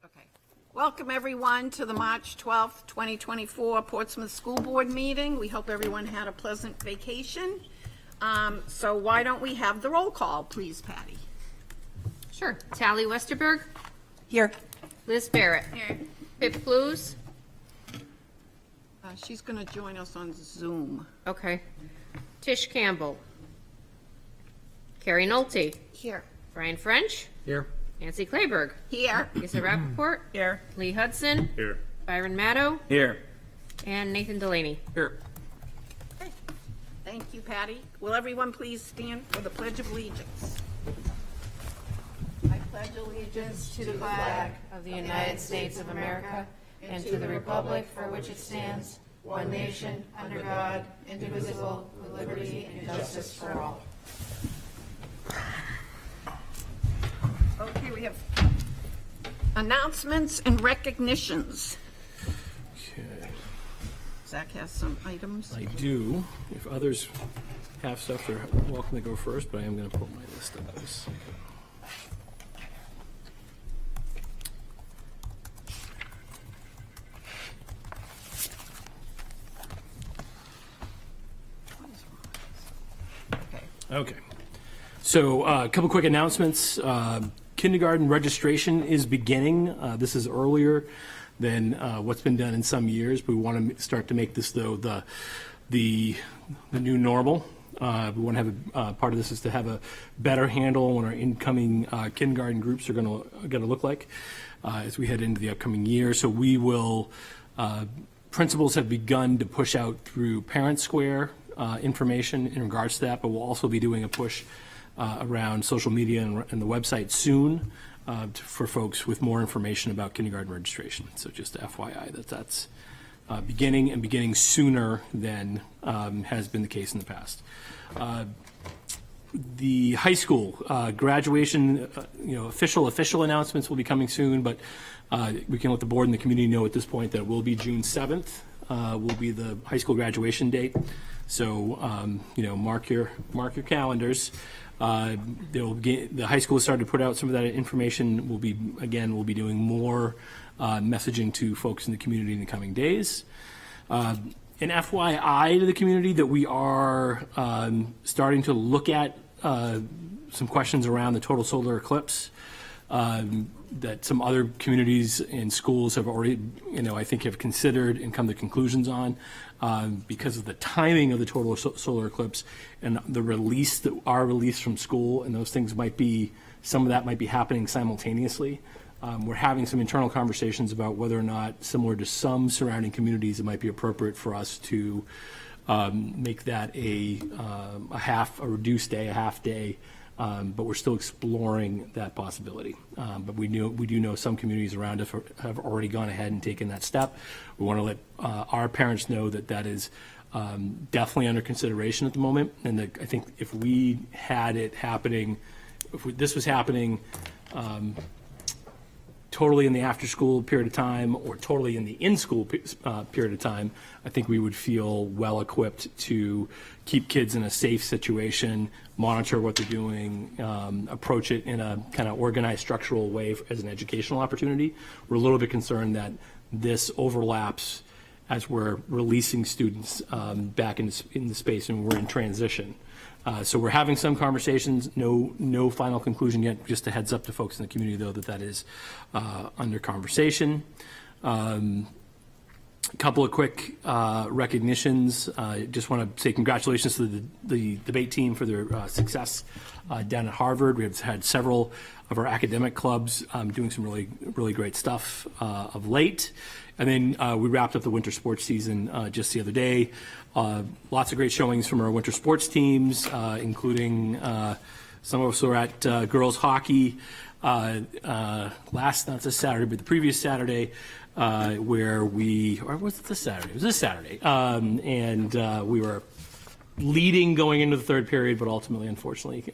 Okay. Welcome, everyone, to the March 12th, 2024 Portsmouth School Board meeting. We hope everyone had a pleasant vacation. So why don't we have the roll call, please, Patty? Sure. Tally Westerberg. Here. Liz Barrett. Here. Pip Blues. She's going to join us on Zoom. Okay. Tish Campbell. Carrie Nolte. Here. Brian French. Here. Nancy Clayberg. Here. Lisa Rappaport. Here. Lee Hudson. Here. Byron Maddow. Here. And Nathan Delaney. Here. Thank you, Patty. Will everyone please stand for the Pledge of Allegiance? I pledge allegiance to the flag Of the United States of America and to the republic for which it stands, one nation, under God, indivisible, with liberty and justice for all. Okay, we have announcements and recognitions. Okay. Zach has some items. I do. If others have stuff, they're welcome to go first, but I am going to pull my list up this. Okay. So a couple quick announcements. Kindergarten registration is beginning. This is earlier than what's been done in some years, but we want to start to make this, though, the new normal. We want to have part of this is to have a better handle on what our incoming kindergarten groups are going to look like as we head into the upcoming year. So we will, principals have begun to push out through Parent Square information in regards to that, but we'll also be doing a push around social media and the website soon for folks with more information about kindergarten registration. So just FYI that's beginning sooner than has been the case in the past. The high school graduation, official announcements will be coming soon, but we can let the board and the community know at this point that it will be June 7th will be the high school graduation date. So, mark your calendars. The high school has started to put out some of that information. We'll be doing more messaging to folks in the community in the coming days. An FYI to the community that we are starting to look at some questions around the total solar eclipse that some other communities and schools have already, I think have considered and come to conclusions on because of the timing of the total solar eclipse and the release, our release from school, and those things some of that might be happening simultaneously. We're having some internal conversations about whether or not, similar to some surrounding communities, it might be appropriate for us to make that a reduced day, a half day. But we're still exploring that possibility. But we do know some communities around us have already gone ahead and taken that step. We want to let our parents know that is definitely under consideration at the moment. And I think if we had it happening, this was happening totally in the after-school period of time or totally in the in-school period of time, I think we would feel well-equipped to keep kids in a safe situation, monitor what they're doing, approach it in a kind of organized, structural way as an educational opportunity. We're a little bit concerned that this overlaps as we're releasing students back in the space and we're in transition. So we're having some conversations, no final conclusion yet, just a heads up to folks in the community, though, that is under conversation. A couple of quick recognitions. Just want to say congratulations to the debate team for their success down at Harvard. We have had several of our academic clubs doing some really great stuff of late. And then we wrapped up the winter sports season just the other day. Lots of great showings from our winter sports teams, including some of us were at girls hockey not this Saturday, but the previous Saturday, or was it this Saturday? It was this Saturday. And we were leading going into the third period, but ultimately, unfortunately,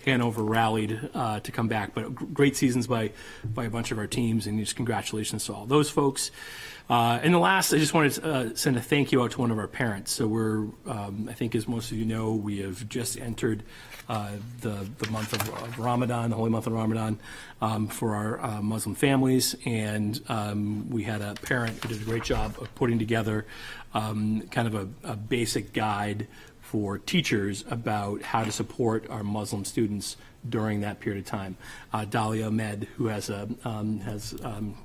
Hanover rallied to come back. But great seasons by a bunch of our teams, and just congratulations to all those folks. And the last, I just wanted to send a thank you out to one of our parents. So we're, I think as most of you know, we have just entered the month of Ramadan, the holy month of Ramadan, for our Muslim families. And we had a parent who did a great job of putting together kind of a basic guide for teachers about how to support our Muslim students during that period of time. Dahlia Ahmed, who has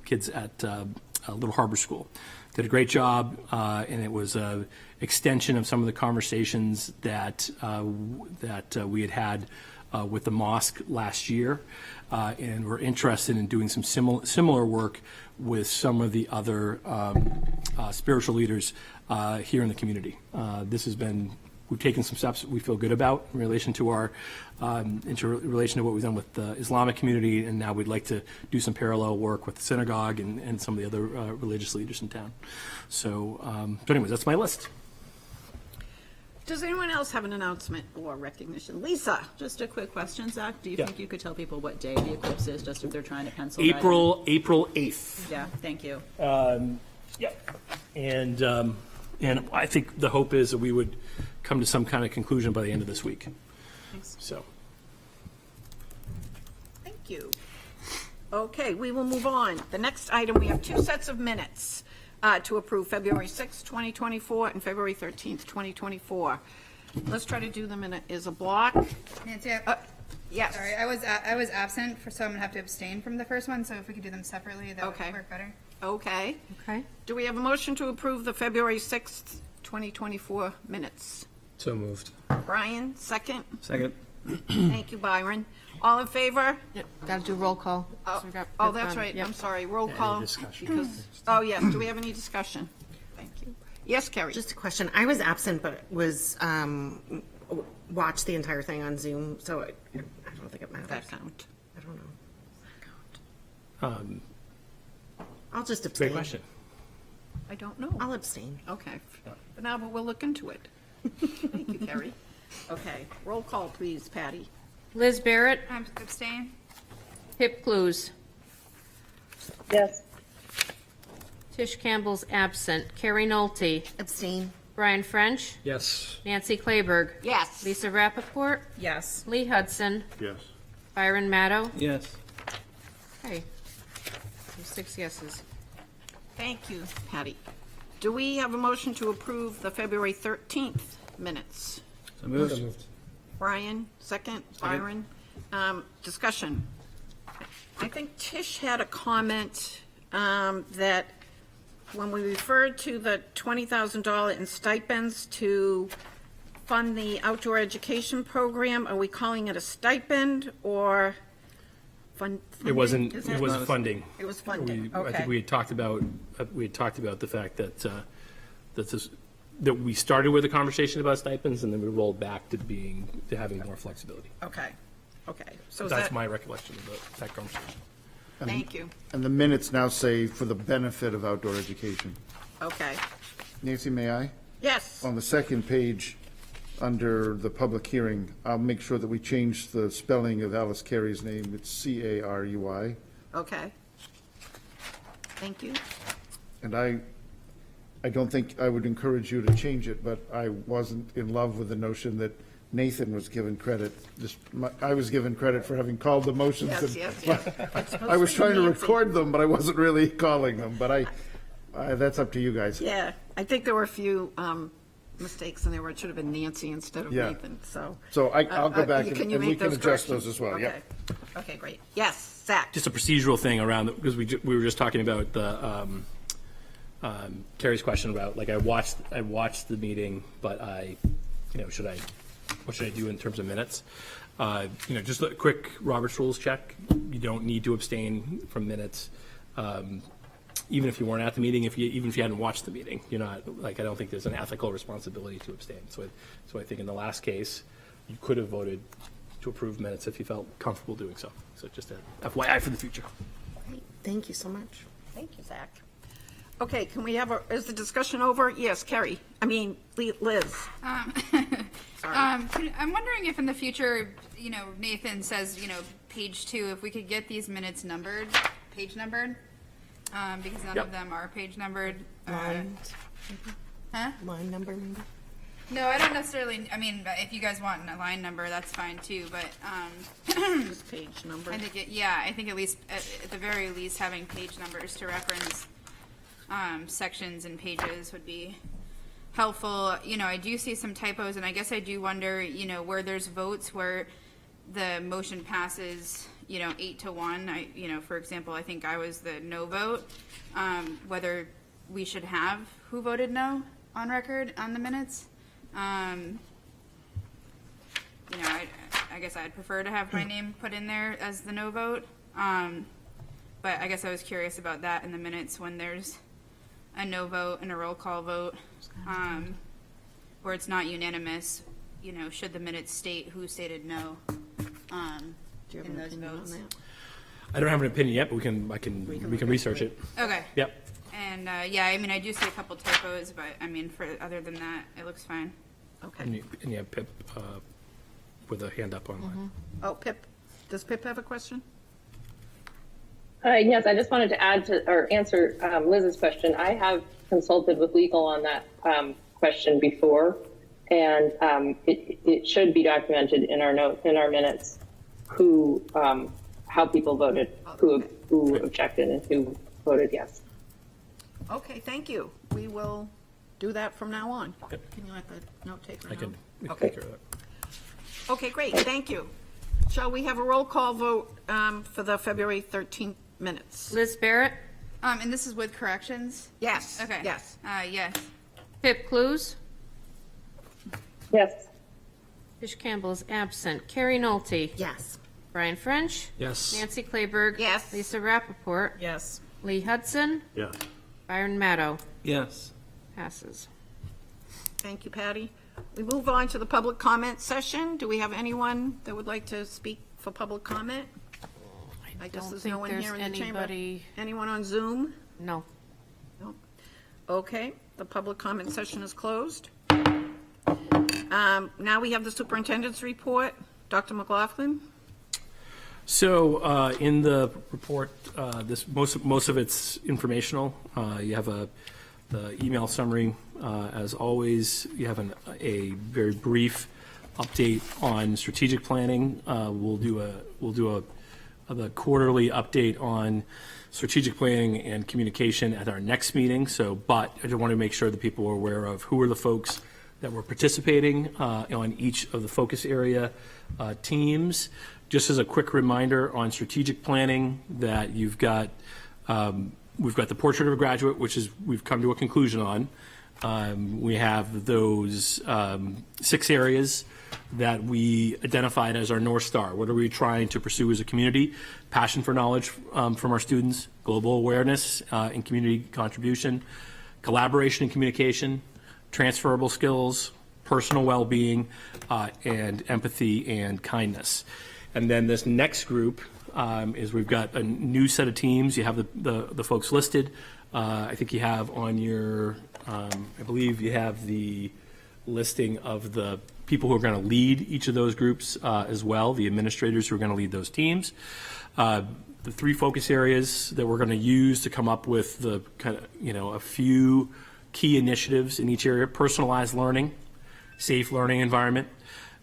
kids at Little Harbor School, did a great job, and it was an extension of some of the conversations that we had with the mosque last year, and we're interested in doing some similar work with some of the other spiritual leaders here in the community. We've taken some steps we feel good about in relation to our relation to what we've done with the Islamic community, and now we'd like to do some parallel work with the synagogue and some of the other religious leaders in town. So anyways, that's my list. Does anyone else have an announcement or recognition? Lisa? Just a quick question, Zach. Do you Yeah. think you could tell people what day the eclipse is, just if they're trying to pencil that in? April 8th. Yeah, thank you. Yep. And I think the hope is that we would come to some kind of conclusion by the end of this week. Thanks. So. Thank you. Okay, we will move on. The next item, we have two sets of minutes to approve, February 6th, 2024, and February 13th, 2024. Let's try to do them as a block. Nancy, Yes. sorry, I was absent, so I'm gonna have to abstain from the first one, so if we could do them separately, that Okay. would work better. Okay. Okay. Do we have a motion to approve the February 6th, 2024 minutes? So moved. Brian, second. Second. Thank you, Byron. All in favor? Got to do roll call. Oh, that's right. I'm sorry. Roll call. discussion? Because, oh, yes. Do we have any discussion? Thank you. Yes, Carrie? Just a question. I was absent, but was watched the entire thing on Zoom, so I don't think it matters. That count. I don't know. I'll just abstain. Great question. I don't know. I'll abstain. Okay. For now, but we'll look into it. Thank you, Carrie. Okay. Roll call, please, Patty. Liz Barrett, I'm abstain. Pip Clues, Yes. Tish Campbell's absent, Carrie Nolte, Abstain. Brian French, Yes. Nancy Clayberg, Yes. Lisa Rappaport, Yes. Lee Hudson, Yes. Byron Maddow. Yes. Okay. 6 yeses. Thank you, Patty. Do we have a motion to approve the February 13th minutes? So moved. Brian, second. Byron. Discussion. I think Tish had a comment that when we referred to the $20,000 in stipends to fund the outdoor education program, are we calling it a stipend or funding? It wasn't funding. It was funding, I okay. think we had talked about the fact that we started with a conversation about stipends, and then we rolled back to having more flexibility. Okay, okay. So is That's that, my recollection of that conversation. thank you. And the minutes now say for the benefit of outdoor education. Okay. Nancy, may I? Yes, On the second page, under the public hearing, I'll make sure that we change the spelling of Alice Carey's name. It's C-A-R-U-I. okay. Thank you. And I don't think I would encourage you to change it, but I wasn't in love with the notion that Nathan was given credit. I was given credit for having called the motions. Yes, and- yes, yes. It's supposed I was be trying to Nancy. record them, but I wasn't really calling them. But that's up to you guys. Yeah, I think there were a few mistakes in there where it should have been Nancy instead of Yeah. Nathan, so. So I'll go back Can you and we make can those adjust corrections? those as well, yeah. Okay. Okay, great. Yes, Zach? Just a procedural thing around, because we were just talking about the, Terry's question about, like, I watched the meeting, but what should I do in terms of minutes? Just a quick Robert's Rules check. You don't need to abstain from minutes. Even if you weren't at the meeting, even if you hadn't watched the meeting, you're not, like, I don't think there's an ethical responsibility to abstain. So I think in the last case, you could have voted to approve minutes if you felt comfortable doing so. So just a FYI for the future. Thank you so much. Thank you, Zach. Okay, can we have is the discussion over? Yes, Liz. I'm wondering if in the future, Nathan says, page 2, if we could get these minutes numbered, page numbered, because none Yep. of them are page numbered. Line number maybe? No, I don't necessarily, if you guys want a line number, that's fine too, but, This page number. I think at least, at the very least, having page numbers to reference, sections and pages would be helpful. I do see some typos, and I guess I do wonder, where there's votes where the motion passes, 8-1. For example, I think I was the no vote, whether we should have who voted no on record on the minutes. I guess I'd prefer to have my name put in there as the no vote. But I guess I was curious about that in the minutes when there's a no vote and a roll call vote, where it's not unanimous, should the minutes state who stated no, Do you have in an those opinion on votes? that? I don't have an opinion yet, but we can research it. Okay. Yep. And, I do see a couple typos, but, other than that, it looks fine. Okay. And you have Pip with a hand up online. Oh, Pip, does Pip have a question? Yes, I just wanted to add to or answer Liz's question. I have consulted with legal on that question before, and it should be documented in our minutes who how people voted, who objected, and who voted yes. Okay, thank you. We will do that from now on. Yep. Can you let the note taker I know? can take Okay. care of that. Okay, great, thank you. Shall we have a roll call vote for the February 13th minutes? Liz Barrett, And this is with corrections? Yes. Okay. Yes. Yes. Pip Clues, Yes. Fish Campbell is absent. Carrie Nolte, Yes. Brian French, Yes. Nancy Claiberg. Yes. Lisa Rappaport, Yes. Lee Hudson, Yes. Byron Maddow. Yes. Passes. Thank you, Patty. We move on to the public comment session. Do we have anyone that would like to speak for public comment? I guess don't there's think no one there's here in the chamber. anybody- Anyone on Zoom? No. No. Okay, the public comment session is closed. Now we have the superintendent's report. Dr. McLaughlin? So in the report, this most of it's informational. You have the email summary. As always, you have a very brief update on strategic planning. We'll do the quarterly update on strategic planning and communication at our next meeting. But I just want to make sure that people are aware of who are the folks that were participating on each of the focus area teams. Just as a quick reminder on strategic planning, that we've got the portrait of a graduate, which is we've come to a conclusion on. We have those 6 areas that we identified as our North Star. What are we trying to pursue as a community? Passion for knowledge from our students, global awareness and community contribution, collaboration and communication, transferable skills, personal well-being, and empathy and kindness. And then this next group is we've got a new set of teams. You have the folks listed. I think you have on your, I believe you have the listing of the people who are going to lead each of those groups as well, the administrators who are going to lead those teams. The 3 focus areas that we're going to use to come up with the kind of, a few key initiatives in each area: personalized learning, safe learning environment,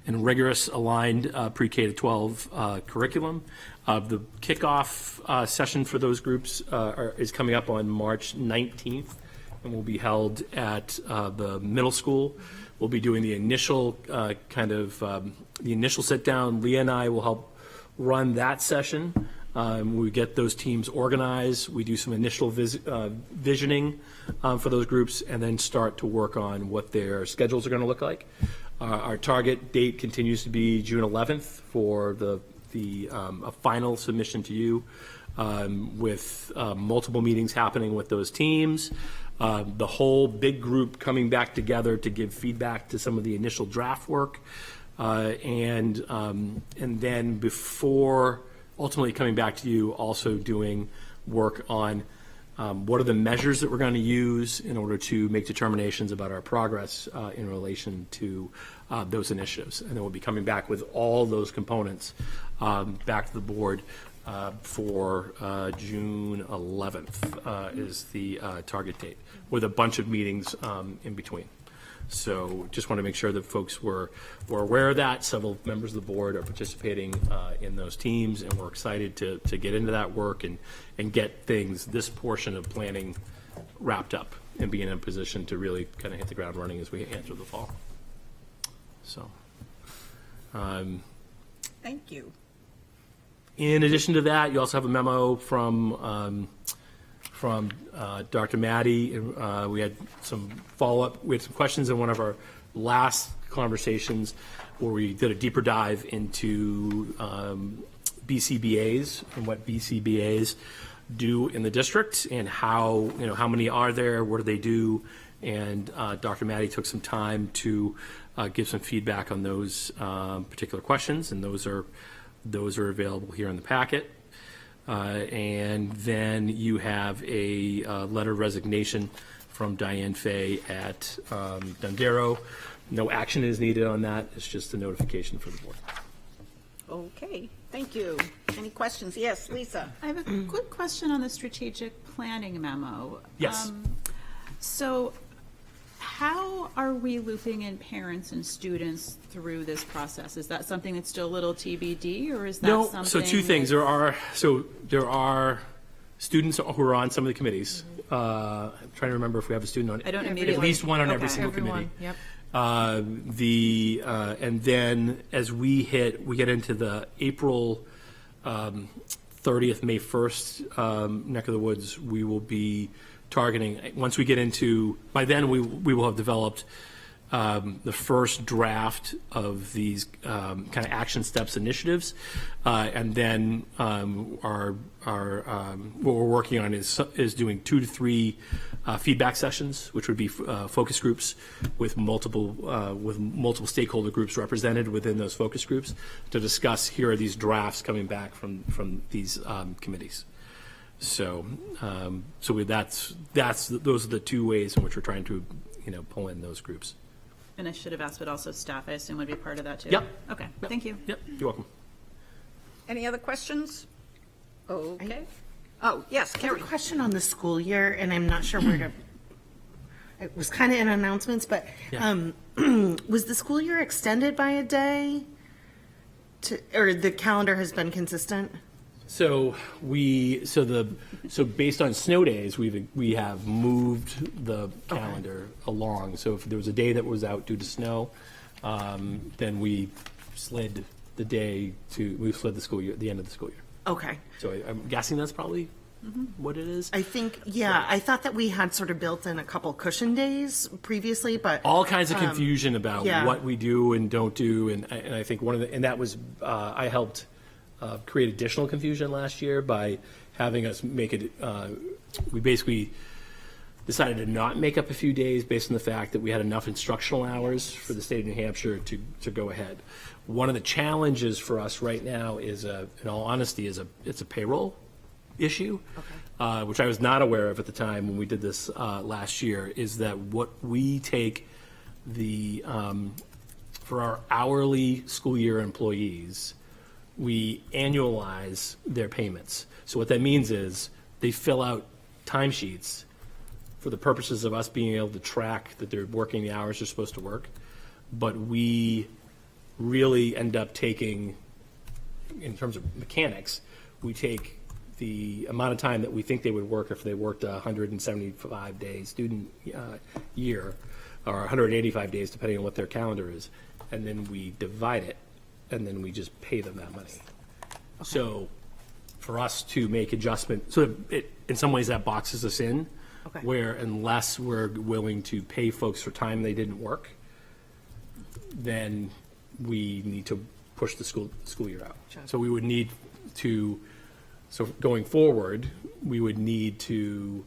and rigorous aligned pre-K to 12 curriculum. The kickoff session for those groups is coming up on March 19th and will be held at the middle school. We'll be doing the initial the initial sit down. Leah and I will help run that session. We get those teams organized. We do some initial visioning for those groups, and then start to work on what their schedules are going to look like. Our target date continues to be June 11th for a final submission to you, with multiple meetings happening with those teams. The whole big group coming back together to give feedback to some of the initial draft work, and then before ultimately coming back to you, also doing work on What are the measures that we're going to use in order to make determinations about our progress in relation to those initiatives? And then we'll be coming back with all those components back to the board for June 11th is the target date, with a bunch of meetings in between. So just want to make sure that folks were aware of that. Several members of the board are participating in those teams, and we're excited to get into that work and get things, this portion of planning, wrapped up and be in a position to really kind of hit the ground running as we enter the fall. So. Thank you. In addition to that, you also have a memo from Dr. Maddie. We had some follow-up. We had some questions in one of our last conversations where we did a deeper dive into BCBAs and what BCBAs do in the district and how many are there, what do they do, and Dr. Maddie took some time to give some feedback on those particular questions, and those are available here in the packet. And then you have a letter of resignation from Diane Fay at Dondero. No action is needed on that. It's just a notification for the board. Okay, thank you. Any questions? Yes, Lisa. I have a quick question on the strategic planning memo. Yes. So how are we looping in parents and students through this process? Is that something that's still a little TBD, or is that No, something? so two things. There are students who are on some of the committees. I'm trying to remember if we have a student on. I don't At immediately. least one on every Okay. single committee. Yep. And then as we get into the April 30th, May 1st neck of the woods, we will be targeting, once we get into, by then we will have developed the first draft of these kind of action steps initiatives. And then what we're working on is doing 2 to 3 feedback sessions, which would be focus groups with multiple stakeholder groups represented within those focus groups to discuss, here are these drafts coming back from these committees. So, those are the two ways in which we're trying to, pull in those groups. And I should have asked, but also staff, I assume, would be part of that too? Yep. Okay, thank you. Yep, you're welcome. Any other questions? Okay. Oh, yes, I have Carrie. a question on the school year, and I'm not sure where to, it was kind of in announcements, but Yeah. Was the school year extended by a day? Or the calendar has been consistent? So based on snow days, we have moved the calendar along. So if there was a day that was out due to snow, then we slid the school year, the end of the school year. Okay. So I'm guessing that's probably what it is. I think, I thought that we had sort of built in a couple cushion days previously, but. All kinds of confusion about yeah. what we do and don't do, and I think that was I helped create additional confusion last year by having us make it. We basically decided to not make up a few days based on the fact that we had enough instructional hours for the state of New Hampshire to go ahead. One of the challenges for us right now is, in all honesty, it's a payroll issue, which I was not aware of at the time when we did this last year. Is that what we take for our hourly school year employees? We annualize their payments. So what that means is they fill out timesheets for the purposes of us being able to track that they're working the hours they're supposed to work. But we really end up taking, in terms of mechanics, we take the amount of time that we think they would work if they worked a 175-day student year, or 185 days, depending on what their calendar is, and then we divide it, and then we just pay them that money. So for us to make adjustment, so in some ways that boxes us in, where unless we're willing to pay folks for time they didn't work, then we need to push the school year out. So we would need to, so going forward, we would need to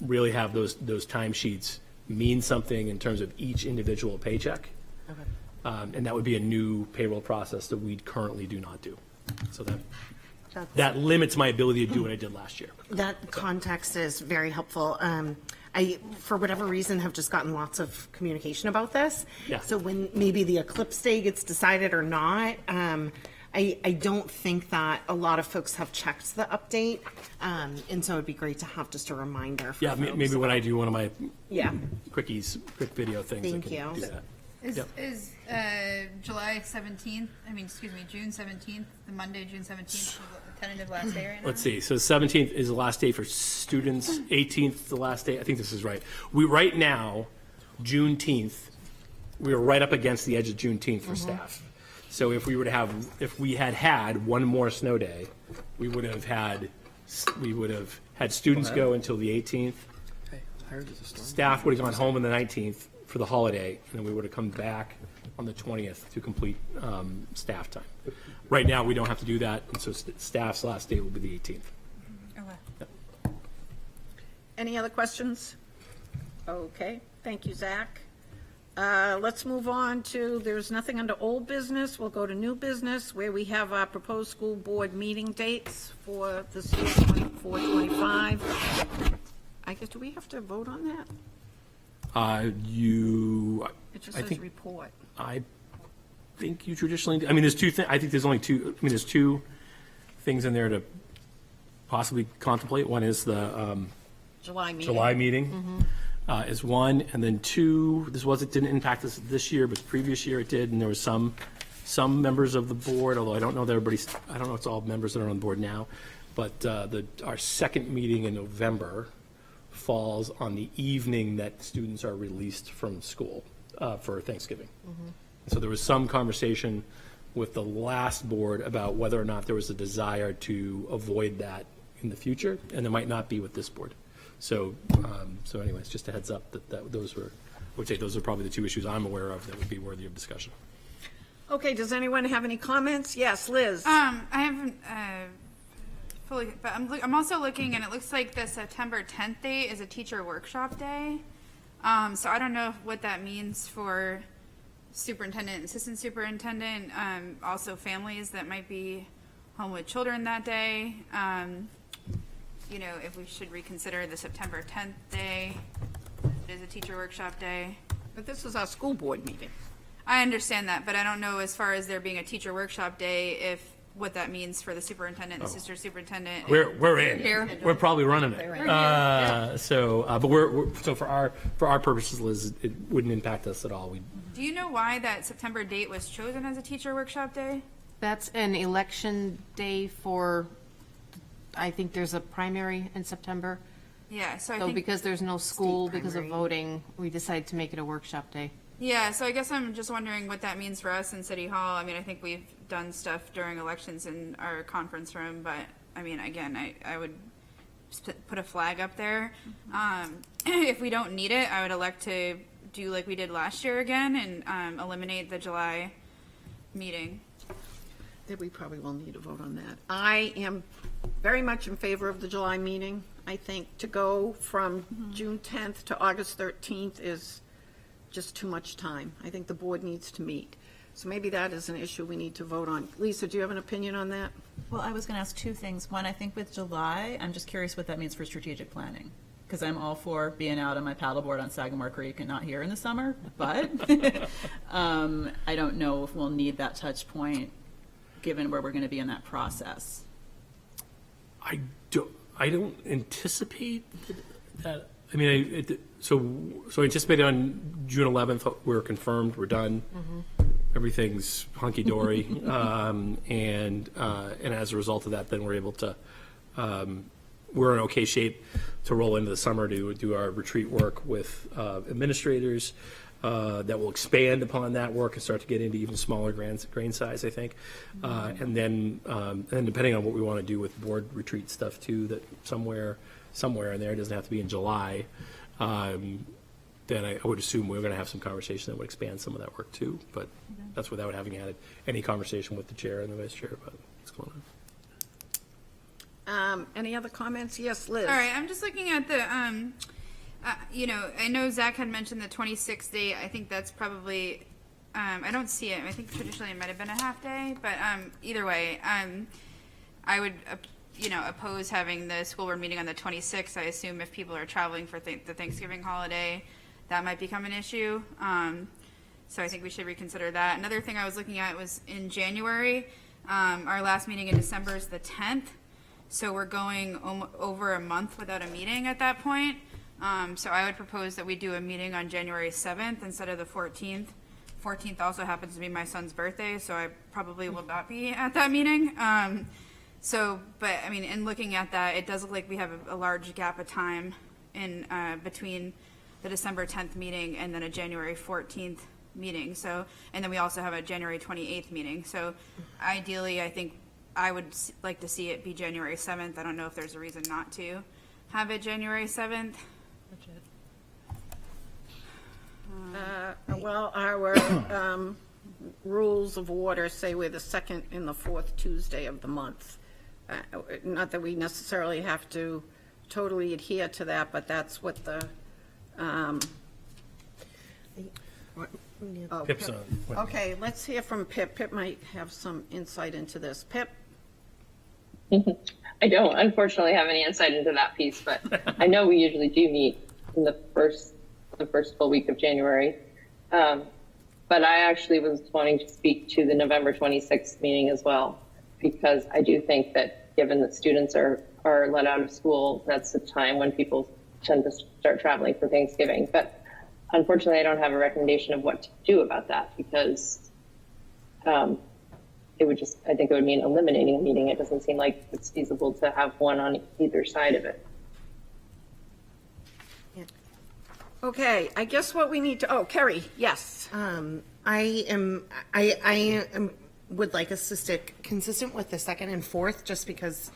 really have those timesheets mean something in terms of each individual paycheck. And that would be a new payroll process that we currently do not do. So that that limits my ability to do what I did last year. That context is very helpful. I, for whatever reason, have just gotten lots of communication about this. Yeah. So when maybe the eclipse day gets decided or not, I don't think that a lot of folks have checked the update. And so it'd be great to have just a reminder for Yeah, folks. maybe when I do one of my Yeah. quick video things, I Thank can you. do that. Is July 17th, June 17th, the Monday, June 17th, the tentative last day right now? Let's see, so 17th is the last day for students, 18th the last day, I think this is right. Right now, Juneteenth, we are right up against the edge of Juneteenth for staff. So if we had one more snow day, we would have had students go until the 18th. Staff would have gone home on the 19th for the holiday, and then we would have come back on the 20th to complete staff time. Right now, we don't have to do that, and so staff's last day will be the 18th. Okay. Any other questions? Okay, thank you, Zach. Let's move on to, there's nothing under old business. We'll go to new business, where we have our proposed school board meeting dates for this year, 24, 25. I guess, do we have to vote on that? It just I says think- report. I think you traditionally, there's two things, I think there's only two, there's two things in there to possibly contemplate. One is the July meeting. July meeting is one, and then two, it didn't impact us this year, but previous year it did, and there was some members of the board, although I don't know that I don't know if it's all members that are on the board now, but our second meeting in November falls on the evening that students are released from school for Thanksgiving. So there was some conversation with the last board about whether or not there was a desire to avoid that in the future, and there might not be with this board. So anyways, just a heads up that those were, I would say those are probably the two issues I'm aware of that would be worthy of discussion. Okay, does anyone have any comments? Yes, Liz? I haven't fully, but I'm also looking, and it looks like the September 10th date is a teacher workshop day. So I don't know what that means for superintendent and assistant superintendent, also families that might be home with children that day. If we should reconsider the September 10th day. It is a teacher workshop day. But this is our school board meeting. I understand that, but I don't know as far as there being a teacher workshop day, what that means for the superintendent, the assistant superintendent. We're in. Here. We're probably running it. But so for our purposes, Liz, it wouldn't impact us at all. Do you know why that September date was chosen as a teacher workshop day? That's an election day for, I think there's a primary in September. Yeah, so I So think, because there's no school because of voting, we decided to make it a workshop day. yeah, so I guess I'm just wondering what that means for us in City Hall. I think we've done stuff during elections in our conference room, but again, I would just put a flag up there. If we don't need it, I would elect to do like we did last year again and eliminate the July meeting. That we probably will need a vote on that. I am very much in favor of the July meeting. I think to go from June 10th to August 13th is just too much time. I think the board needs to meet. So maybe that is an issue we need to vote on. Lisa, do you have an opinion on that? Well, I was going to ask two things. One, I think with July, I'm just curious what that means for strategic planning. Because I'm all for being out on my paddleboard on Sagamore Creek and not here in the summer. But I don't know if we'll need that touch point given where we're going to be in that process. I don't anticipate that. So anticipated on June 11th, we're confirmed, we're done. Everything's hunky-dory. And as a result of that, then we're able to, we're in okay shape to roll into the summer to do our retreat work with administrators that will expand upon that work and start to get into even smaller grain size, I think. And then depending on what we want to do with board retreat stuff too, that somewhere in there, it doesn't have to be in July, then I would assume we're going to have some conversation that would expand some of that work too. But that's without having had any conversation with the chair and the vice chair about what's going on. Any other comments? Yes, Liz? All right, I'm just looking at the, I know Zach had mentioned the 26th date. I think that's probably, I don't see it. I think traditionally it might have been a half day, but either way, I would, oppose having the school board meeting on the 26th. I assume if people are traveling for the Thanksgiving holiday, that might become an issue. So I think we should reconsider that. Another thing I was looking at was in January, our last meeting in December is the 10th. So we're going over a month without a meeting at that point. So I would propose that we do a meeting on January 7th instead of the 14th. 14th also happens to be my son's birthday, so I probably will not be at that meeting. But I mean, in looking at that, it does look like we have a large gap of time in between the December 10th meeting and then a January 14th meeting. So, and then we also have a January 28th meeting. So ideally, I think I would like to see it be January 7th. I don't know if there's a reason not to have it January 7th. Well, our rules of order say we're the second and the fourth Tuesday of the month. Not that we necessarily have to totally adhere to that, but that's what the, Pip's on. okay, let's hear from Pip. Pip might have some insight into this. Pip? I don't unfortunately have any insight into that piece, but I know we usually do meet in the first full week of January. But I actually was wanting to speak to the November 26th meeting as well, because I do think that given that students are let out of school, that's the time when people tend to start traveling for Thanksgiving. But unfortunately, I don't have a recommendation of what to do about that, because I think it would mean eliminating a meeting. It doesn't seem like it's feasible to have one on either side of it. Okay, I guess what we need to, Kerry, yes. I would like us to stick consistent with the second and fourth, just because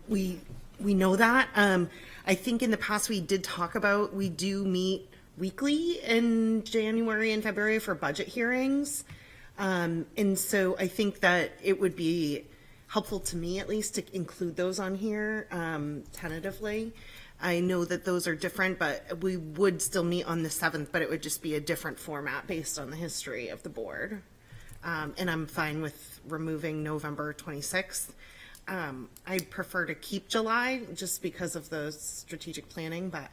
we know that. I think in the past we did talk about, we do meet weekly in January and February for budget hearings. And so I think that it would be helpful to me, at least, to include those on here tentatively. I know that those are different, but we would still meet on the 7th, but it would just be a different format based on the history of the board. And I'm fine with removing November 26th. I prefer to keep July just because of the strategic planning, but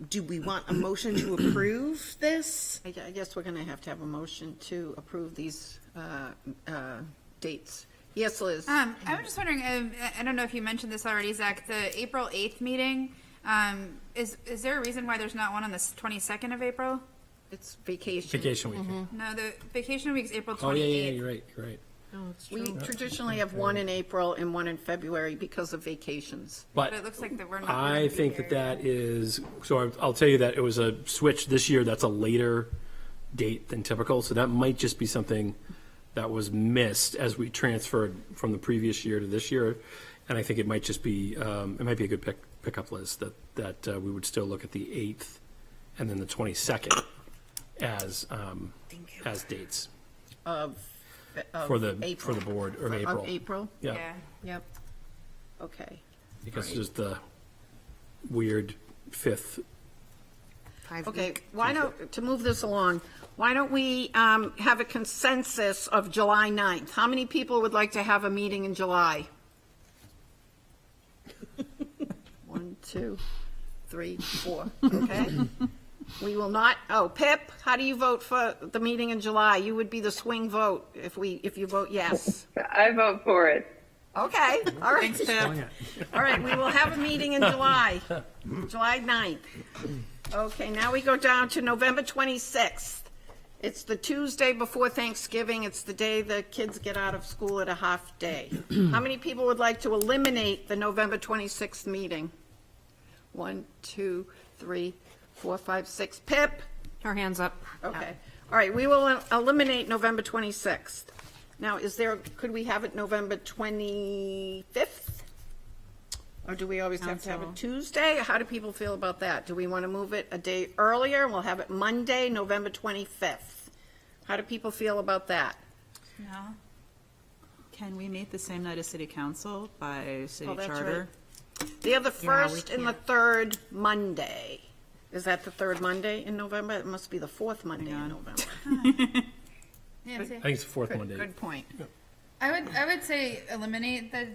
do we want a motion to approve this? I guess we're going to have a motion to approve these dates. Yes, Liz? I was just wondering, I don't know if you mentioned this already, Zach, the April 8th meeting, is there a reason why there's not one on the 22nd of April? It's vacation. Vacation week. No, the vacation week's April 28th. Oh, yeah, you're right. We traditionally have one in April and one in February because of vacations. But it looks like that we're not. I think that is, so I'll tell you that it was a switch this year. That's a later date than typical. So that might just be something that was missed as we transferred from the previous year to this year. And I think it might just be, it might be a good pickup, Liz, that we would still look at the 8th and then the 22nd as dates for the board or April. Of April? Yeah, Yep. Okay. because there's the weird 5th. Okay, to move this along, why don't we have a consensus of July 9th? How many people would like to have a meeting in July? 1, 2, 3, 4, okay? We will not, Pip, how do you vote for the meeting in July? You would be the swing vote if you vote yes. I vote for it. Okay, all right. Thanks, Pip. All right, we will have a meeting in July, July 9th. Okay, now we go down to November 26th. It's the Tuesday before Thanksgiving. It's the day the kids get out of school at a half day. How many people would like to eliminate the November 26th meeting? 1, 2, 3, 4, 5, 6. Pip? Her hands up. Okay. All right, we will eliminate November 26th. Now, could we have it November 25th? Or do we always have to have it Tuesday? How do people feel about that? Do we want to move it a day earlier? We'll have it Monday, November 25th. How do people feel about that? No. Can we meet the same night as city council by city that's charter? They're the first and the third Monday. Is that the third Monday in November? It must be the fourth Monday in November. Yeah, I think it's the fourth Monday. Good point. I would say eliminate the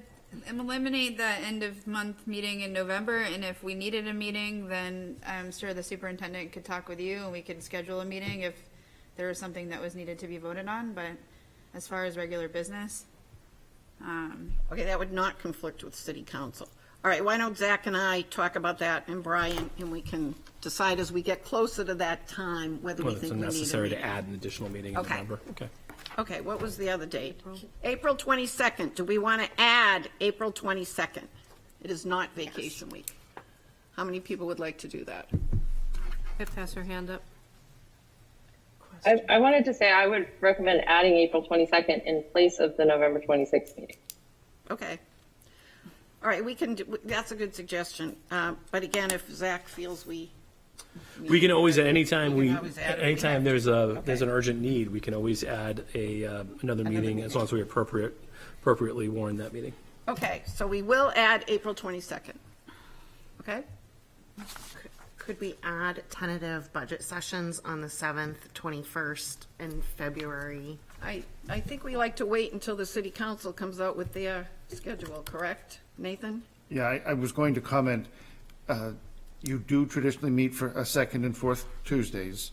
end of month meeting in November, and if we needed a meeting, then I'm sure the superintendent could talk with you and we could schedule a meeting if there was something that was needed to be voted on, but as far as regular business, Okay, that would not conflict with city council. All right, why don't Zach and I talk about that, and Brian, and we can decide as we get closer to that time whether we Whether it's think we need a necessary to meeting. add an additional meeting in Okay. November. Okay. Okay, what was the other date? April 22nd. Do we want to add April 22nd? It is not vacation week. How many people would like to do that? Pip has her hand up. I wanted to say I would recommend adding April 22nd in place of the November 26th meeting. Okay. All right, we can, that's a good suggestion. But again, if Zach feels we We can always, at any time, We can always add it. anytime there's an urgent need, we can always add another meeting as long as we appropriately warn that meeting. Okay, so we will add April 22nd. Okay? Could we add tentative budget sessions on the 7th, 21st, in February? I think we like to wait until the city council comes out with their schedule, correct? Nathan? Yeah, I was going to comment, you do traditionally meet for a second and fourth Tuesdays.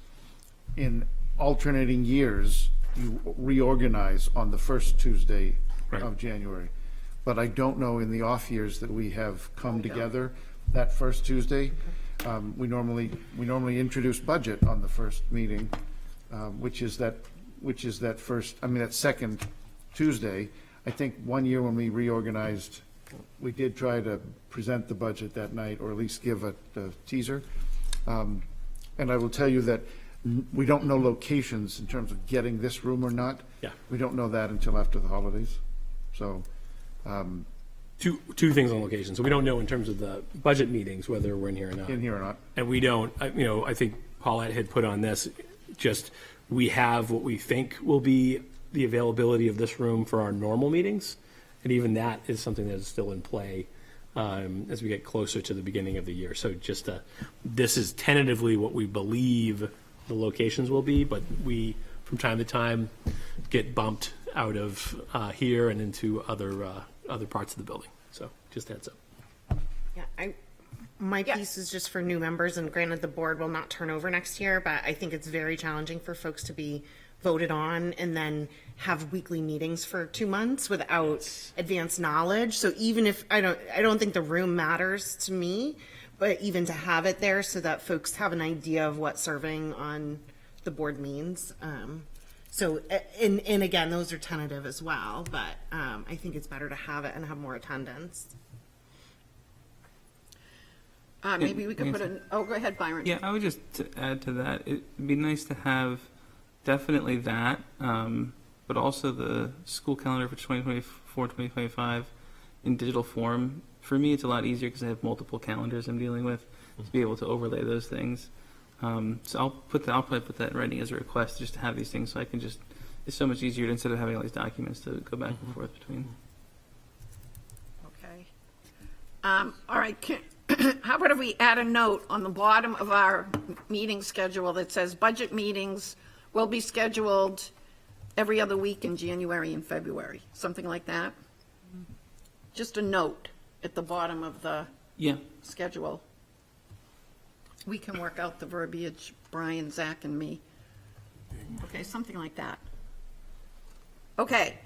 In alternating years, you reorganize on the first Tuesday of January. But I don't know in the off years that we have come together that first Tuesday. We normally introduce budget on the first meeting, which is that that second Tuesday. I think one year when we reorganized, we did try to present the budget that night, or at least give a teaser. And I will tell you that we don't know locations in terms of getting this room or not. Yeah. We don't know that until after the holidays. So, Two things on location. So we don't know in terms of the budget meetings whether we're in here or not. in here or not. And we don't, I think Paulette had put on this, just, we have what we think will be the availability of this room for our normal meetings. And even that is something that is still in play as we get closer to the beginning of the year. So just, this is tentatively what we believe the locations will be, but we, from time to time, get bumped out of here and into other parts of the building. So just heads up. Yeah, my piece is just for new members, and granted, the board will not turn over next year, but I think it's very challenging for folks to be voted on and then have weekly meetings for 2 months without advanced knowledge. So even if, I don't think the room matters to me, but even to have it there so that folks have an idea of what serving on the board means. So, and again, those are tentative as well, but I think it's better to have it and have more attendance. Maybe we could put go ahead, Byron. Yeah, I would just to add to that, it'd be nice to have definitely that, but also the school calendar for 2024, 2025 in digital form. For me, it's a lot easier because I have multiple calendars I'm dealing with to be able to overlay those things. So I'll probably put that in writing as a request just to have these things so I can just, it's so much easier instead of having all these documents to go back and forth between. Okay. All right, how about if we add a note on the bottom of our meeting schedule that says budget meetings will be scheduled every other week in January and February, something like that? Just a note at the bottom of the Yeah. schedule. We can work out the verbiage, Brian, Zach, and me. Okay, something like that. Okay,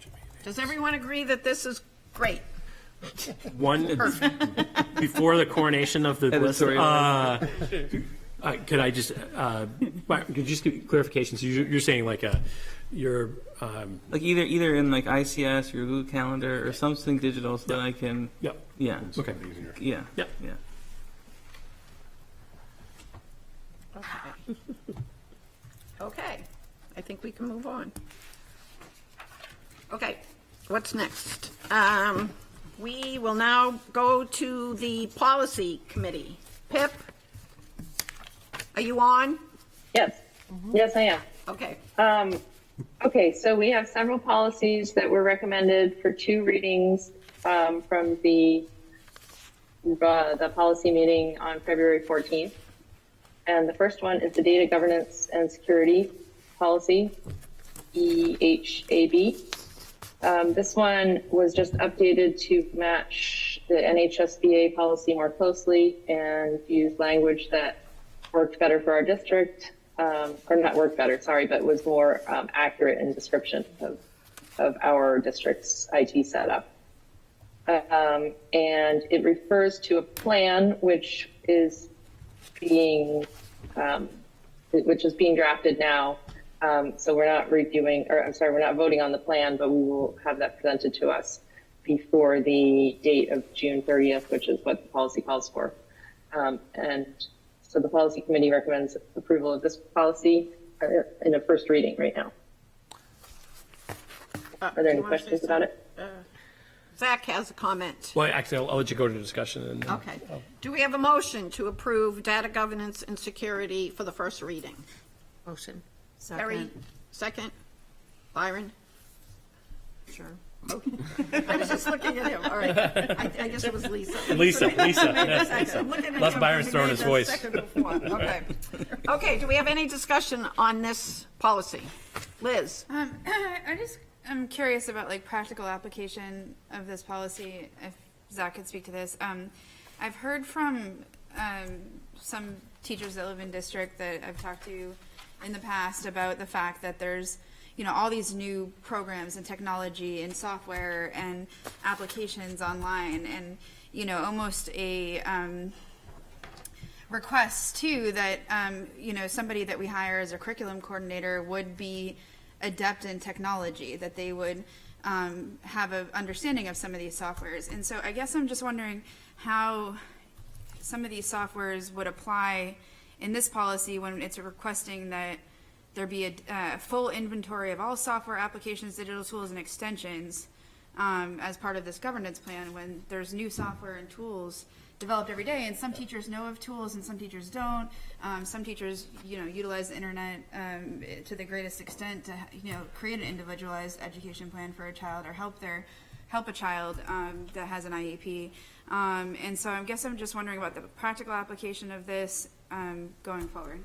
does everyone agree that this is great? One, before the coronation of the list, could I just, could you just give clarification? So you're saying like you're, Like either in like ICS or Google Calendar or something digital so that I can, yep, yeah, okay. yeah, Yep. yeah. Okay. Okay, I think we can move on. Okay, what's next? We will now go to the policy committee. Pip, are you on? Yes, yes, I am. Okay, Okay, so we have several policies that were recommended for 2 readings from the policy meeting on February 14th. And the first one is the Data Governance and Security Policy, EHAB. This one was just updated to match the NHSBA policy more closely and use language that worked better for our district, or not worked better, sorry, but was more accurate in description of our district's IT setup. And it refers to a plan which is being drafted now. So we're not we're not voting on the plan, but we will have that presented to us before the date of June 30th, which is what the policy calls for. And so the policy committee recommends approval of this policy in a first reading right now. Are there any questions about it? Zach has a comment. Well, actually, I'll let you go to discussion. And then, Okay. Do we have a motion to approve data governance and security for the first reading? Motion. Terry, second. Byron? Sure. Okay. I was just looking at him. All right. I guess it was Lisa. Lisa. That's I'm looking at Unless him Byron's because he throwing made his the voice. second before. Okay. Okay, do we have any discussion on this policy? Liz? I'm curious about like practical application of this policy, if Zach could speak to this. I've heard from some teachers that live in district that I've talked to in the past about the fact that there's, all these new programs and technology and software and applications online, and, almost a request too that, somebody that we hire as a curriculum coordinator would be adept in technology, that they would have an understanding of some of these softwares. And so I guess I'm just wondering how some of these softwares would apply in this policy when it's requesting that there be a full inventory of all software applications, digital tools, and extensions as part of this governance plan, when there's new software and tools developed every day, and some teachers know of tools and some teachers don't. Some teachers, utilize the internet to the greatest extent to, create an individualized education plan for a child or help a child that has an IEP. And so I guess I'm just wondering about the practical application of this going forward.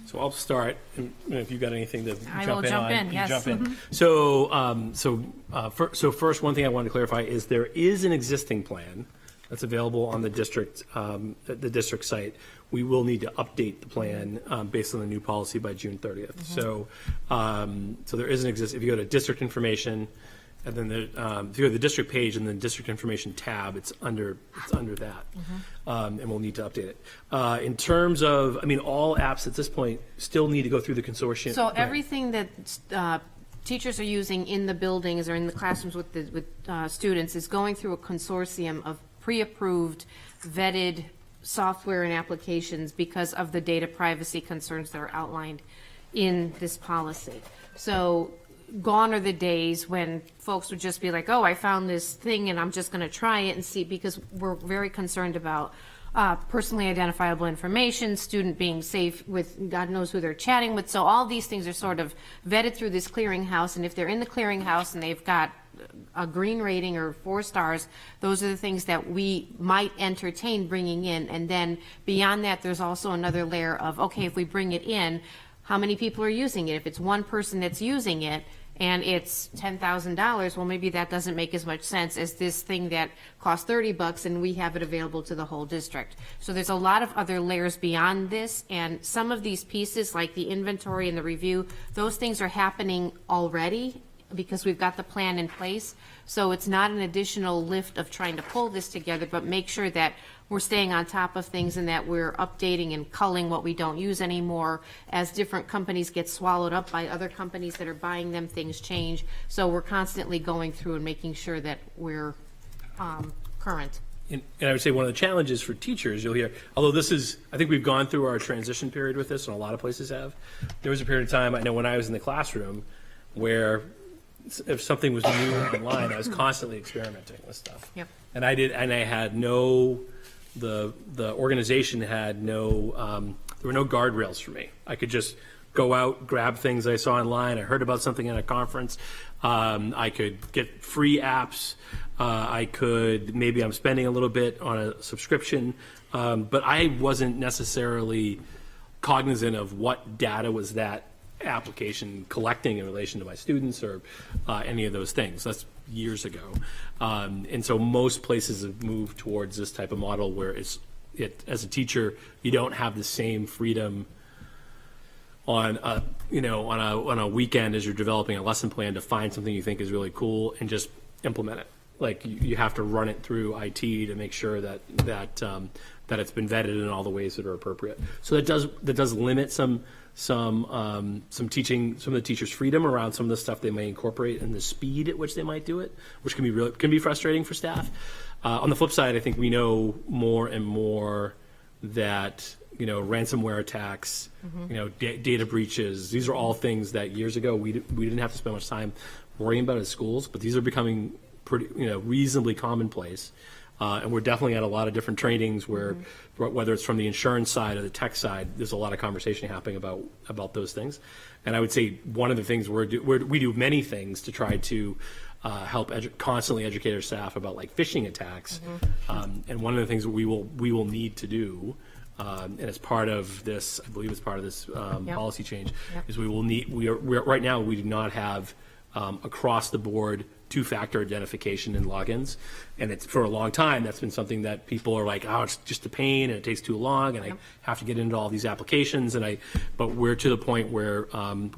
So I'll start, and if you've got anything to I jump will in jump on, in, you yes. jump in. So first, one thing I wanted to clarify is there is an existing plan that's available on the district site. We will need to update the plan based on the new policy by June 30th. So there is an if you go to district information, and then if you go to the district page and then district information tab, it's under that, and we'll need to update it. In terms of, all apps at this point still need to go through the consortium. So Right. everything that teachers are using in the buildings or in the classrooms with students is going through a consortium of pre-approved, vetted software and applications because of the data privacy concerns that are outlined in this policy. So gone are the days when folks would just be like, oh, I found this thing and I'm just going to try it and see, because we're very concerned about personally identifiable information, student being safe with God knows who they're chatting with. So all these things are sort of vetted through this clearinghouse, and if they're in the clearinghouse and they've got a green rating or 4 stars, those are the things that we might entertain bringing in. And then beyond that, there's also another layer of, okay, if we bring it in, how many people are using it? If it's one person that's using it, and it's $10,000, well, maybe that doesn't make as much sense as this thing that costs $30 and we have it available to the whole district. So there's a lot of other layers beyond this, and some of these pieces, like the inventory and the review, those things are happening already because we've got the plan in place. So it's not an additional lift of trying to pull this together, but make sure that we're staying on top of things and that we're updating and culling what we don't use anymore. As different companies get swallowed up by other companies that are buying them, things change. So we're constantly going through and making sure that we're current. And I would say one of the challenges for teachers, you'll hear, although I think we've gone through our transition period with this, and a lot of places have. There was a period of time, I know when I was in the classroom, where if something was new online, I was constantly experimenting with stuff. Yep. And I had the organization had there were no guardrails for me. I could just go out, grab things I saw online. I heard about something in a conference. I could get free apps. Maybe I'm spending a little bit on a subscription, but I wasn't necessarily cognizant of what data was that application collecting in relation to my students or any of those things. That's years ago. And so most places have moved towards this type of model where as a teacher, you don't have the same freedom on a weekend as you're developing a lesson plan to find something you think is really cool and just implement it. Like you have to run it through IT to make sure that it's been vetted in all the ways that are appropriate. So that does limit some teaching, some of the teachers' freedom around some of the stuff they may incorporate and the speed at which they might do it, which can be frustrating for staff. On the flip side, I think we know more and more that ransomware attacks, data breaches. These are all things that years ago we didn't have to spend much time worrying about in schools, but these are becoming pretty reasonably commonplace. And we're definitely at a lot of different trainings where, whether it's from the insurance side or the tech side, there's a lot of conversation happening about those things. And I would say one of the things we do many things to try to help constantly educate our staff about like phishing attacks. And one of the things that we will need to do, and as part of this, I believe it's part of this policy change, is right now we do not have across the board two-factor identification and logins, and it's for a long time that's been something that people are like, oh, it's just a pain and it takes too long and I have to get into all these applications, but we're to the point where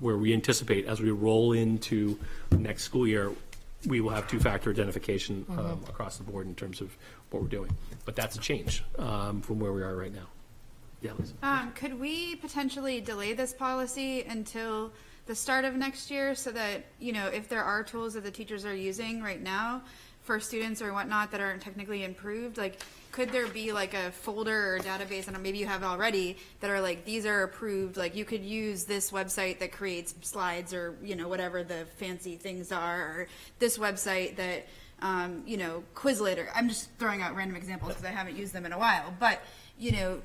we anticipate as we roll into next school year we will have two-factor identification across the board in terms of what we're doing. But that's a change from where we are right now. Yeah, Liz. Could we potentially delay this policy until the start of next year so that, if there are tools that the teachers are using right now for students or whatnot that aren't technically improved, like, could there be like a folder or database, and maybe you have it already, that are like, these are approved, like you could use this website that creates slides or, whatever the fancy things are, or this website that, Quizlet, or I'm just throwing out random examples because I haven't used them in a while, but,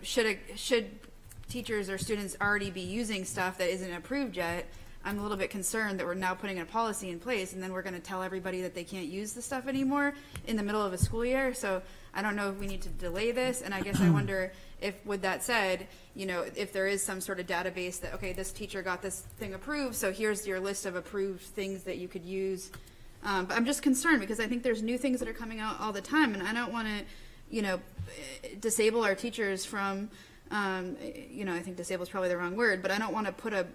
should teachers or students already be using stuff that isn't approved yet? I'm a little bit concerned that we're now putting a policy in place and then we're going to tell everybody that they can't use the stuff anymore in the middle of a school year. So I don't know if we need to delay this. And I guess I wonder if, with that said, if there is some sort of database that, okay, this teacher got this thing approved, so here's your list of approved things that you could use. But I'm just concerned because I think there's new things that are coming out all the time, and I don't want to, disable our teachers from, I think disable is probably the wrong word, but I don't want to put a,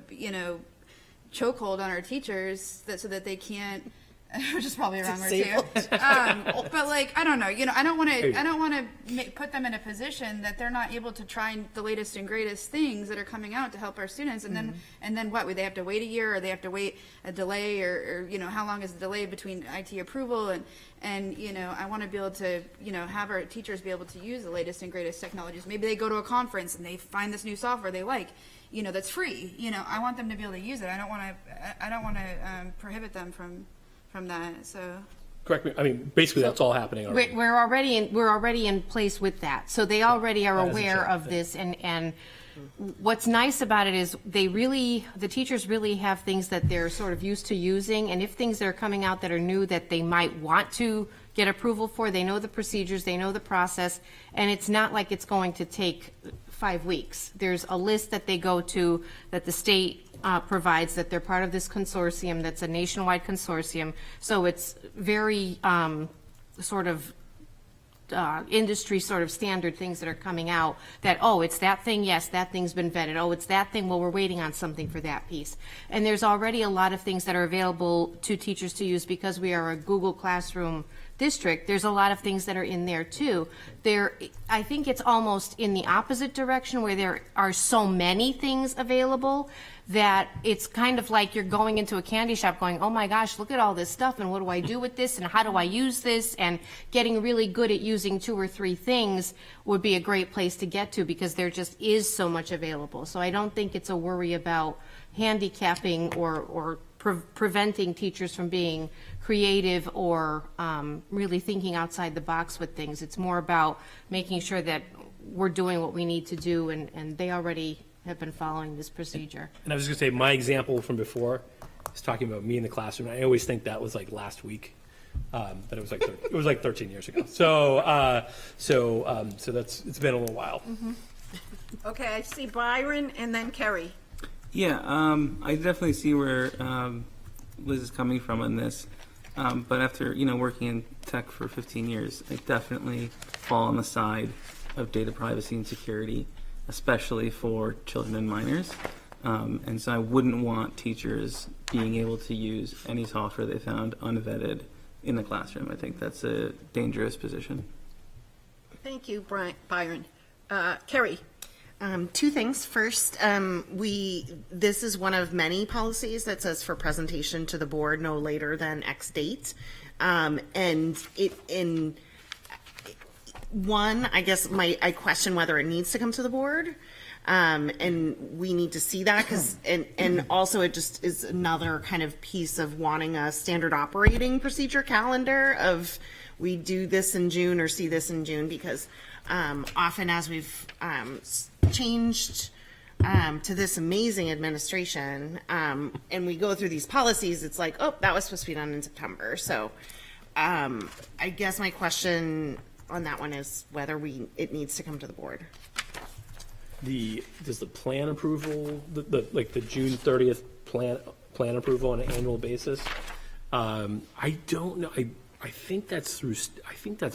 chokehold on our teachers so that they can't, which is probably a wrong word too. But like, I don't know, I don't want to put them in a position that they're not able to try the latest and greatest things that are coming out to help our students. And then what, would they have to wait a year, or they have to wait a delay, or how long is the delay between IT approval? And I want to be able to, have our teachers be able to use the latest and greatest technologies. Maybe they go to a conference and they find this new software they like, that's free. I want them to be able to use it. I don't want to prohibit them from that. So Correct me. I mean, basically that's all happening already. We're already in place with that. So they already are aware of this, and what's nice about it is the teachers really have things that they're sort of used to using, and if things that are coming out that are new that they might want to get approval for, they know the procedures, they know the process, and it's not like it's going to take 5 weeks. There's a list that they go to that the state provides, that they're part of this consortium that's a nationwide consortium. So it's very sort of industry sort of standard things that are coming out that, oh, it's that thing, yes, that thing's been vetted. Oh, it's that thing, well, we're waiting on something for that piece. And there's already a lot of things that are available to teachers to use because we are a Google Classroom district. There's a lot of things that are in there too. I think it's almost in the opposite direction where there are so many things available that it's kind of like you're going into a candy shop going, oh my gosh, look at all this stuff, and what do I do with this, and how do I use this? And getting really good at using 2 or 3 things would be a great place to get to because there just is so much available. So I don't think it's a worry about handicapping or preventing teachers from being creative or really thinking outside the box with things. It's more about making sure that we're doing what we need to do, and they already have been following this procedure. And I was going to say, my example from before is talking about me in the classroom. I always think that was like last week, but it was like 13 years ago. So it's been a little while. Okay, I see Byron and then Kerry. Yeah, I definitely see where Liz is coming from on this. But after, working in tech for 15 years, I definitely fall on the side of data privacy and security, especially for children and minors. And so I wouldn't want teachers being able to use any software they found unvetted in the classroom. I think that's a dangerous position. Thank you, Byron. Kerry? Two things. First, this is one of many policies that says for presentation to the board no later than X date. And I guess I question whether it needs to come to the board. And we need to see that and also it just is another kind of piece of wanting a standard operating procedure calendar of we do this in June or see this in June because often as we've changed to this amazing administration and we go through these policies, it's like, oh, that was supposed to be done in September. So I guess my question on that one is whether it needs to come to the board. Does the plan approval, the June 30th plan approval on an annual basis? I don't know. I think that's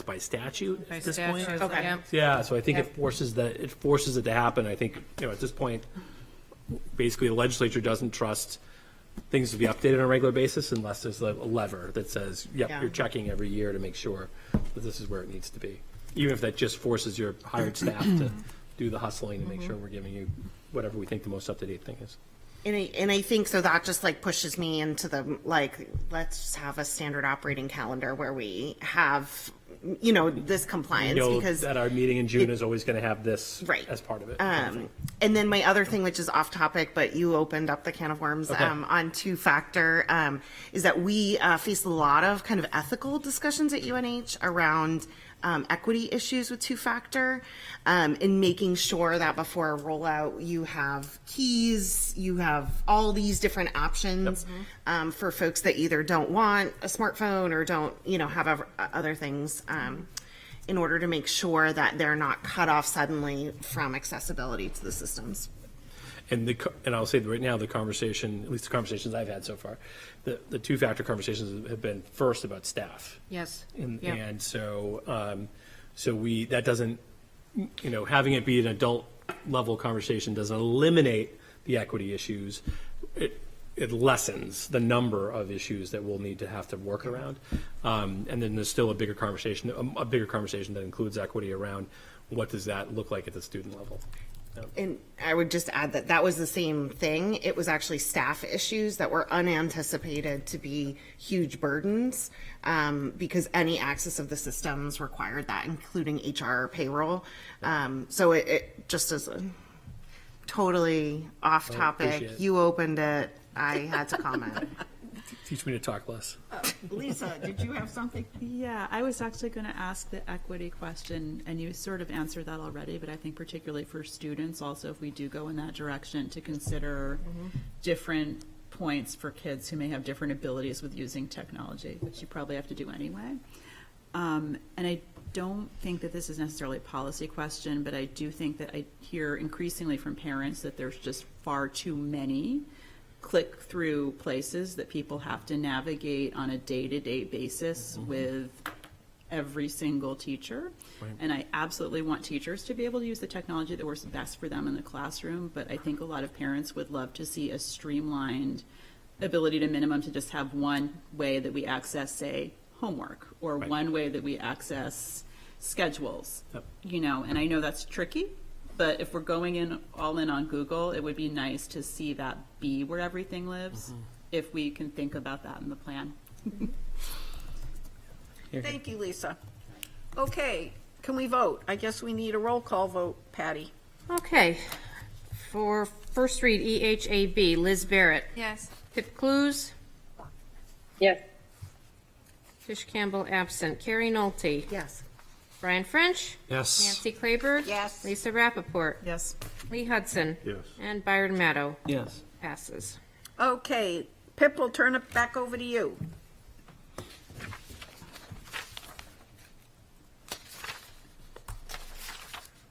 by statute at this point. Okay. Yep. Yeah, so I think Yep. it forces it to happen. I think, at this point, basically the legislature doesn't trust things to be updated on a regular basis unless there's a lever that says, yep, Yeah. you're checking every year to make sure that this is where it needs to be. Even if that just forces your hired staff to do the hustling to make sure we're giving you whatever we think the most up-to-date thing is. And I think so that just pushes me into the let's just have a standard operating calendar where we have this compliance because that our meeting in June is always going to have this Right. as part of it. and then my other thing, which is off topic, but you opened up the can of worms Okay. on two-factor, is that we face a lot of kind of ethical discussions at UNH around equity issues with two-factor and making sure that before a rollout you have keys, you have all these different options for folks that either don't want a smartphone or don't have other things in order to make sure that they're not cut off suddenly from accessibility to the systems. And I'll say that right now, the conversation, at least the conversations I've had so far, the two-factor conversations have been first about staff. Yes. And, Yep. and so, that doesn't, having it be an adult level conversation doesn't eliminate the equity issues. It lessens the number of issues that we'll need to have to work around. And then there's still a bigger conversation that includes equity around what does that look like at the student level. And I would just add that was the same thing. It was actually staff issues that were unanticipated to be huge burdens because any access of the systems required that, including HR payroll. So it just is a totally off topic. appreciate it. You opened it. I had to comment. Teach me to talk less. Lisa, did you have something? Yeah, I was actually going to ask the equity question, and you sort of answered that already, but I think particularly for students also, if we do go in that direction, to consider different points for kids who may have different abilities with using technology, which you probably have to do anyway. And I don't think that this is necessarily a policy question, but I do think that I hear increasingly from parents that there's just far too many click-through places that people have to navigate on a day-to-day basis with every single teacher. Right. And I absolutely want teachers to be able to use the technology that works best for them in the classroom, but I think a lot of parents would love to see a streamlined ability to minimum to just have one way that we access, say, homework, or Right. one way that we access schedules. Yep. And I know that's tricky, but if we're going all in on Google, it would be nice to see that be where everything lives, if we can think about that in the plan. Thank you, Lisa. Okay, can we vote? I guess we need a roll call vote, Patty. Okay. For first read, EHAB, Liz Barrett. Yes. Pip Clues, Yes. Tish Campbell absent. Carrie Nolte. Yes. Brian French. Yes. Nancy Claiborne. Yes. Lisa Rappaport. Yes. Lee Hudson. Yes. And Byron Maddow. Yes. Passes. Okay, Pip, will turn it back over to you.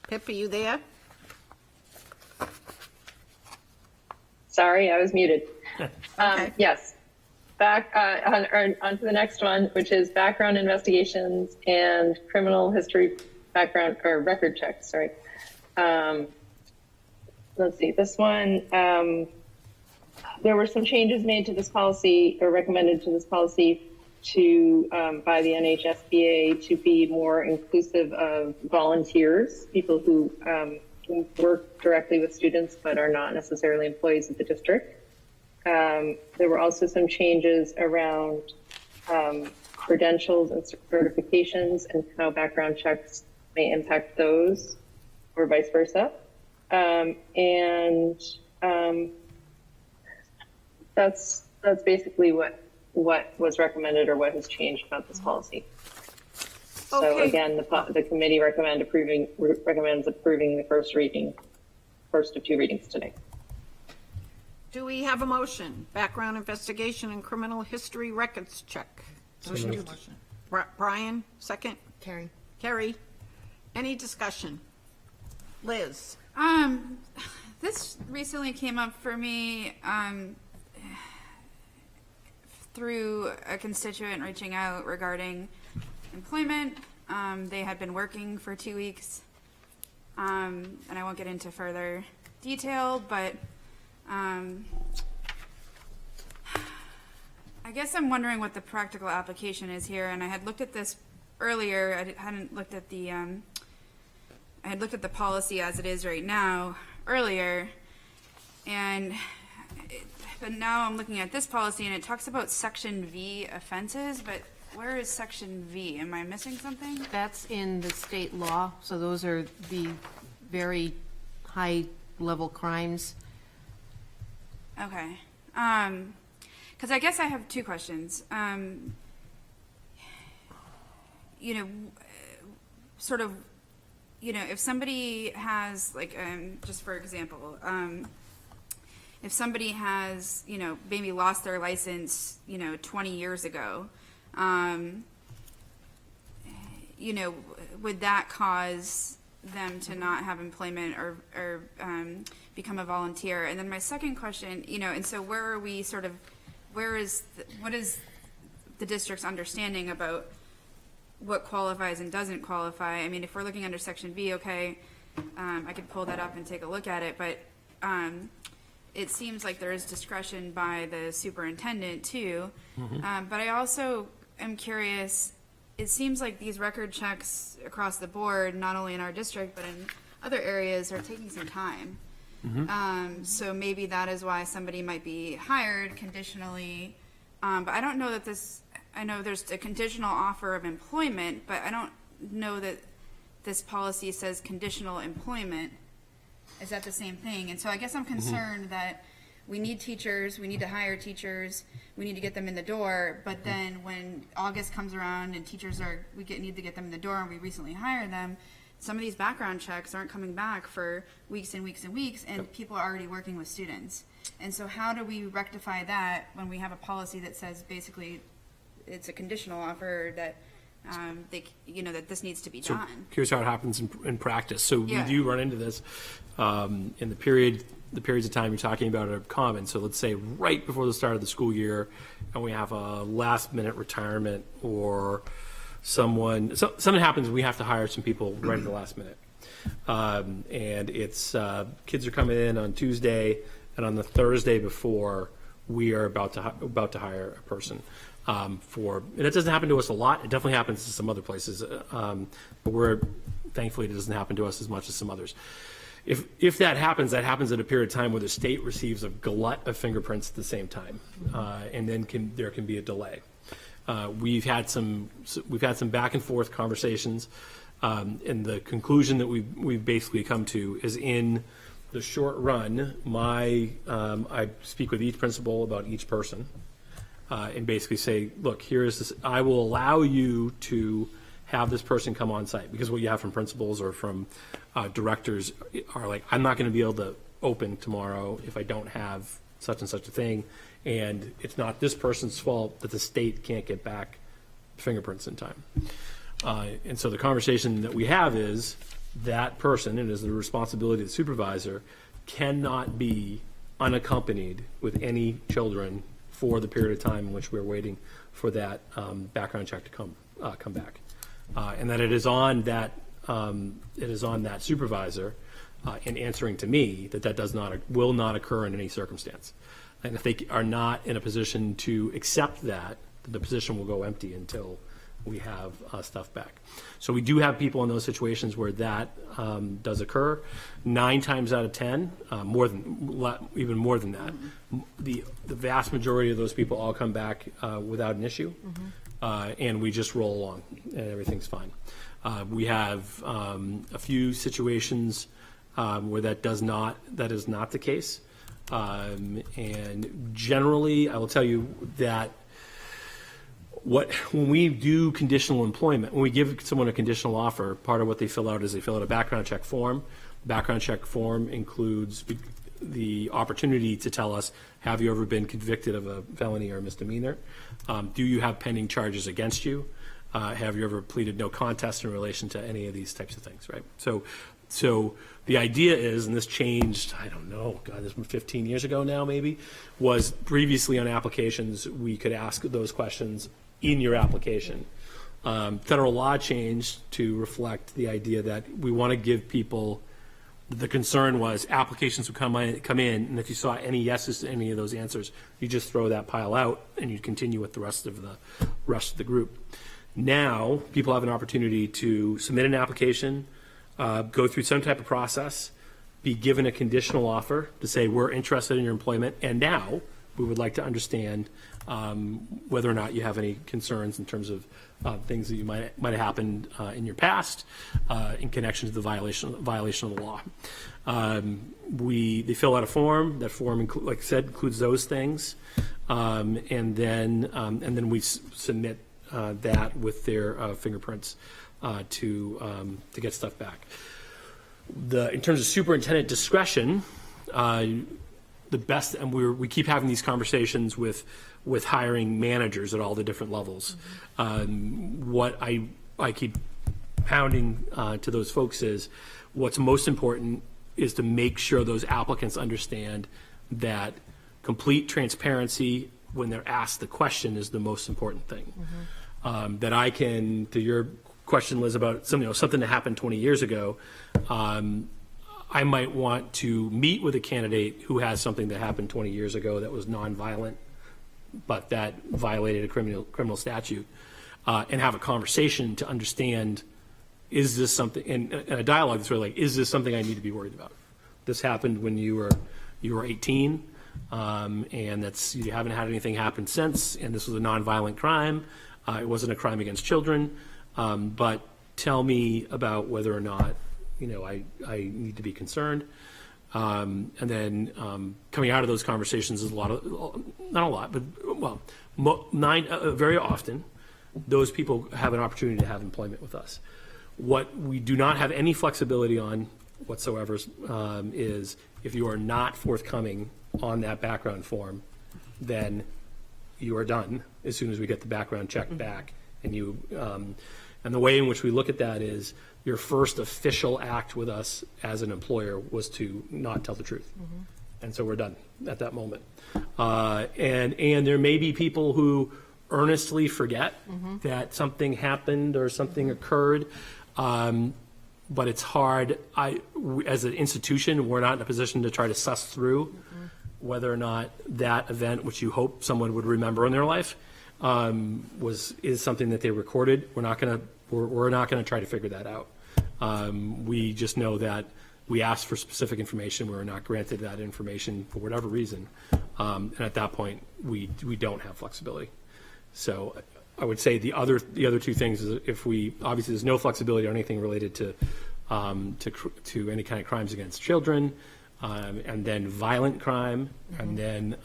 Pip, are you there? Sorry, I was muted. Okay. Yes. Back on to the next one, which is background investigations and criminal history background or record checks. Sorry. Let's see. This one, there were some changes made to this policy or recommended to this policy to by the NHSBA to be more inclusive of volunteers, people who work directly with students but are not necessarily employees of the district. There were also some changes around credentials and certifications and how background checks may impact those or vice versa. That's basically what was recommended or what has changed about this policy. So Okay. again, the committee recommends approving the first of two readings today. Do we have a motion? Background investigation and criminal history records check. Motion. Brian, second. Carrie. Carrie, any discussion? Liz? This recently came up for me through a constituent reaching out regarding employment. They had been working for 2 weeks, and I won't get into further detail, but I guess I'm wondering what the practical application is here, and I had looked at this earlier. I hadn't looked at the I had looked at the policy as it is right now earlier, but now I'm looking at this policy and it talks about Section V offenses, but where is Section V? Am I missing something? That's in the state law, so those are the very high-level crimes. Okay. Because I guess I have two questions. Sort of, if somebody has, like, just for example, if somebody has, maybe lost their license, 20 years ago, would that cause them to not have employment or become a volunteer? And then my second question, and so where are we sort of, what is the district's understanding about what qualifies and doesn't qualify? I mean, if we're looking under Section V, okay, I could pull that up and take a look at it, but it seems like there is discretion by the superintendent too. But I also am curious, it seems like these record checks across the board, not only in our district, but in other areas, are taking some time. So maybe that is why somebody might be hired conditionally. But I don't know that I know there's a conditional offer of employment, but I don't know that this policy says conditional employment. Is that the same thing? And so I guess I'm concerned that we need teachers, we need to hire teachers, we need to get them in the door, but then when August comes around and teachers need to get them in the door and we recently hire them, some of these background checks aren't coming back for weeks and weeks and weeks, and people are already working with students. And so how do we rectify that when we have a policy that says basically it's a conditional offer that that this needs to be So done? here's how it happens in practice. So Yeah. we do run into this in the periods of time you're talking about are common. So let's say right before the start of the school year, and we have a last minute retirement or something happens, we have to hire some people right at the last minute. And it's kids are coming in on Tuesday, and on the Thursday before, we are about to hire a person. And it doesn't happen to us a lot. It definitely happens to some other places, but thankfully it doesn't happen to us as much as some others. If that happens at a period of time where the state receives a glut of fingerprints at the same time, and then there can be a delay. We've had some back and forth conversations, and the conclusion that we've basically come to is in the short run, I speak with each principal about each person. And basically say, look, here is this. I will allow you to have this person come on site, because what you have from principals or from directors are like, I'm not going to be able to open tomorrow if I don't have such and such a thing, and it's not this person's fault that the state can't get back fingerprints in time. And so the conversation that we have is that person, and it is the responsibility of the supervisor, cannot be unaccompanied with any children for the period of time in which we're waiting for that background check to come back, and that it is on that supervisor in answering to me that will not occur in any circumstance. And if they are not in a position to accept that, then the position will go empty until we have stuff back. So we do have people in those situations where that does occur. 9 times out of 10, even more than that, the vast majority of those people all come back without an issue, and we just roll along, and everything's fine. We have a few situations where that is not the case, and generally, I will tell you that when we do conditional employment, when we give someone a conditional offer, part of what they fill out is they fill out a background check form. Background check form includes the opportunity to tell us, have you ever been convicted of a felony or misdemeanor? Do you have pending charges against you? Have you ever pleaded no contest in relation to any of these types of things, right? So the idea is, and this changed, I don't know, God, this was 15 years ago now maybe, was previously on applications, we could ask those questions in your application. Federal law changed to reflect the idea that we want to give people, the concern was applications would come in, and if you saw any yeses to any of those answers, you just throw that pile out and you continue with the rest of the group. Now, people have an opportunity to submit an application, go through some type of process, be given a conditional offer to say, we're interested in your employment, and now we would like to understand whether or not you have any concerns in terms of things that you might have happened in your past in connection to the violation of the law. They fill out a form. That form, like I said, includes those things, and then we submit that with their fingerprints to get stuff back. In terms of superintendent discretion, the best, and we keep having these conversations with hiring managers at all the different levels. What I keep pounding to those folks is what's most important is to make sure those applicants understand that complete transparency when they're asked the question is the most important thing. That I can, to your question, Liz, about something that happened 20 years ago, I might want to meet with a candidate who has something that happened 20 years ago that was nonviolent, but that violated a criminal statute, and have a conversation to understand, is this something, in a dialogue that's really like, is this something I need to be worried about? This happened when you were 18, and you haven't had anything happen since, and this was a nonviolent crime. It wasn't a crime against children, but tell me about whether or not I need to be concerned. And then coming out of those conversations is not a lot, but very often, those people have an opportunity to have employment with us. What we do not have any flexibility on whatsoever is if you are not forthcoming on that background form, then you are done as soon as we get the background check back. And the way in which we look at that is your first official act with us as an employer was to not tell the truth. And so we're done at that moment. And there may be people who earnestly forget that something happened or something occurred. But it's hard. As an institution, we're not in a position to try to suss through whether or not that event, which you hope someone would remember in their life, is something that they recorded. We're not going to try to figure that out. We just know that we asked for specific information. We were not granted that information for whatever reason, and at that point, we don't have flexibility. So I would say the other two things is obviously there's no flexibility on anything related to any kind of crimes against children, and then violent crime, and then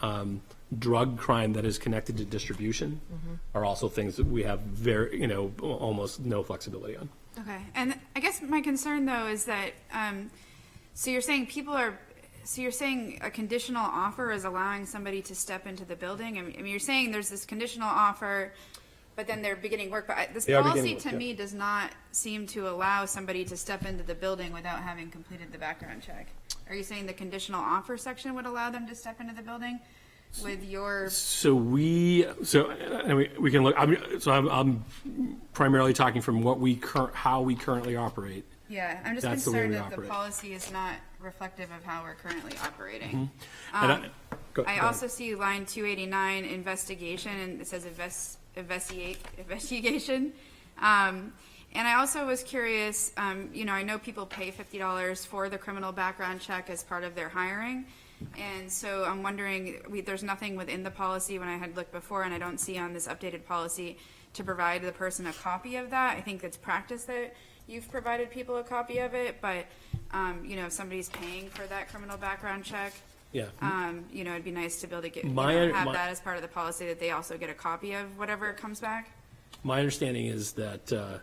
drug crime that is connected to distribution are also things that we have almost no flexibility on. Okay, and I guess my concern though is that so you're saying a conditional offer is allowing somebody to step into the building. I mean, you're saying there's this conditional offer, but then they're beginning work. But this policy to me does not seem to allow somebody to step into the building without having completed the background check. Are you saying the conditional offer section would allow them to step into the building with your, So we can look, I'm primarily talking from how we currently operate. yeah, I'm just That's the way concerned we that the operate. policy is not reflective of how we're currently operating. And I go ahead. also see line 289, investigation, and it says investigation. And I also was curious, you know, I know people pay $50 for the criminal background check as part of their hiring. And so I'm wondering, there's nothing within the policy when I had looked before, and I don't see on this updated policy to provide the person a copy of that. I think it's practice that you've provided people a copy of it, but, you know, if somebody's paying for that criminal background check, Yeah. you know, it'd be nice to be able to get, have that as part of the policy, that they also get a copy of whatever comes back. My understanding is that,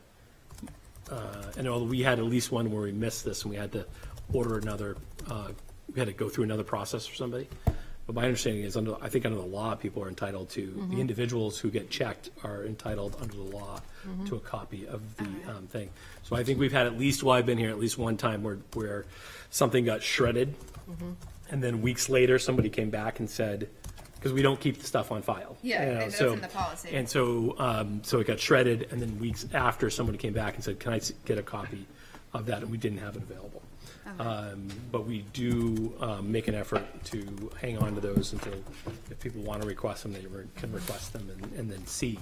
I know we had at least one where we missed this and we had to order another, we had to go through another process for somebody. But my understanding is, I think under the law, people are entitled to, the individuals who get checked are entitled under the law to a copy of the thing. So I think we've had at least, while I've been here, at least one time where something got shredded. And then weeks later, somebody came back and said, because we don't keep the stuff on file. Yeah, you know, that's so- in the policy. And so it got shredded, and then weeks after, somebody came back and said, can I get a copy of that? And we didn't have it available. But we do make an effort to hang on to those until, if people want to request them, they can request them and then see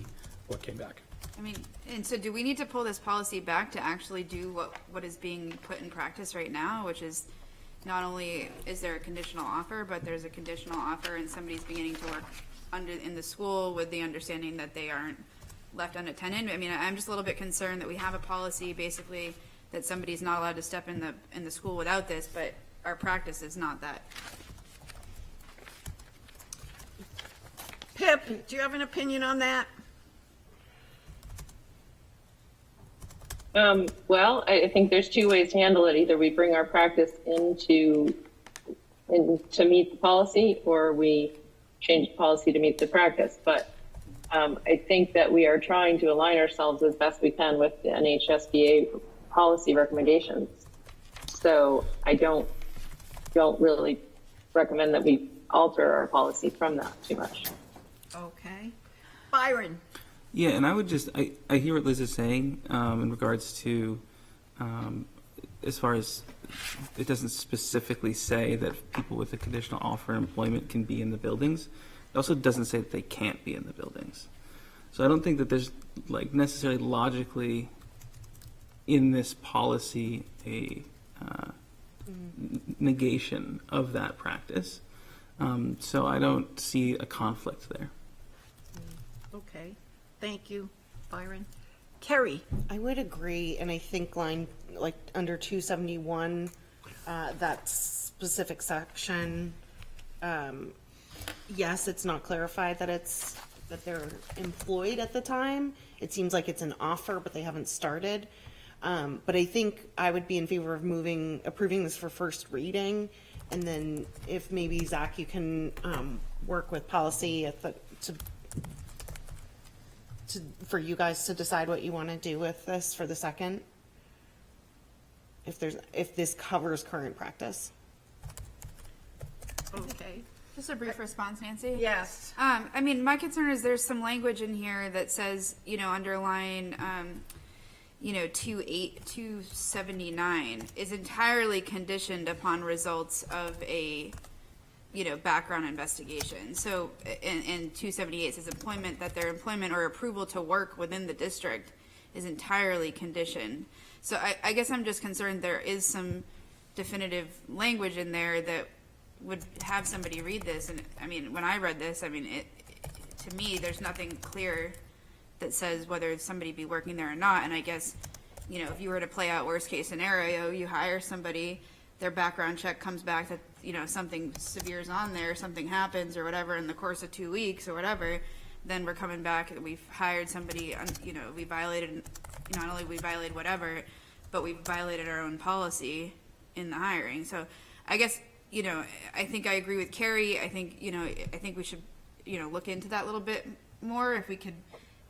what came back. I mean, and so do we need to pull this policy back to actually do what is being put in practice right now, which is not only is there a conditional offer, but there's a conditional offer and somebody's beginning to work in the school with the understanding that they aren't left unattended? I mean, I'm just a little bit concerned that we have a policy basically that somebody's not allowed to step in the school without this, but our practice is not that. Pip, do you have an opinion on that? Well, I think there's two ways to handle it. Either we bring our practice in to meet the policy, or we change the policy to meet the practice. But I think that we are trying to align ourselves as best we can with the NHSBA policy recommendations. So I don't really recommend that we alter our policy from that too much. Okay. Byron? Yeah, and I would just, I hear what Liz is saying in regards to, as far as, it doesn't specifically say that people with a conditional offer of employment can be in the buildings. It also doesn't say that they can't be in the buildings. So I don't think that there's like necessarily logically in this policy a negation of that practice. So I don't see a conflict there. Okay. Thank you, Byron. Kerry? I would agree, and I think line, like, under 271, that specific section, yes, it's not clarified that they're employed at the time. It seems like it's an offer, but they haven't started. But I think I would be in favor of approving this for first reading, and then if maybe, Zach, you can work with policy for you guys to decide what you want to do with this for the second, if this covers current practice. Okay. Just a brief response, Nancy? Yes. I mean, my concern is there's some language in here that says, you know, underline, 279 is entirely conditioned upon results of a, background investigation. So, and 278 says that their employment or approval to work within the district is entirely conditioned. So I guess I'm just concerned there is some definitive language in there that would have somebody read this. And I mean, when I read this, to me, there's nothing clear that says whether somebody be working there or not. And I guess, if you were to play out worst case scenario, you hire somebody, their background check comes back that, something severe is on there, something happens or whatever in the course of 2 weeks or whatever, then we're coming back, we've hired somebody, we violated, not only we violated whatever, but we violated our own policy in the hiring. So I guess, I think I agree with Carrie. I think we should, look into that a little bit more. If we could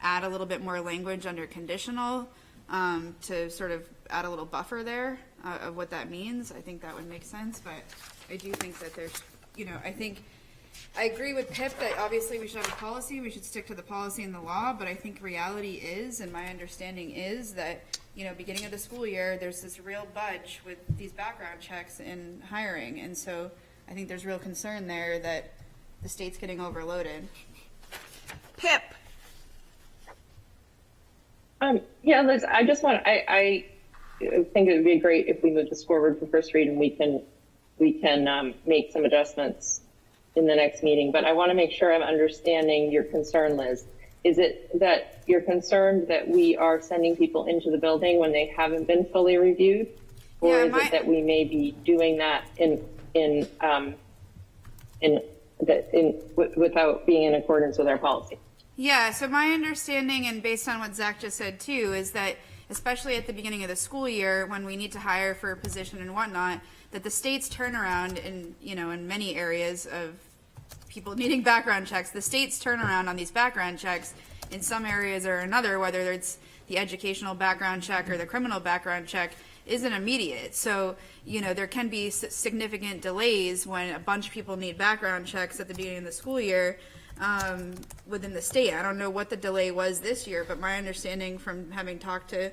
add a little bit more language under conditional, to sort of add a little buffer there of what that means. I think that would make sense, but I do think that there's, I agree with Pip that obviously we should have a policy, we should stick to the policy and the law, but I think reality is, and my understanding is that, beginning of the school year, there's this real budge with these background checks and hiring, and so I think there's real concern there that the state's getting overloaded. Pip, Yeah, Liz, I just want, I think it would be great if we move this forward for first read and we can make some adjustments in the next meeting, but I want to make sure I'm understanding your concern, Liz. Is it that you're concerned that we are sending people into the building when they haven't been fully reviewed? Or Yeah, is it that we may be doing that without being in accordance with our policy? Yeah, so my understanding, and based on what Zach just said too, is that especially at the beginning of the school year, when we need to hire for a position and whatnot, that the state's turnaround in many areas of people needing background checks, the state's turnaround on these background checks in some areas or another, whether it's the educational background check or the criminal background check, isn't immediate. So, there can be significant delays when a bunch of people need background checks at the beginning of the school year within the state. I don't know what the delay was this year, but my understanding from having talked to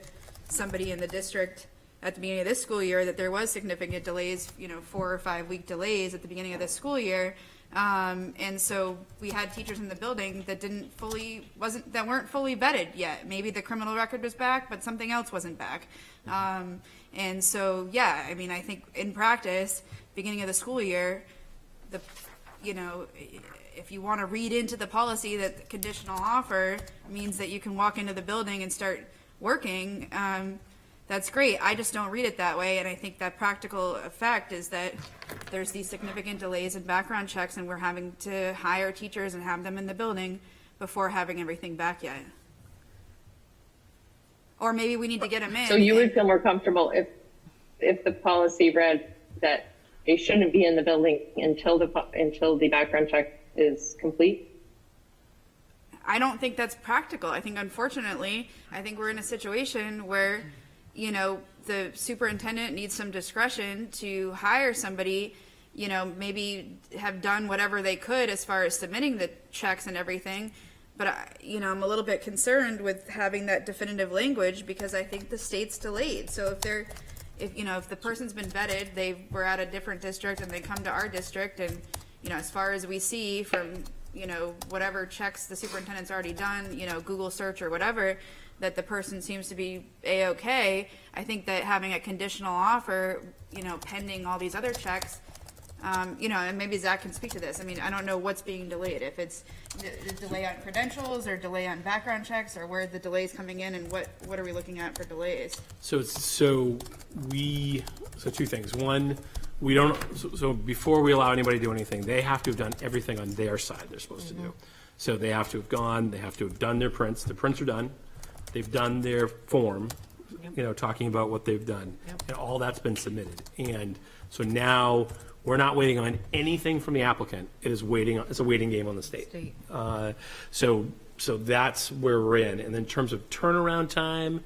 somebody in the district at the beginning of this school year that there was significant delays, 4 or 5 week delays at the beginning of this school year. And so we had teachers in the building that weren't fully vetted yet. Maybe the criminal record was back, but something else wasn't back. And so, yeah, I think in practice, beginning of the school year, if you want to read into the policy that the conditional offer means that you can walk into the building and start working, that's great. I just don't read it that way, and I think that practical effect is that there's these significant delays in background checks, and we're having to hire teachers and have them in the building before having everything back yet. Or maybe we need to get them in. So you would feel more comfortable if the policy read that they shouldn't be in the building until the background check is complete? I don't think that's practical. I think, unfortunately, we're in a situation where, the superintendent needs some discretion to hire somebody, maybe have done whatever they could as far as submitting the checks and everything. But, I'm a little bit concerned with having that definitive language because I think the state's delayed. So if the person's been vetted, they were at a different district and they come to our district and, as far as we see from, whatever checks the superintendent's already done, Google search or whatever, that the person seems to be A-okay. I think that having a conditional offer, pending all these other checks, and maybe Zach can speak to this. I don't know what's being delayed. If it's the delay on credentials or delay on background checks, or where the delay's coming in, and what are we looking at for delays? So two things. One, we don't, so before we allow anybody to do anything, they have to have done everything on their side they're supposed to do. So they have to have gone, they have to have done their prints. The prints are done. They've done their form, talking about what they've done. And all that's been submitted. And so now we're not waiting on anything from the applicant. It's a waiting game on the state. So that's where we're in. And then in terms of turnaround time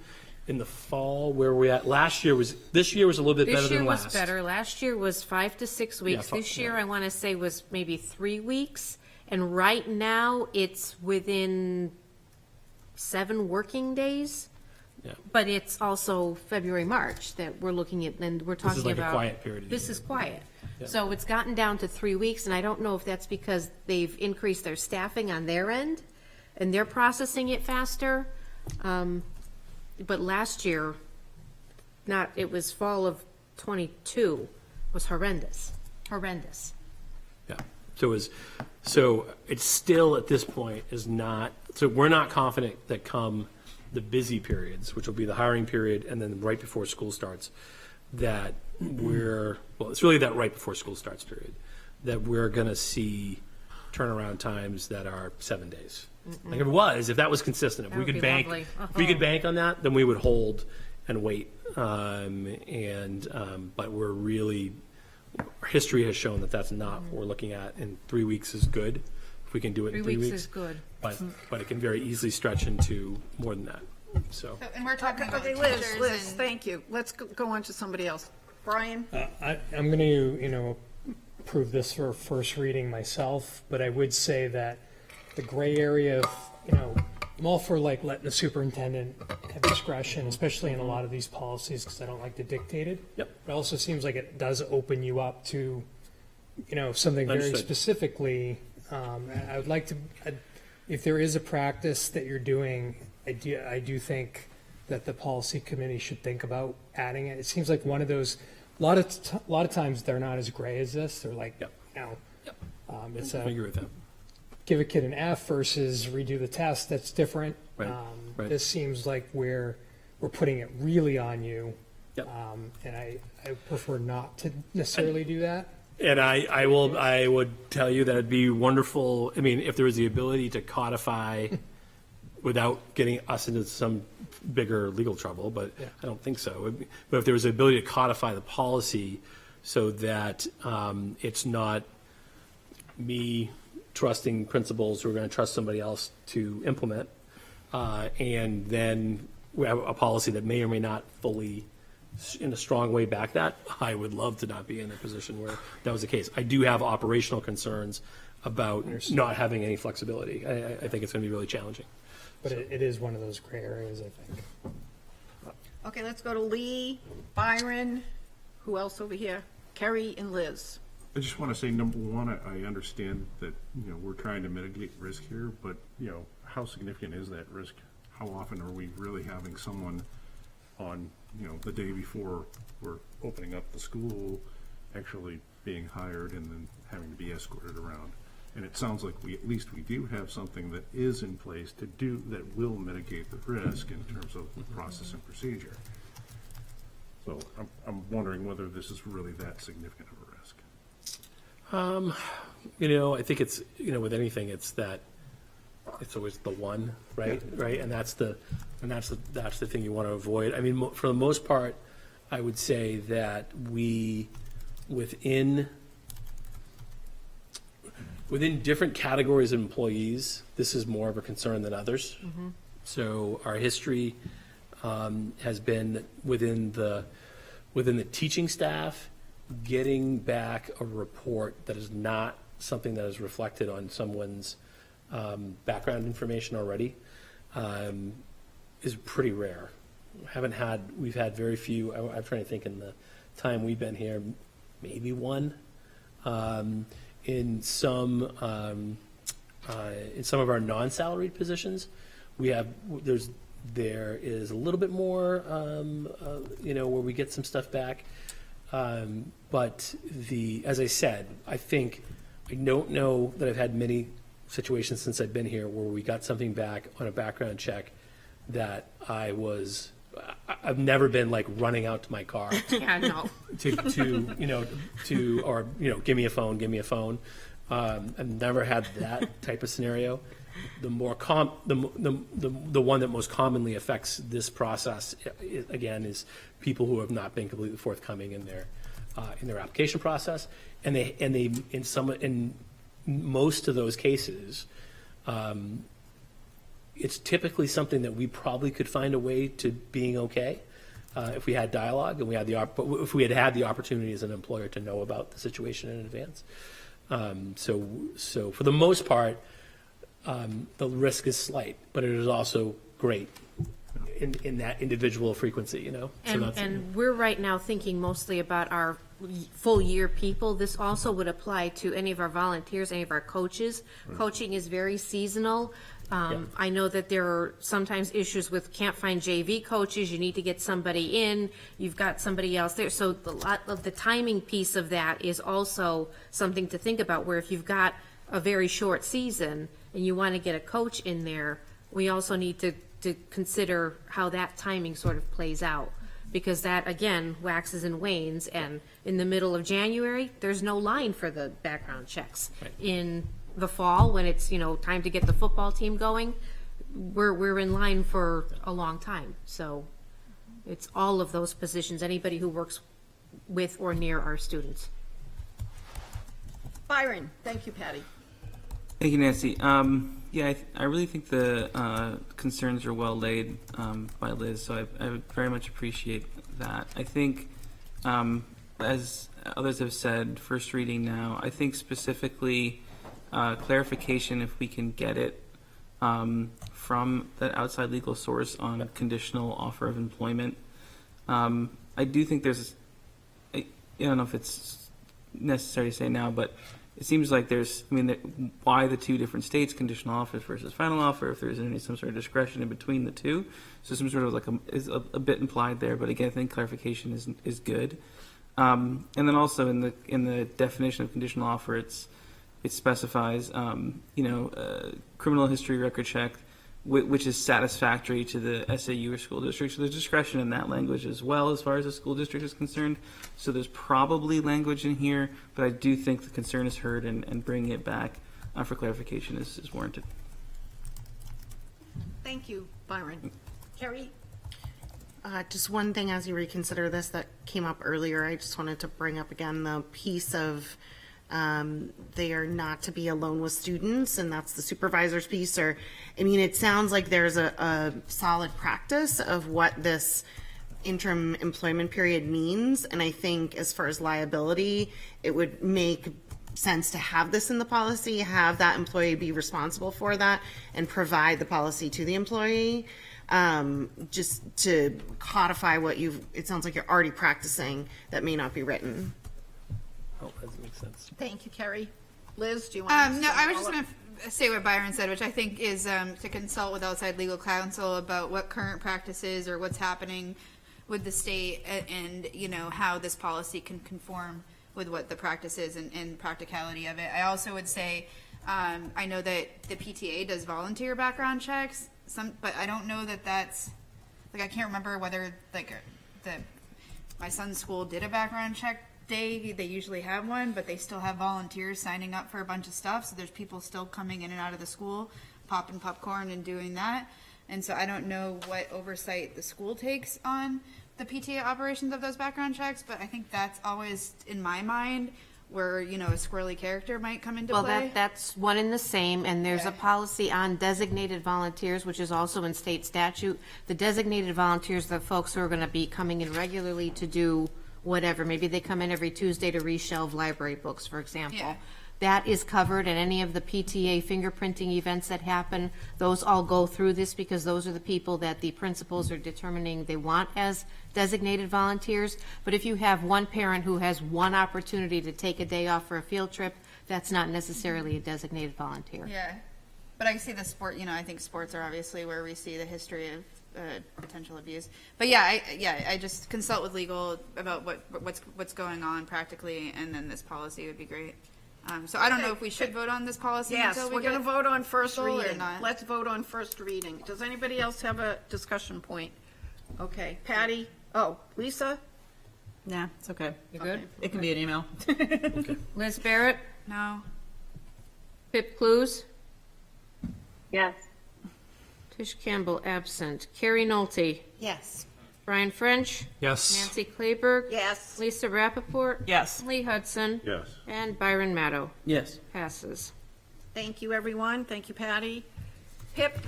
in the fall, where we're at, this year was a little bit better than last. This year was better. Last year was 5 to 6 weeks. Yeah, This year, I want to say, was maybe 3 weeks. And right now, it's within 7 working days. Yeah. But it's also February, March that we're looking at, and we're talking like a about. quiet period of the This year. is quiet. Yeah. So it's gotten down to 3 weeks, and I don't know if that's because they've increased their staffing on their end, and they're processing it faster. But last year, it was fall of 22, was horrendous. Yeah. So it's still at this point is not, so we're not confident that come the busy periods, which will be the hiring period and then right before school starts, that it's really that right before school starts period, that we're going to see turnaround times that are 7 days. Like if that was consistent, if That we would could be bank, lovely. if we could bank on that, then we would hold and wait. But history has shown that that's not what we're looking at, and 3 weeks is good. If we can do it in 3 weeks. 3 weeks is good. But it can very easily stretch into more than that. So, And we're talking about Okay, teachers Liz, and thank you. Let's go on to somebody else. Brian? I'm going to, approve this for first reading myself, but I would say that the gray area of, I'm all for like letting the superintendent have discretion, especially in a lot of these policies, because I don't like to dictate it. Yep. It also seems like it does open you up to, something very Understood. specifically. I would like to, if there is a practice that you're doing, I do think that the policy committee should think about adding it. It seems like one of those, a lot of times they're not as gray as this. They're like, Yep. it's I a agree with that. give a kid an F versus redo the test. That's different. Right, right. This seems like we're putting it really on you. Yep. And I prefer not to necessarily do that. And I would tell you that it'd be wonderful, I mean, if there was the ability to codify without getting us into some bigger legal trouble, but Yeah. I don't think so. But if there was the ability to codify the policy so that it's not me trusting principals who are going to trust somebody else to implement, and then we have a policy that may or may not fully, in a strong way, back that, I would love to not be in a position where that was the case. I do have operational concerns about not having any flexibility. I think it's going to be really challenging. But it is one of those gray areas, I think. Okay, let's go to Lee, Byron, who else over here? Kerry and Liz. I just want to say, number one, I understand that, we're trying to mitigate risk here, but, how significant is that risk? How often are we really having someone on, the day before we're opening up the school, actually being hired and then having to be escorted around? And it sounds like at least we do have something that is in place that will mitigate the risk in terms of the process and procedure. So I'm wondering whether this is really that significant of a risk. I think it's, with anything, it's that, it's always the one, right? Right, and that's the thing you want to avoid. I mean, for the most part, I would say that within different categories of employees, this is more of a concern than others. So our history has been within the teaching staff, getting back a report that is not something that is reflected on someone's background information already is pretty rare. We've had very few. I'm trying to think in the time we've been here, maybe one. In some of our non-salaried positions, there is a little bit more, where we get some stuff back. But as I said, I don't know that I've had many situations since I've been here where we got something back on a background check that I've never been like running out to my car Yeah, no. to give me a phone. I've never had that type of scenario. The one that most commonly affects this process, is people who have not been completely forthcoming in their application process, and they in most of those cases, it's typically something that we probably could find a way to being okay if we had dialogue and if we had the opportunity as an employer to know about the situation in advance. So for the most part, the risk is slight, but it is also great in that individual frequency, So And we're right now thinking mostly about our full year people. This also would apply to any of our volunteers, any of our coaches. Coaching is very seasonal. I know that there are sometimes issues with can't find JV coaches. You need to get somebody in. You've got somebody else there. So a lot of the timing piece of that is also something to think about, where if you've got a very short season and you want to get a coach in there, we also need to consider how that timing sort of plays out. Because that, again, waxes and wanes, and in the middle of January, there's no line for the background checks. Right. In the fall, when it's, time to get the football team going, we're in line for a long time. So it's all of those positions, anybody who works with or near our students. Byron, thank you, Patty. Thank you, Nancy. Yeah, I really think the concerns are well laid by Liz, so I very much appreciate that. I think, as others have said, first reading now, I think specifically clarification, if we can get it from that outside legal source on a conditional offer of employment. I do think there's, I don't know if it's necessary to say now, but it seems like there's, why the two different states, conditional offer versus final offer, if there's some sort of discretion in between the two. So some sort of like is a bit implied there, but again, I think clarification is good. And then also in the definition of conditional offer, it specifies, criminal history record check, which is satisfactory to the SAU or school district. So there's discretion in that language as well as far as the school district is concerned. So there's probably language in here, but I do think the concern is heard, and bringing it back for clarification is warranted. Thank you, Byron. Carrie? Just one thing as you reconsider this that came up earlier, I just wanted to bring up again the piece of they are not to be alone with students, and that's the supervisor's piece. It sounds like there's a solid practice of what this interim employment period means, and I think as far as liability, it would make sense to have this in the policy, have that employee be responsible for that, and provide the policy to the employee. Just to codify what it sounds like you're already practicing that may not be written. Oh, that makes sense. Thank you, Carrie. Liz, do you want to? No, I was just going to say what Byron said, which I think is to consult with outside legal counsel about what current practice is or what's happening with the state, and how this policy can conform with what the practice is and practicality of it. I also would say I know that the PTA does volunteer background checks, but I don't know that that's I can't remember whether my son's school did a background check day. They usually have one, but they still have volunteers signing up for a bunch of stuff. So there's people still coming in and out of the school, popping popcorn and doing that. And so I don't know what oversight the school takes on the PTA operations of those background checks, but I think that's always in my mind where, a squirrely character might come into play. Well, that's one and the same, and there's a policy on designated volunteers, which is also in state statute. The designated volunteers are the folks who are going to be coming in regularly to do whatever. Maybe they come in every Tuesday to reshelve library books, for example. Yeah. That is covered, and any of the PTA fingerprinting events that happen, those all go through this because those are the people that the principals are determining they want as designated volunteers. But if you have one parent who has one opportunity to take a day off for a field trip, that's not necessarily a designated volunteer. Yeah. But I see the sport, I think sports are obviously where we see the history of potential abuse. But I just consult with legal about what's going on practically, and then this policy would be great. So I don't know if we should vote on this policy Yes, until we're going to vote on first or reading. not. Let's vote on first reading. Does anybody else have a discussion point? Okay, Patty? Oh, Lisa? Nah, it's okay. You good? It can be an email. Liz Barrett? No. Pip Clues? Yes. Tish Campbell absent. Carrie Nolte? Yes. Brian French? Yes. Nancy Kleberg? Yes. Lisa Rappaport? Yes. Lee Hudson? Yes. And Byron Maddow. Yes. Passes. Thank you, everyone. Thank you, Patty. Pip?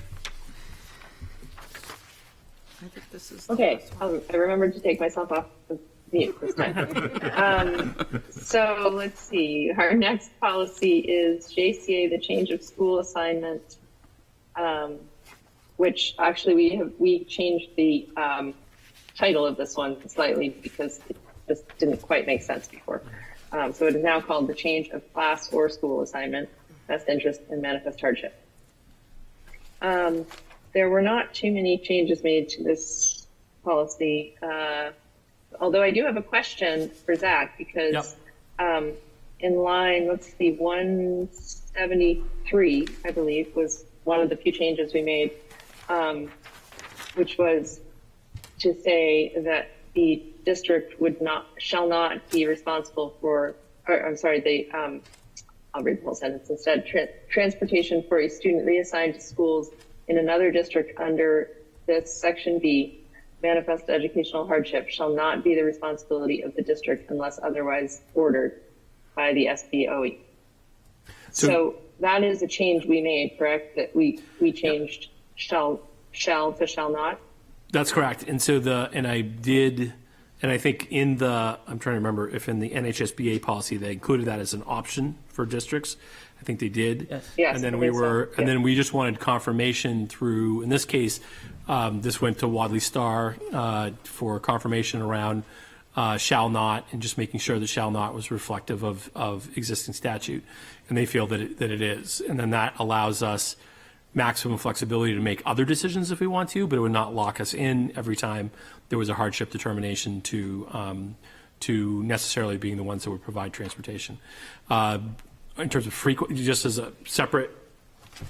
I think this is. the Okay, last one. I remembered to take myself off the mute this time. So let's see. Our next policy is JCA, the change of school assignment, which actually we changed the title of this one slightly because it just didn't quite make sense before. So it is now called the change of class or school assignment, best interest and manifest hardship. There were not too many changes made to this policy, although I do have a question for Zach because in line, let's see, 173, I believe, was one of the few changes we made, which was to say that the district shall not be responsible for, I'll read the whole sentence instead. Transportation for a student reassigned to schools in another district under this section B, manifest educational hardship, shall not be the responsibility of the district unless otherwise ordered by the SBOE. So that is a change we made, correct? That we changed shall to shall not? That's correct. And so I think I'm trying to remember if in the NHSBA policy, they included that as an option for districts. I think they did. Yes, And then I we think so. were, Yeah. and then we just wanted confirmation through, in this case, this went to Wadley Star, for confirmation around, shall not, and just making sure that shall not was reflective of existing statute. And they feel that it is. And then that allows us maximum flexibility to make other decisions if we want to, but it would not lock us in every time there was a hardship determination to necessarily being the ones that would provide transportation. In terms of frequency, just as a separate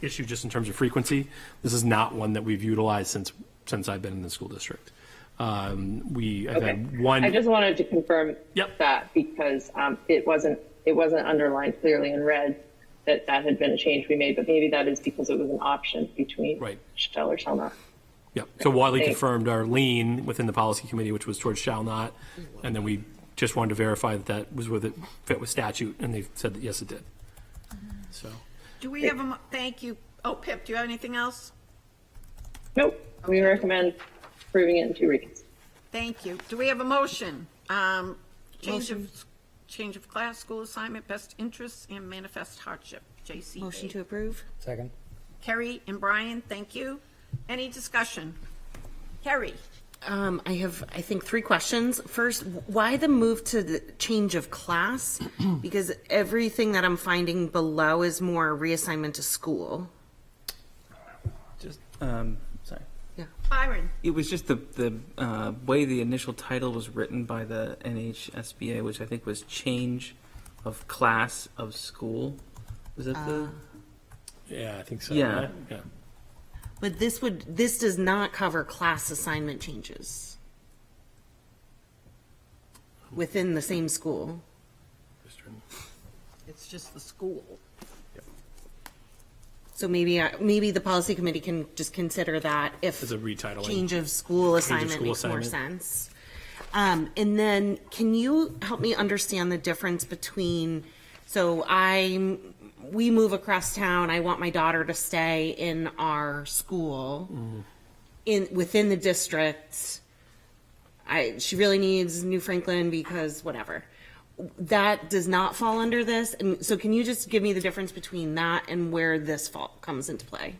issue, just in terms of frequency, this is not one that we've utilized since I've been in the school district. I've had one. I just wanted to confirm Yep. that because it wasn't underlined clearly in red that had been a change we made, but maybe that is because it was an option between Right. shall or shall not. Yep. So Wadley Thanks. confirmed our lean within the policy committee, which was towards shall not, and then we just wanted to verify that was with it fit with statute, and they said that yes, it did. So. Do we have thank you. Oh, Pip, do you have anything else? Nope. We recommend approving it in 2 readings. Thank you. Do we have a motion? Change of class, school assignment, best interests, and manifest hardship. JC. Motion to approve? Second. Kerry and Brian, thank you. Any discussion? Kerry? I have, I think, 3 questions. First, why the move to the change of class? Because everything that I'm finding below is more reassignment to school. Just, sorry. Byron? It was just the way the initial title was written by the NHSBA, which I think was change of class of school. Was that the? Yeah, I think so. Yeah. right? Yeah. But this does not cover class assignment changes within the same school. It's just the school. So maybe the policy committee can just consider that if As a retitling. change of school assignment school makes more assignment. sense. And then can you help me understand the difference between, so we move across town, I want my daughter to stay in our school, within the district. She really needs New Franklin because whatever. That does not fall under this. And so can you just give me the difference between that and where this comes into play?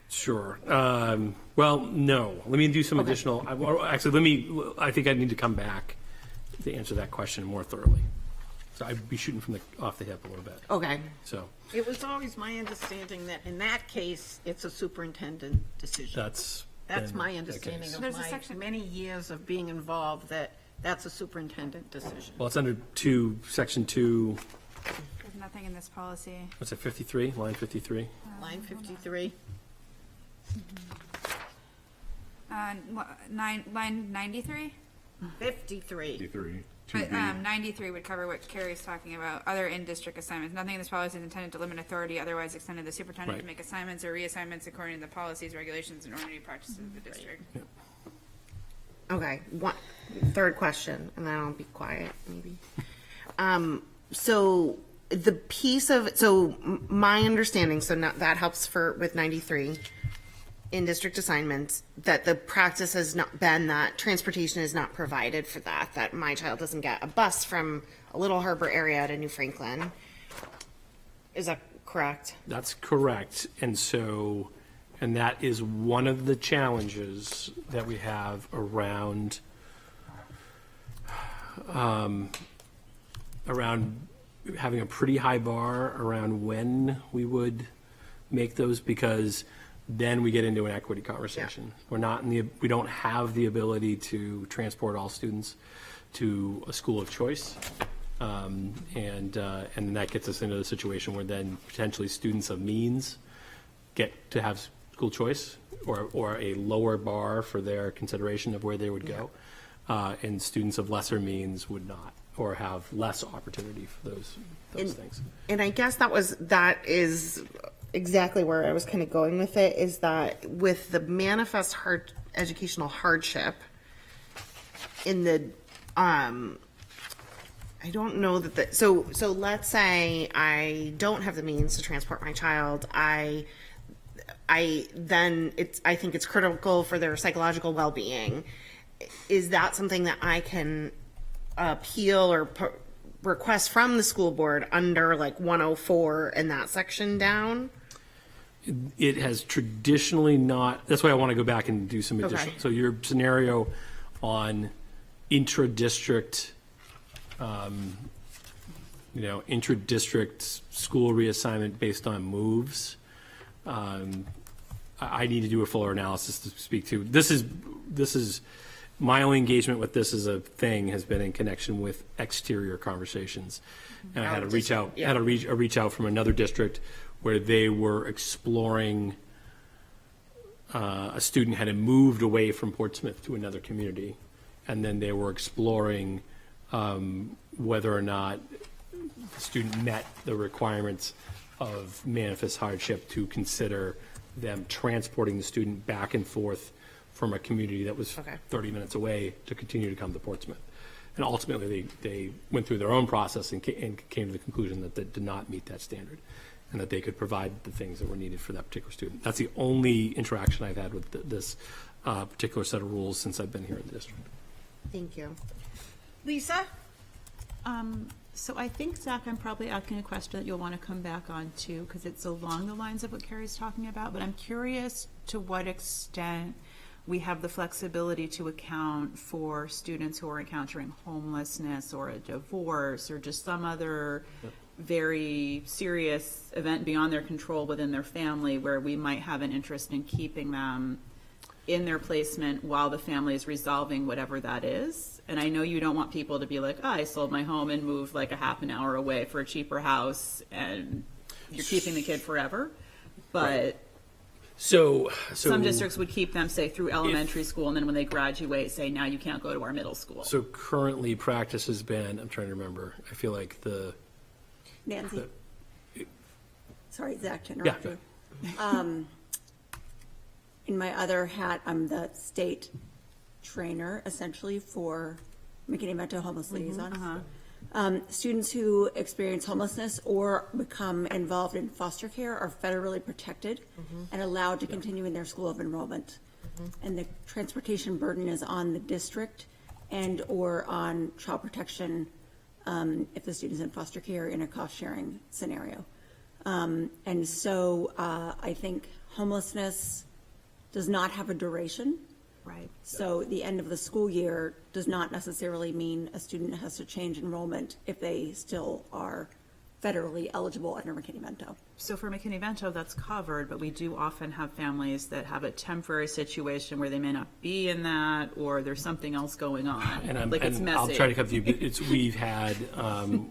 Sure. Well, no. Let me do some additional. Actually, I think I need to come back to answer that question more thoroughly. So I'd be shooting off the hip a little bit. Okay. So It was always my understanding that in that case, it's a superintendent decision. that's That's been my the understanding case. of There's a my section- many years of being involved, that's a superintendent decision. Well, it's under section 2. There's nothing in this policy. What's it? 53, line 53. Line 53. Line 93? 53. 3, But 93 would cover what Carrie's talking about, other in-district assignments. Nothing in this policy is intended to limit authority otherwise extended to the superintendent to Right. make assignments or reassignments according to the policies, regulations, and ordinary practices of the district. Okay, third question, and then I'll be quiet, maybe. So the piece of, my understanding, that helps with 93 in district assignments, that the practice has not been that transportation is not provided for that my child doesn't get a bus from a Little Harbor area to New Franklin. Is that correct? That's correct. And that is one of the challenges that we have around having a pretty high bar around when we would make those, because then we get into an equity conversation. We don't have the ability to transport all students to a school of choice. And that gets us into the situation where then potentially students of means get to have school choice or a lower bar for their consideration of where they would go. And students of lesser means would not, or have less opportunity for those things. And I guess that is exactly where I was kind of going with it, is that with the manifest educational hardship in the I don't know that so let's say I don't have the means to transport my child. I think it's critical for their psychological well-being. Is that something that I can appeal or request from the school board under like 104 and that section down? It has traditionally not, that's why I want to go back and do some additional. Okay. So your scenario on intra-district, intra-district school reassignment based on moves, I need to do a fuller analysis to speak to. This is my only engagement with this as a thing has been in connection with exterior conversations. And I had to reach out, reach out from another district where they were exploring, a student had moved away from Portsmouth to another community. And then they were exploring whether or not the student met the requirements of manifest hardship to consider them transporting the student back and forth from a community that was 30 minutes away to continue to come to Portsmouth. And ultimately, they went through their own process and came to the conclusion that they did not meet that standard and that they could provide the things that were needed for that particular student. That's the only interaction I've had with this particular set of rules since I've been here in the district. Thank you. Lisa? So I think, Zach, I'm probably asking a question that you'll want to come back on too, because it's along the lines of what Carrie's talking about, but I'm curious to what extent we have the flexibility to account for students who are encountering homelessness or a divorce or just some other very serious event beyond their control within their family, where we might have an interest in keeping them in their placement while the family is resolving whatever that is. And I know you don't want people to be like, oh, I sold my home and moved like a half an hour away for a cheaper house and you're keeping the kid forever. But So some districts would keep them, say, through elementary school, and then when they graduate, say, now you can't go to our middle school. So currently practice has been, I'm trying to remember, I feel like Nancy. Sorry, Zach, to Yeah. interrupt you. In my other hat, I'm the state trainer, essentially, for McKinney-Vento Homeless Liaisons. Students who experience homelessness or become involved in foster care are federally protected and allowed to continue in their school of enrollment. And the transportation burden is on the district and or on child protection if the student's in foster care in a cost-sharing scenario. And so I think homelessness does not have a duration. Right. So the end of the school year does not necessarily mean a student has to change enrollment if they still are federally eligible under McKinney-Vento. So for McKinney-Vento, that's covered, but we do often have families that have a temporary situation where they may not be in that, or there's something else going on. It's messy. I'll try to cut you. We've had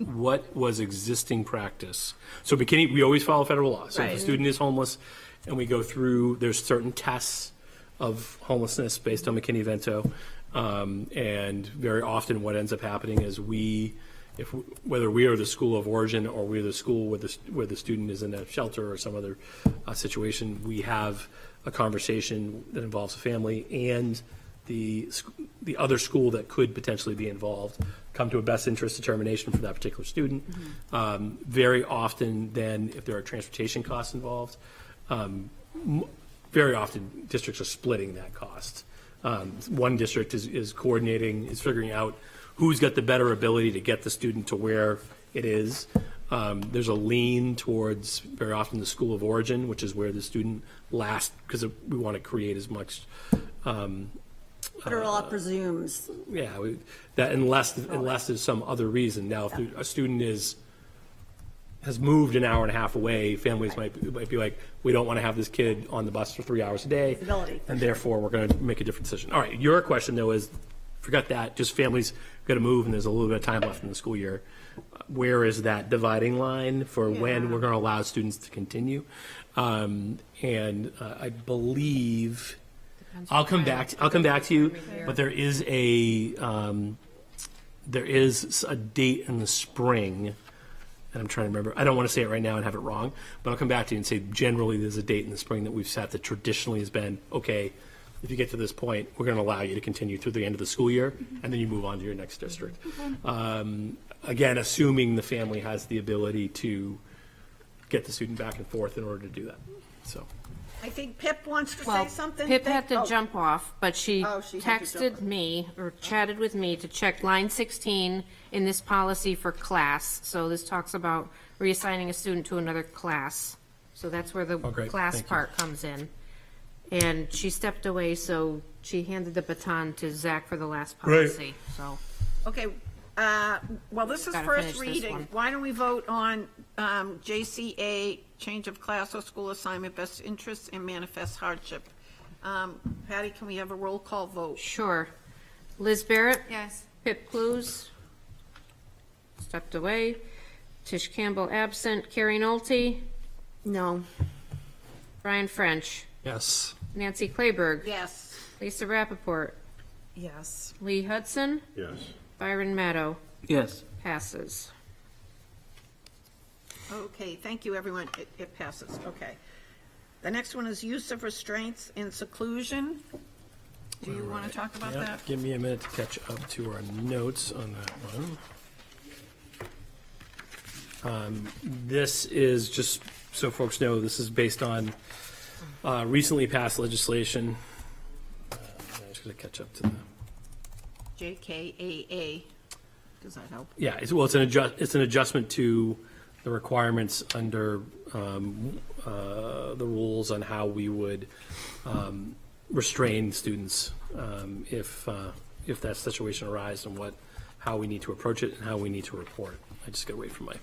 what was existing practice. So McKinney, we always follow federal law. So if a Right. student is homeless, and we go through, there's certain tests of homelessness based on McKinney-Vento, and very often what ends up happening is whether we are the school of origin or we're the school where the student is in a shelter or some other situation, we have a conversation that involves the family and the other school that could potentially be involved, come to a best interest determination for that particular student. Very often then, if there are transportation costs involved, very often districts are splitting that cost. One district is coordinating, is figuring out who's got the better ability to get the student to where it is. There's a lean towards very often the school of origin, which is where the student lasts, because we want to create as much. Federal law presumes. Yeah, that unless there's some other reason. Now, if a student has moved an hour and a half away, families might be like, we don't want to have this kid on the bus for 3 hours a day, and therefore we're going to make a different decision. All right, your question though is, forget that, just families got to move and there's a little bit of time left in the school year. Where is that dividing line for when we're going to allow students to continue? I believe, I'll come back to you, but there is a date in the spring. And I'm trying to remember. I don't want to say it right now and have it wrong, but I'll come back to you and say generally there's a date in the spring that we've set that traditionally has been, okay, if you get to this point, we're going to allow you to continue through the end of the school year, and then you move on to your next district. again, assuming the family has the ability to get the student back and forth in order to do that, so. I think Pip wants to Well, say something. Pip had to Oh, jump off, but she Oh, she had to jump texted me or chatted with me to check line 16 in this policy for class. So this talks about reassigning a student to another class. So that's where the great. class Thank you. part comes in. And she stepped away, so she handed the baton to Zach for the last policy, so. Okay, well, this is Gotta first finish this reading. one. Why don't we vote on JCA, change of class or school assignment, best interests and manifest hardship? Patty, can we have a roll call vote? Sure. Liz Barrett? Yes. Pip Clues? Stepped away. Tish Campbell absent. Carrie Nolte? No. Brian French? Yes. Nancy Clayberg? Yes. Lisa Rappaport? Yes. Lee Hudson? Yes. Byron Maddow? Yes. Passes. Okay, thank you, everyone. It passes, okay. The next one is use of restraints in seclusion. Do you want to talk about Yeah, that? give me a minute to catch up to our notes on that one. This is, just so folks know, this is based on recently passed legislation. I'm just going to catch up to the. JKAA. Does that help? Yeah, it's an adjustment to the requirements under the rules on how we would restrain students if that situation arises, and how we need to approach it and how we need to report it. I just got away from my.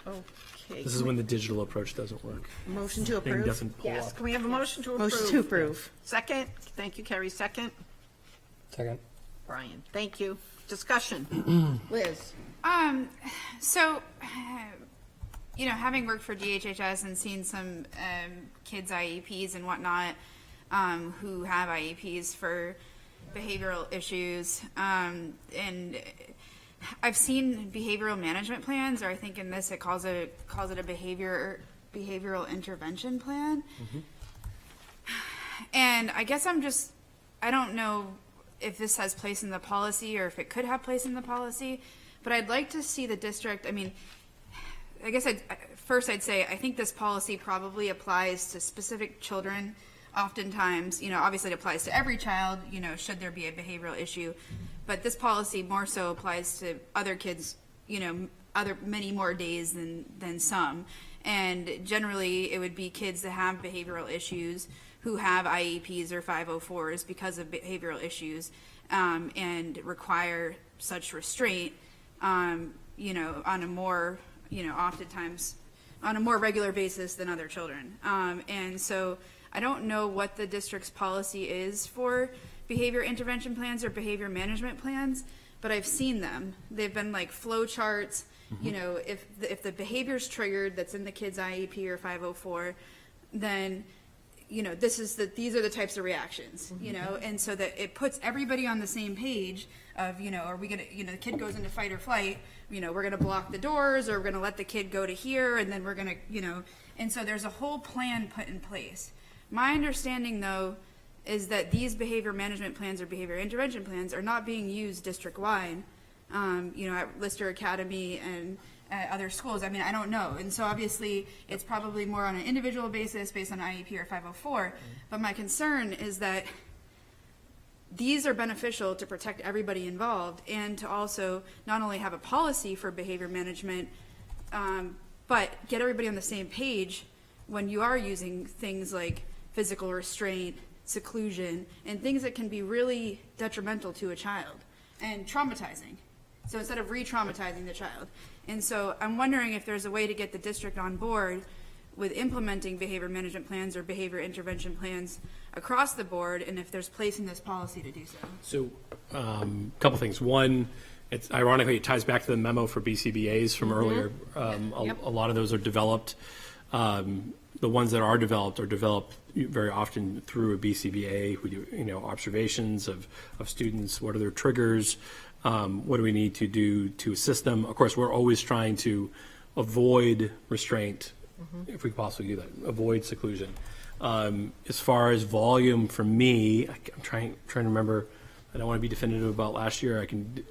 Okay. This is when the digital approach doesn't work. Motion to Thing approve? doesn't pull Yes, up. can we have a motion to approve? Motion to approve. Second? Thank you, Carrie. Second? Second. Brian, thank you. Discussion. Liz? So, having worked for DHHS and seen some kids' IEPs and whatnot, who have IEPs for behavioral issues, and I've seen behavioral management plans, or I think in this it calls it a behavioral intervention plan. And I guess I don't know if this has place in the policy or if it could have place in the policy, but I'd like to see the district, I guess first I'd say, I think this policy probably applies to specific children. Oftentimes, obviously it applies to every child, should there be a behavioral issue, but this policy more so applies to other kids, many more days than some. And generally it would be kids that have behavioral issues who have IEPs or 504s because of behavioral issues, and require such restraint, on a more, oftentimes on a more regular basis than other children. And so I don't know what the district's policy is for behavior intervention plans or behavior management plans, but I've seen them. They've been like flow charts. If the behavior's triggered that's in the kid's IEP or 504, then these are the types of reactions, and so that it puts everybody on the same page of, are we gonna, the kid goes into fight or flight, we're gonna block the doors, or we're gonna let the kid go to here, and then we're gonna, and so there's a whole plan put in place. My understanding, though, is that these behavior management plans or behavior intervention plans are not being used district-wide, at Lister Academy and at other schools. I don't know. And so obviously it's probably more on an individual basis based on IEP or 504. But my concern is that these are beneficial to protect everybody involved and to also not only have a policy for behavior management, but get everybody on the same page when you are using things like physical restraint, seclusion, and things that can be really detrimental to a child and traumatizing. So instead of re-traumatizing the child. And so I'm wondering if there's a way to get the district on board with implementing behavior management plans or behavior intervention plans across the board, and if there's place in this policy to do so. So, a couple things. One, it's ironically, it ties back to the memo for BCBAs from earlier. A lot of those are developed. The ones that are developed very often through a BCBA. We do, observations of students. What are their triggers? What do we need to do to assist them? Of course, we're always trying to avoid restraint, if we can possibly do that, avoid seclusion. As far as volume, for me, I'm trying to remember I don't want to be definitive about last year. I can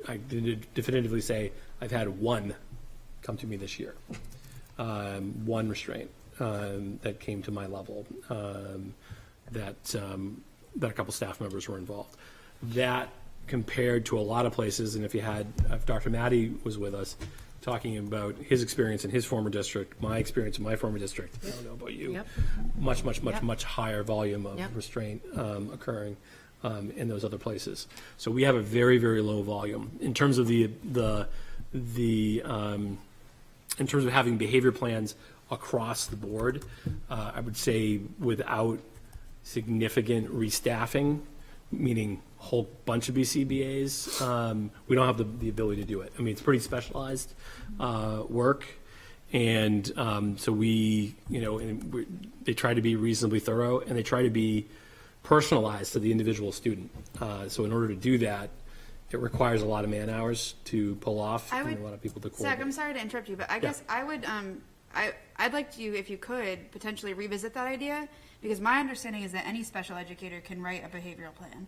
definitively say I've had one come to me this year. One restraint that came to my level, that a couple staff members were involved. That compared to a lot of places, and if Dr. Matty was with us, talking about his experience in his former district, my experience in my former district, I don't know about you, Yep. much higher volume of Yep. restraint occurring in those other places. So we have a very, very low volume. In terms of in terms of having behavior plans across the board, I would say without significant restaffing, meaning a whole bunch of BCBAs, we don't have the ability to do it. I mean, it's pretty specialized work. And so they try to be reasonably thorough, and they try to be personalized to the individual student. So in order to do that, it requires a lot of man hours to pull off and a lot of people to Zach, coordinate. I'm sorry to interrupt you, but I guess I would, I'd like you, if you could, potentially revisit that idea, because my understanding is that any special educator can write a behavioral plan.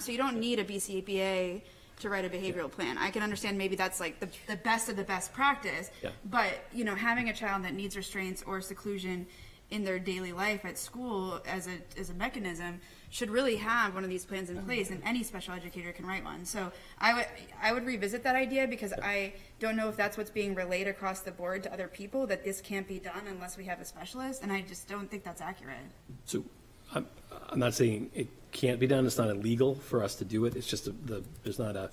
So you don't need a BCBA to write a behavioral plan. I can understand maybe that's like the best of the best practice, Yeah. but, having a child that needs restraints or seclusion in their daily life at school as a mechanism should really have one of these plans in place, and any special educator can write one. So I would revisit that idea, because I don't know if that's what's being relayed across the board to other people, that this can't be done unless we have a specialist, and I just don't think that's accurate. So I'm not saying it can't be done. It's not illegal for us to do it. It's just there's not a.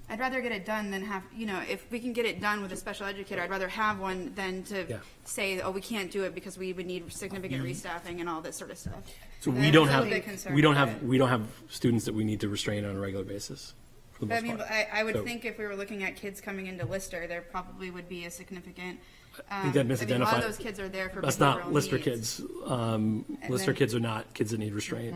I'd rather get it done than have, if we can get it done with a special educator, I'd rather have one than to Yeah. say, oh, we can't do it because we would need significant restaffing and all this sort of stuff. So And we I'm don't just a have little bit concerned we don't about have it. we don't have students that we need to restrain on a regular basis. For the But I most mean, part. I would So- think if we were looking at kids coming into Lister, there probably would be a significant. I think that a lot misidentified. of those kids are there for That's behavioral not Lister needs. kids. Lister then- kids are not kids that need restraint.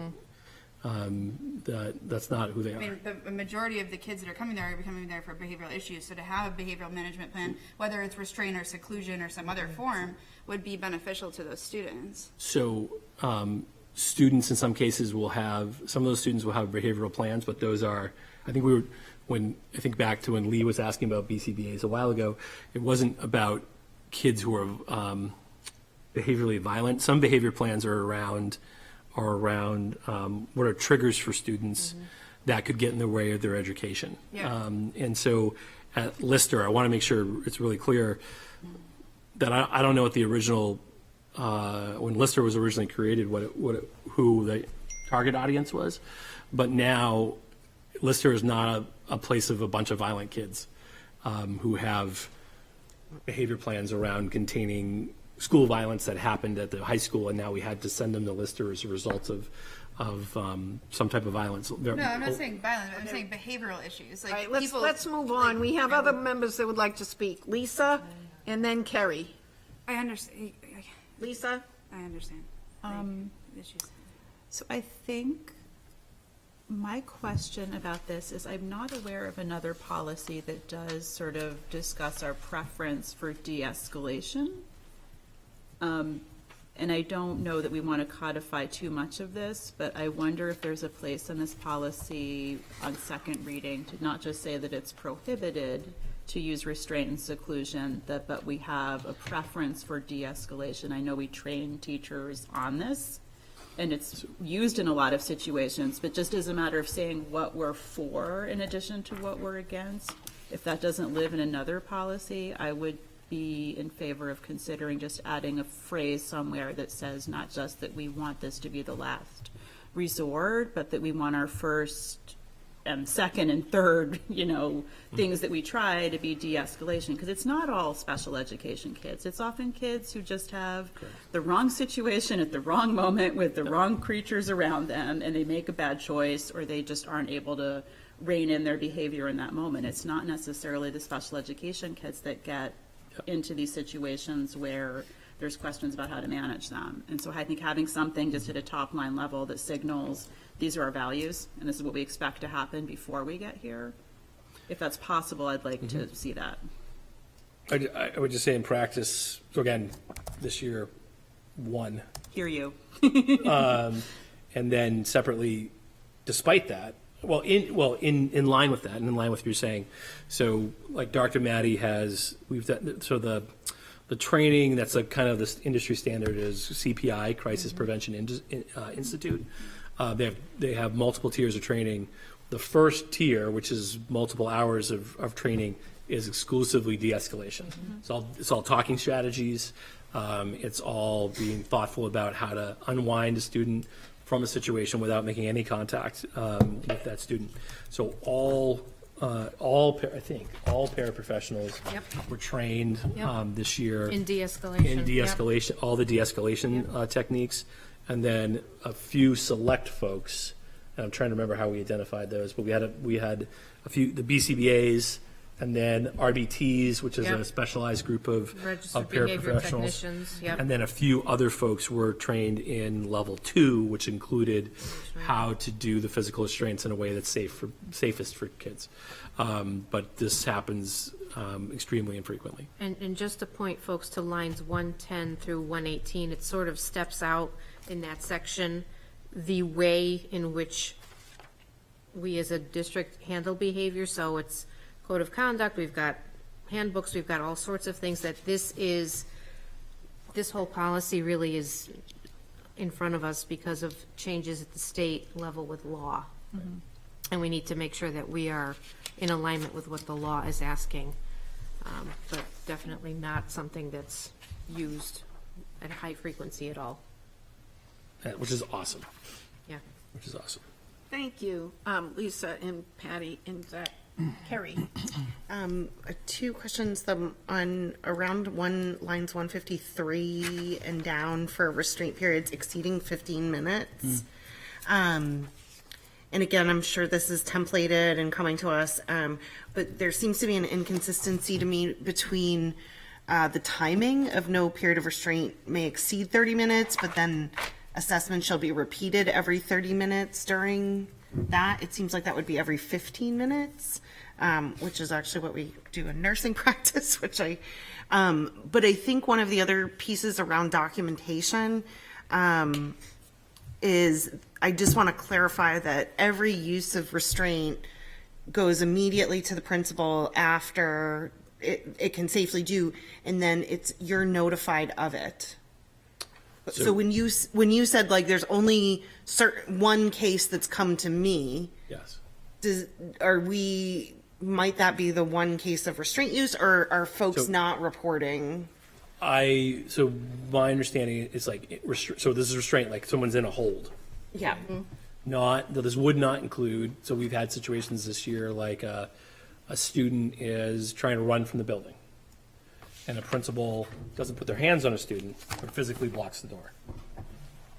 That's not who they I are. mean, the majority of the kids that are coming there are coming there for behavioral issues. So to have a behavioral management plan, whether it's restraint or seclusion or some other form, would be beneficial to those students. So students in some cases some of those students will have behavioral plans, but those are, I think back to when Lee was asking about BCBAs a while ago, it wasn't about kids who are behaviorally violent. Some behavior plans are around what are triggers for students that could get in the way of their education. Yeah. And so at Lister, I want to make sure it's really clear that I don't know what the original, when Lister was originally created, who the target audience was. But now Lister is not a place of a bunch of violent kids who have behavior plans around containing school violence that happened at the high school, and now we had to send them to Lister as a result of some type of violence. No, I'm not saying violence. I'm saying behavioral issues. Like All right, people, let's move on. We have other members that would like to speak. Lisa, and then Kerry. I understand. Lisa? I understand. Issues. So I think my question about this is, I'm not aware of another policy that does sort of discuss our preference for de-escalation. And I don't know that we want to codify too much of this, but I wonder if there's a place in this policy on second reading to not just say that it's prohibited to use restraint and seclusion, but we have a preference for de-escalation. I know we train teachers on this, and it's used in a lot of situations, but just as a matter of saying what we're for in addition to what we're against, if that doesn't live in another policy, I would be in favor of considering just adding a phrase somewhere that says not just that we want this to be the last resort, but that we want our first and second and third, things that we try to be de-escalation, because it's not all special education kids. It's often kids who just have the wrong situation at the wrong moment with the wrong creatures around them, and they make a bad choice, or they just aren't able to rein in their behavior in that moment. It's not necessarily the special education kids that get into these situations where there's questions about how to manage them. And so I think having something just at a top line level that signals these are our values and this is what we expect to happen before we get here, if that's possible, I'd like to see that. I would just say in practice, so again, this year, one. Hear you. And then separately, despite that, in line with that, and in line with what you're saying, so like Dr. Maddie we've done, so the training that's a kind of this industry standard is CPI, Crisis Prevention Institute. They have multiple tiers of training. The first tier, which is multiple hours of training, is exclusively de-escalation. It's all talking strategies. It's all being thoughtful about how to unwind a student from a situation without making any contact with that student. So all paraprofessionals were trained this year In de-escalation. all the de-escalation techniques, and then a few select folks. And I'm trying to remember how we identified those, but we had a few, the BCBAs, and then RBTs, which is Yep. a specialized group of Registered behavior paraprofessionals. technicians, yep. And then a few other folks were trained in level 2, which included how to do the physical restraints in a way that's safest for kids. But this happens extremely infrequently. And just to point folks to lines 110 through 118, it sort of steps out in that section, the way in which we as a district handle behavior. So it's code of conduct, we've got handbooks, we've got all sorts of things that this whole policy really is in front of us because of changes at the state level with law. And we need to make sure that we are in alignment with what the law is asking. But definitely not something that's used at high frequency at all. Which is awesome. Yeah. Which is awesome. Thank you, Lisa and Patty and Kerry. Two questions on around lines 153 and down for restraint periods exceeding 15 minutes. And again, I'm sure this is templated and coming to us, but there seems to be an inconsistency to me between the timing of no period of restraint may exceed 30 minutes, but then assessment shall be repeated every 30 minutes during that. It seems like that would be every 15 minutes, which is actually what we do in nursing practice, but I think one of the other pieces around documentation is I just want to clarify that every use of restraint goes immediately to the principal after it can safely do, and then you're notified of it. So when you said like there's only one case that's come to me, Yes. might that be the one case of restraint use, or are folks So- not reporting? So my understanding is like, so this is restraint, like someone's in a hold. Yeah. This would not include, so we've had situations this year, like a student is trying to run from the building, and a principal doesn't put their hands on a student, but physically blocks the door.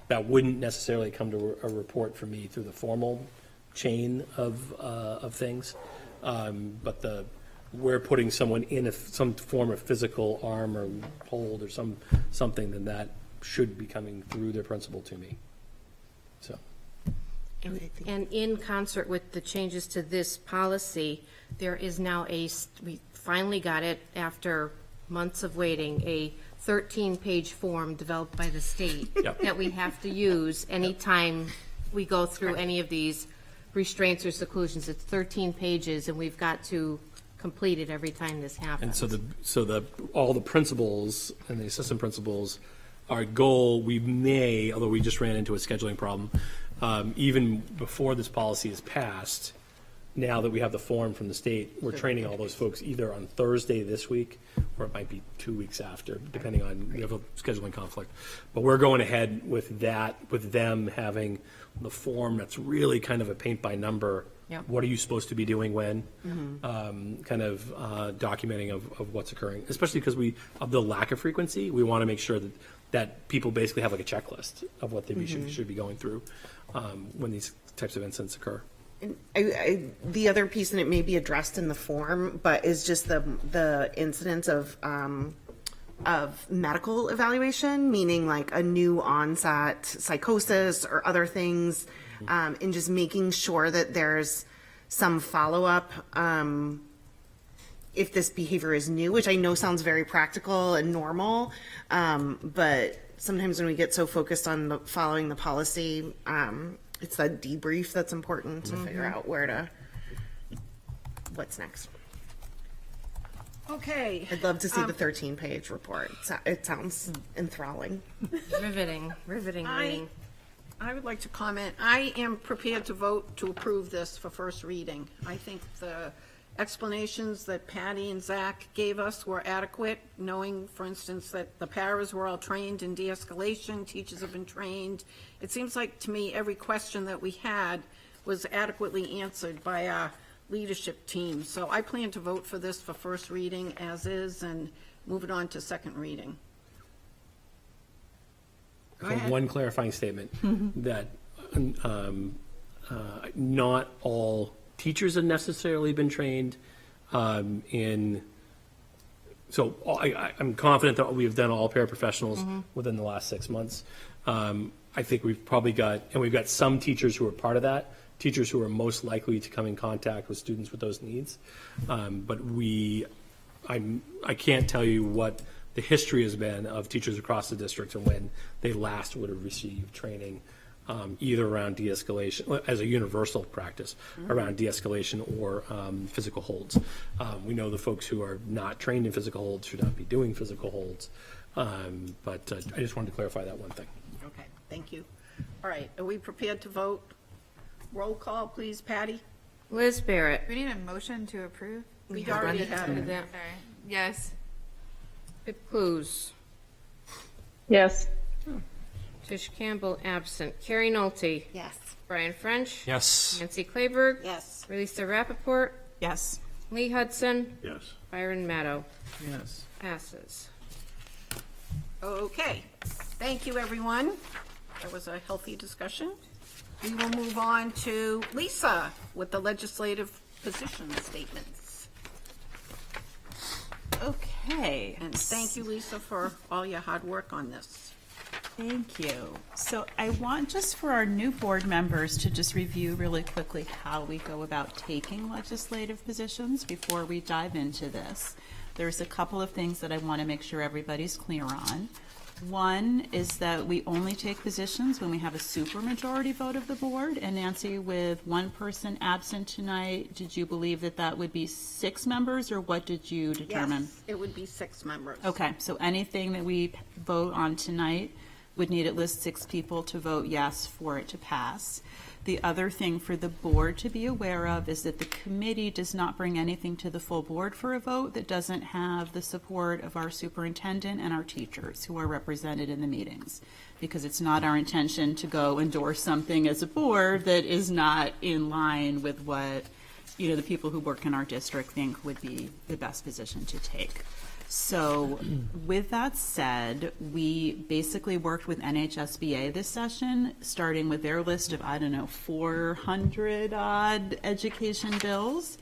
That wouldn't necessarily come to a report from me through the formal chain of things. But we're putting someone in some form of physical arm or hold or something, then that should be coming through their principal to me. So. And in concert with the changes to this policy, there is now we finally got it after months of waiting, a 13-page form developed by the state Yep. that we have to use anytime we go through any of these restraints or seclusions. It's 13 pages, and we've got to complete it every time this happens. And so all the principals and the assistant principals, our goal, although we just ran into a scheduling problem, even before this policy is passed, now that we have the form from the state, we're training all those folks either on Thursday this week, or it might be 2 weeks after, depending on, we have a scheduling conflict. But we're going ahead with that, with them having the form that's really kind of a paint by number. Yep. What are you supposed to be doing when? Kind of documenting of what's occurring, especially because of the lack of frequency. We want to make sure that people basically have like a checklist of what they should be going through when these types of incidents occur. The other piece, and it may be addressed in the form, but is just the incidence of medical evaluation, meaning like a new onset psychosis or other things, and just making sure that there's some follow-up if this behavior is new, which I know sounds very practical and normal, but sometimes when we get so focused on following the policy, it's that debrief that's important to figure out what's next. Okay. I'd love to see the 13-page report. It sounds enthralling. Riveting reading. I would like to comment. I am prepared to vote to approve this for first reading. I think the explanations that Patty and Zach gave us were adequate, knowing, for instance, that the paras were all trained in de-escalation, teachers have been trained. It seems like, to me, every question that we had was adequately answered by our leadership team. So I plan to vote for this for first reading as is and move it on to second reading. Go ahead. One clarifying statement, that not all teachers have necessarily been trained in, so I'm confident that we've done all paraprofessionals within the last 6 months. I think we've got some teachers who are part of that, teachers who are most likely to come in contact with students with those needs. But I can't tell you what the history has been of teachers across the district and when they last would have received training, either around de-escalation, as a universal practice, around de-escalation or physical holds. We know the folks who are not trained in physical holds should not be doing physical holds. But I just wanted to clarify that one thing. Okay, thank you. All right, are we prepared to vote? Roll call, please, Patty. Liz Barrett. We need a motion to approve? We already had Did it. that. Sorry. Yes. Pip Clues. Yes. Tish Campbell, absent. Carrie Nolte. Yes. Brian French. Yes. Nancy Claiberg. Yes. Lisa Rappaport. Yes. Lee Hudson. Yes. Byron Maddow. Yes. Passes. Okay, thank you, everyone. That was a healthy discussion. We will move on to Lisa with the legislative position statements. Okay. And thank you, Lisa, for all your hard work on this. Thank you. So I want just for our new board members to just review really quickly how we go about taking legislative positions before we dive into this. There's a couple of things that I want to make sure everybody's clear on. One is that we only take positions when we have a supermajority vote of the board. And Nancy, with one person absent tonight, did you believe that that would be 6 members, or what did you determine? Yes, it would be 6 members. Okay, so anything that we vote on tonight would need at least 6 people to vote yes for it to pass. The other thing for the board to be aware of is that the committee does not bring anything to the full board for a vote that doesn't have the support of our superintendent and our teachers who are represented in the meetings. Because it's not our intention to go endorse something as a board that is not in line with what, the people who work in our district think would be the best position to take. So with that said, we basically worked with NHSBA this session, starting with their list of, 400 odd education bills.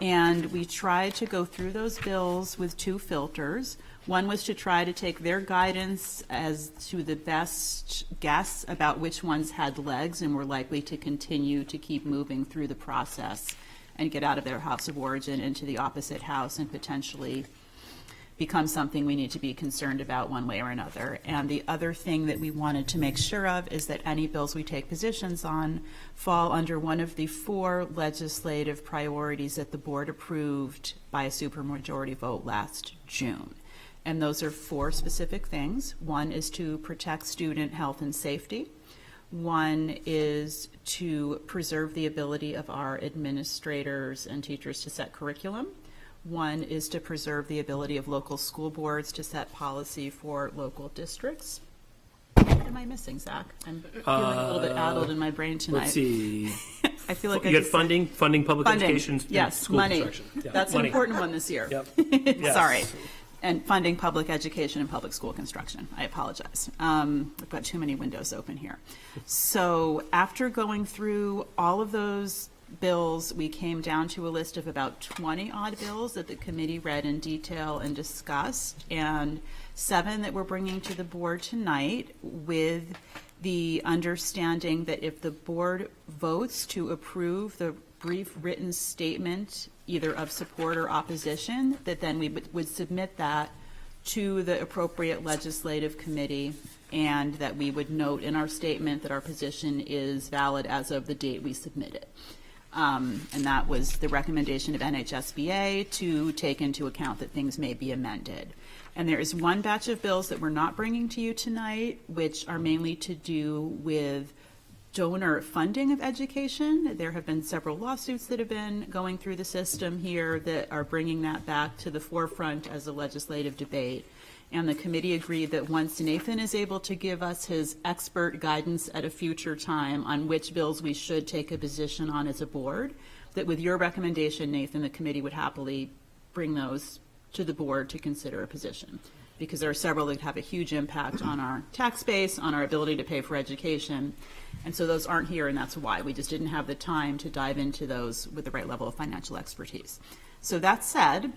And we tried to go through those bills with 2 filters. One was to try to take their guidance as to the best guess about which ones had legs and were likely to continue to keep moving through the process and get out of their house of origin into the opposite house and potentially become something we need to be concerned about one way or another. And the other thing that we wanted to make sure of is that any bills we take positions on fall under one of the 4 legislative priorities that the board approved by a supermajority vote last June. And those are 4 specific things. One is to protect student health and safety. One is to preserve the ability of our administrators and teachers to set curriculum. One is to preserve the ability of local school boards to set policy for local districts. What am I missing, Zach? I'm feeling a little bit addled in my brain tonight. Let's see. I feel like You I got just funding public funding. education, and Yes, school money. construction. Yeah, That's money. an important one this year. Yep. Sorry. Yes. And funding public education and public school construction. I apologize. I've got too many windows open here. So after going through all of those bills, we came down to a list of about 20 odd bills that the committee read in detail and discussed, and 7 that we're bringing to the board tonight, with the understanding that if the board votes to approve the brief written statement either of support or opposition, that then we would submit that to the appropriate legislative committee and that we would note in our statement that our position is valid as of the date we submit it. And that was the recommendation of NHSBA to take into account that things may be amended. And there is one batch of bills that we're not bringing to you tonight, which are mainly to do with donor funding of education. There have been several lawsuits that have been going through the system here that are bringing that back to the forefront as a legislative debate. And the committee agreed that once Nathan is able to give us his expert guidance at a future time on which bills we should take a position on as a board, that with your recommendation, Nathan, the committee would happily bring those to the board to consider a position. Because there are several that have a huge impact on our tax base, on our ability to pay for education. And so those aren't here, and that's why. We just didn't have the time to dive into those with the right level of financial expertise. So that said,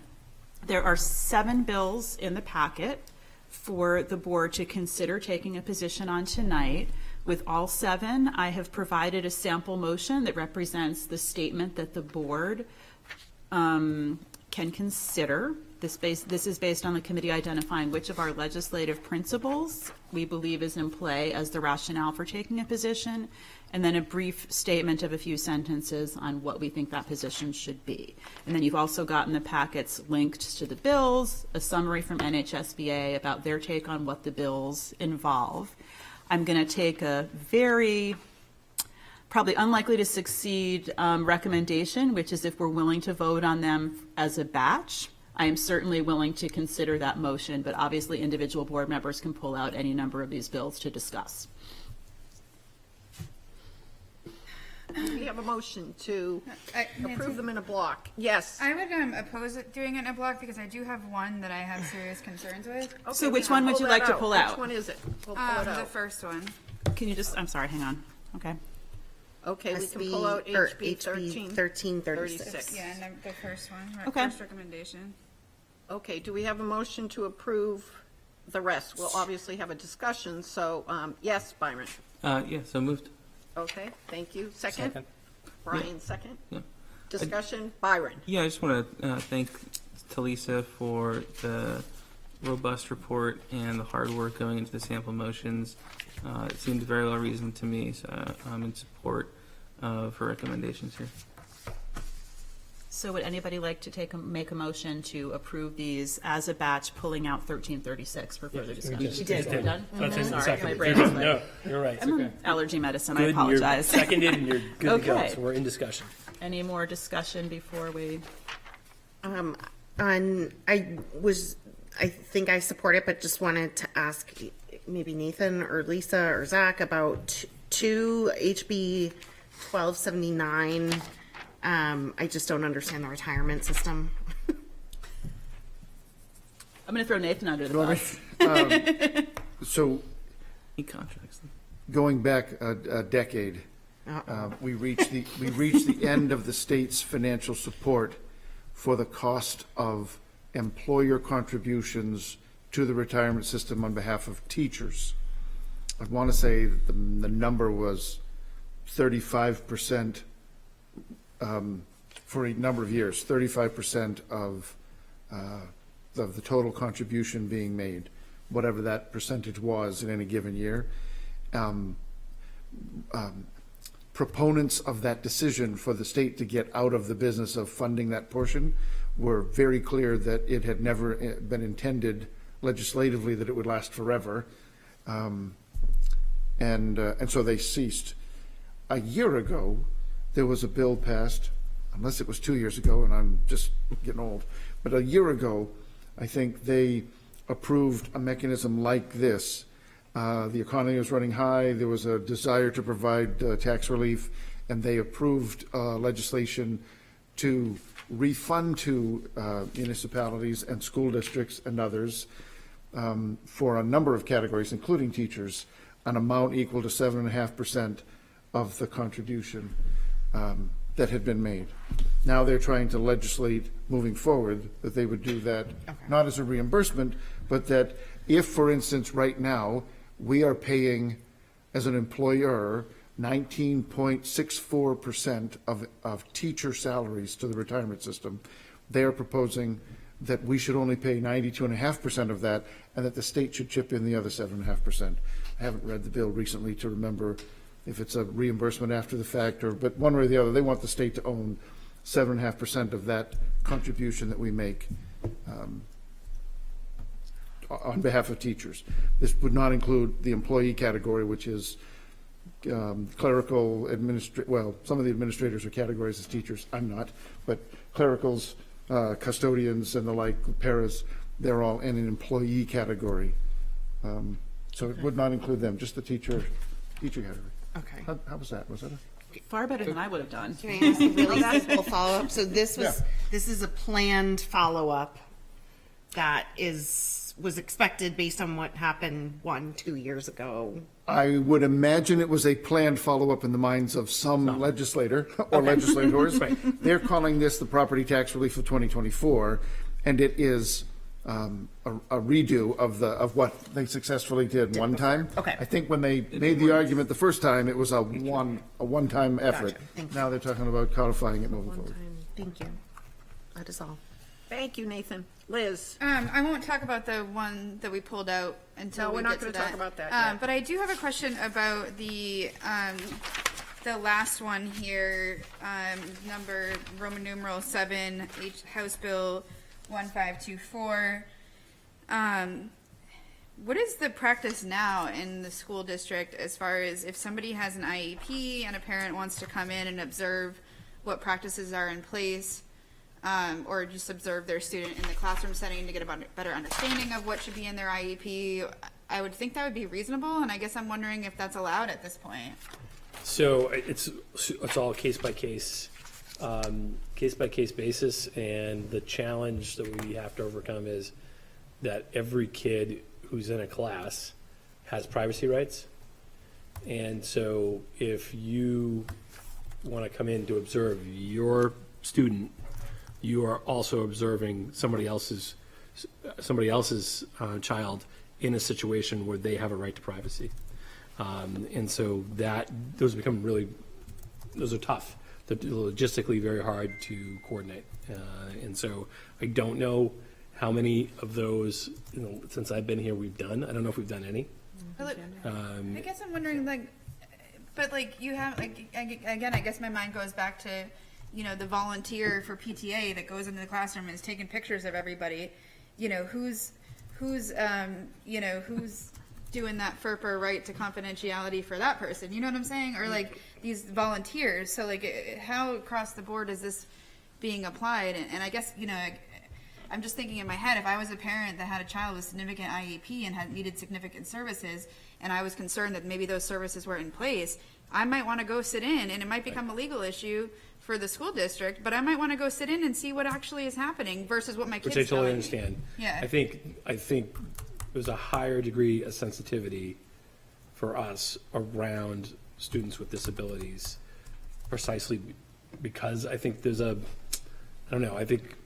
there are 7 bills in the packet for the board to consider taking a position on tonight. With all 7, I have provided a sample motion that represents the statement that the board can consider. This is based on the committee identifying which of our legislative principles we believe is in play as the rationale for taking a position, and then a brief statement of a few sentences on what we think that position should be. And then you've also gotten the packets linked to the bills, a summary from NHSBA about their take on what the bills involve. I'm going to take a very probably unlikely to succeed recommendation, which is if we're willing to vote on them as a batch. I am certainly willing to consider that motion, but obviously individual board members can pull out any number of these bills to discuss. We have a motion to Nancy, approve them in a block. Yes. I would oppose doing it in a block because I do have one that I have serious concerns with. Okay, So we which can one would pull you that like to pull out? Which one is it? We'll pull it The out. first one. Can you just, I'm sorry, hang on. Okay. Okay, we Has to can be- pull out or HB 1336. Yeah, and the first one, Okay. first recommendation. Okay, do we have a motion to approve the rest? We'll obviously have a discussion, so, yes, Byron. Yeah, so moved. Okay, thank you. Second? Brian, second? Yeah. Discussion, Byron. Yeah, I just want to thank Talisa for the robust report and the hard work going into the sample motions. It seemed very well reasoned to me, so I'm in support of her recommendations here. So would anybody like to make a motion to approve these as a batch, pulling out 1336 for further discussion? just- You did, just did. done? That's it, Sorry, second. my brain is No, you're right. I'm Okay. on allergy medicine, I Good, and you're apologize. seconded, and you're good to go, Okay. so we're in discussion. Any more discussion before we? I think I support it, but just wanted to ask maybe Nathan or Lisa or Zach about 2 HB 1279. I just don't understand the retirement system. I'm going to throw Nathan under the bus. So He contracts them. going back a decade, we reached the end of the state's financial support for the cost of employer contributions to the retirement system on behalf of teachers. I want to say that the number was 35% for a number of years, 35% of the total contribution being made, whatever that percentage was in any given year. Proponents of that decision for the state to get out of the business of funding that portion were very clear that it had never been intended legislatively that it would last forever. And so they ceased. A year ago, there was a bill passed, unless it was 2 years ago, and I'm just getting old, but a year ago, I think they approved a mechanism like this. The economy was running high, there was a desire to provide tax relief, and they approved legislation to refund to municipalities and school districts and others for a number of categories, including teachers, an amount equal to 7.5% of the contribution that had been made. Now they're trying to legislate moving forward that they would do that, not as a reimbursement, but that if, for instance, right now, we are paying, as an employer, 19.64% of teacher salaries to the retirement system, they are proposing that we should only pay 92.5% of that, and that the state should chip in the other 7.5%. I haven't read the bill recently to remember if it's a reimbursement after the fact, but one way or the other, they want the state to own 7.5% of that contribution that we make on behalf of teachers. This would not include the employee category, which is clerical, well, some of the administrators are categorized as teachers. I'm not, but clericals, custodians, and the like, paras, they're all in an employee category. So it would not include them, just the teacher category. Okay. How was that? Was that a? Far better than I would have done. Can I ask a really simple follow-up? So this is a planned follow-up that was expected based on what happened 1-2 years ago. I would imagine it was a planned follow-up in the minds of some legislator or legislators. They're calling this the property tax relief of 2024, and it is a redo of what they successfully did one time. Okay. I think when they made the argument the first time, it was a one-time effort. Gotcha. Thank you. Now they're talking about codifying it moving forward. Thank you. That is all. Thank you, Nathan. Liz? I won't talk about the one that we pulled out until No, we we're not get to gonna that. talk about that yet. But I do have a question about the last one here, number Roman numeral 7, House Bill 1524. What is the practice now in the school district as far as if somebody has an IEP and a parent wants to come in and observe what practices are in place, or just observe their student in the classroom setting to get a better understanding of what should be in their IEP? I would think that would be reasonable, and I guess I'm wondering if that's allowed at this point. So it's all case by case basis, and the challenge that we have to overcome is that every kid who's in a class has privacy rights. And so if you want to come in to observe your student, you are also observing somebody else's child in a situation where they have a right to privacy. And so those are tough. They're logistically very hard to coordinate. And so I don't know how many of those, since I've been here, we've done. I don't know if we've done any. But look, I guess I'm wondering, you have, again, I guess my mind goes back to, the volunteer for PTA that goes into the classroom and is taking pictures of everybody. Who's doing that FERPA right to confidentiality for that person? You know what I'm saying? Or these volunteers. So how across the board is this being applied? And I guess, I'm just thinking in my head, if I was a parent that had a child with significant IEP and had needed significant services, and I was concerned that maybe those services were in place, I might want to go sit in, and it might become a legal issue for the school district, but I might want to go sit in and see what actually is happening versus what my kids Which I totally telling me. understand. Yeah. I think there's a higher degree of sensitivity for us around students with disabilities, precisely because I think I think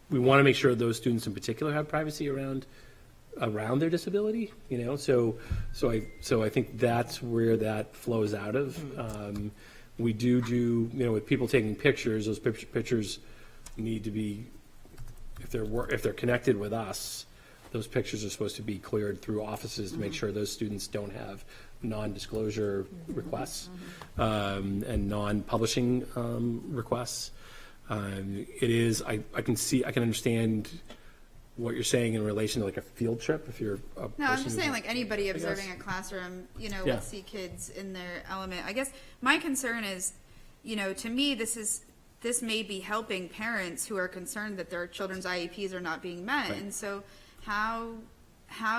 we want to make sure those students in particular have privacy around their disability, so I think that's where that flows out of. We do with people taking pictures, those pictures need to be, if they're connected with us, those pictures are supposed to be cleared through offices to make sure those students don't have non-disclosure requests and non-publishing requests. It is, I can understand what you're saying in relation to a field trip, if you're a person. No, I'm just saying, who's- anybody observing a classroom, Yeah. would see kids in their element. I guess my concern is, to me, this may be helping parents who are concerned that their children's IEPs are not being met. Right. And so how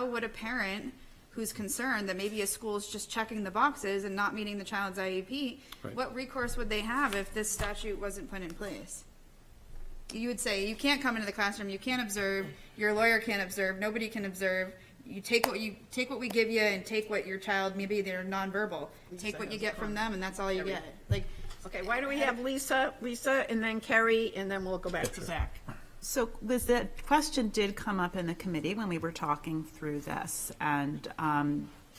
would a parent who's concerned that maybe a school is just checking the boxes and not meeting the child's IEP, Right. what recourse would they have if this statute wasn't put in place? You would say, you can't come into the classroom, you can't observe, your lawyer can't observe, nobody can observe. You take what we give you and take what your child, maybe they're nonverbal, take what you get from them and that's all you get. Okay, why don't we have Lisa, and then Kerry, and then we'll go back to Zach. So Liz, that question did come up in the committee when we were talking through this, and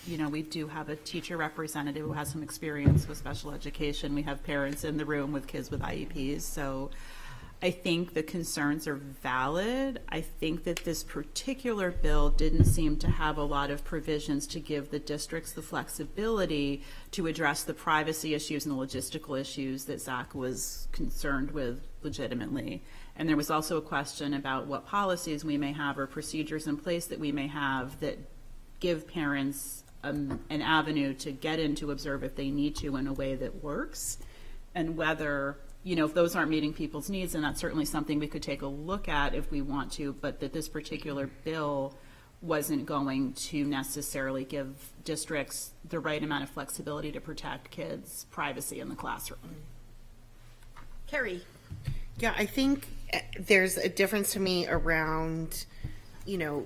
we do have a teacher representative who has some experience with special education. We have parents in the room with kids with IEPs, so I think the concerns are valid. I think that this particular bill didn't seem to have a lot of provisions to give the districts the flexibility to address the privacy issues and the logistical issues that Zach was concerned with legitimately. And there was also a question about what policies we may have or procedures in place that we may have that give parents an avenue to get in to observe if they need to in a way that works, and whether, you know, if those aren't meeting people's needs, then that's certainly something we could take a look at if we want to, but that this particular bill wasn't going to necessarily give districts the right amount of flexibility to protect kids' privacy in the classroom. Carrie? Yeah, I think there's a difference to me around, you know,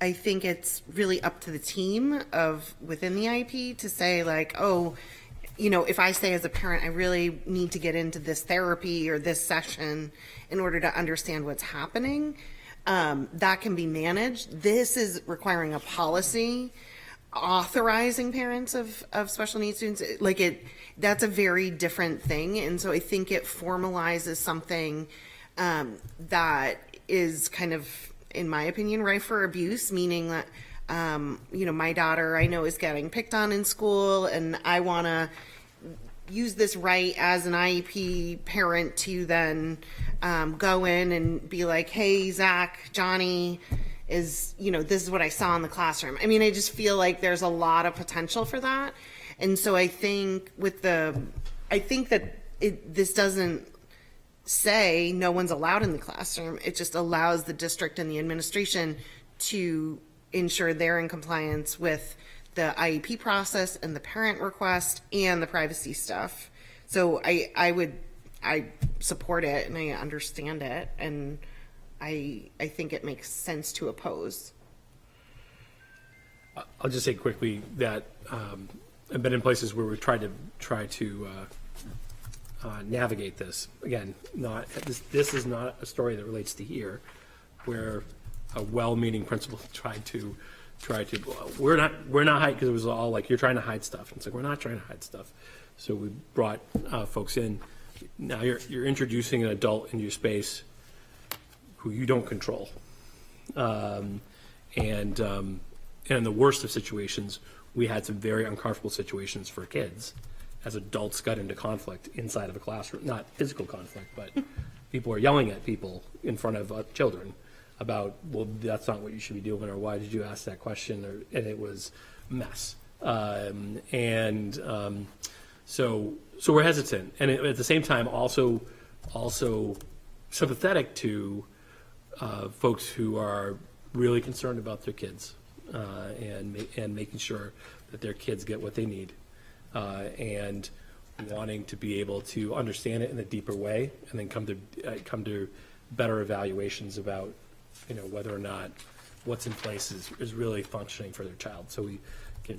I think it's really up to the team of within the IEP to say like, oh, you know, if I say as a parent, I really need to get into this therapy or this session in order to understand what's happening, that can be managed. This is requiring a policy authorizing parents of special needs students. Like that's a very different thing. And so I think it formalizes something that is kind of, in my opinion, rife for abuse, meaning that, you know, my daughter I know is getting picked on in school, and I want to use this right as an IEP parent to then go in and be like, hey, Zach, Johnny is, you know, this is what I saw in the classroom. I mean, I just feel like there's a lot of potential for that. And so I think that this doesn't say no one's allowed in the classroom. It just allows the district and the administration to ensure they're in compliance with the IEP process and the parent request and the privacy stuff. So I support it and I understand it, and I think it makes sense to oppose. I'll just say quickly that I've been in places where we've tried to navigate this. Again, this is not a story that relates to here, where a well-meaning principal tried to we're not hiding, because it was all like, you're trying to hide stuff. And it's like, we're not trying to hide stuff. So we brought folks in. Now you're introducing an adult into your space who you don't control. And in the worst of situations, we had some very uncomfortable situations for kids as adults got into conflict inside of a classroom. Not physical conflict, but people are yelling at people in front of children about, well, that's not what you should be doing, or why did you ask that question, and it was a mess. So we're hesitant, and at the same time also sympathetic to folks who are really concerned about their kids and making sure that their kids get what they need, and wanting to be able to understand it in a deeper way, and then come to better evaluations about, you know, whether or not what's in place is really functioning for their child. So we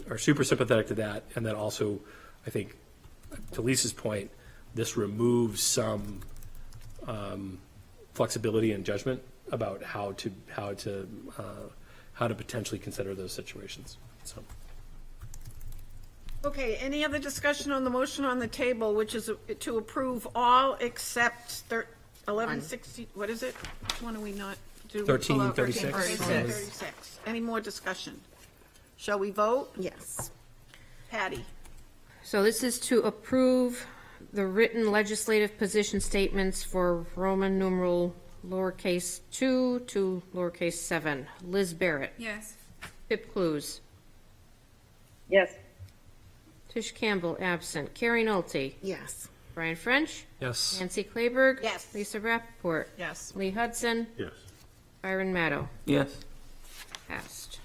are super sympathetic to that. And then also, I think, to Lisa's point, this removes some flexibility and judgment about how to potentially consider those situations. So. Okay, any other discussion on the motion on the table, which is to approve all except 1160, what is it? Which one are we not? 1336. 1336. Any more discussion? Shall we vote? Yes. Patty? So this is to approve the written legislative position statements for Roman numeral lowercase 2 to lowercase 7. Liz Barrett. Yes. Pip Clues. Yes. Tish Campbell, absent. Carrie Nolte. Yes. Brian French. Yes. Nancy Kleberg. Yes. Lisa Rappaport. Yes. Lee Hudson. Yes. Byron Maddow. Yes. Passed.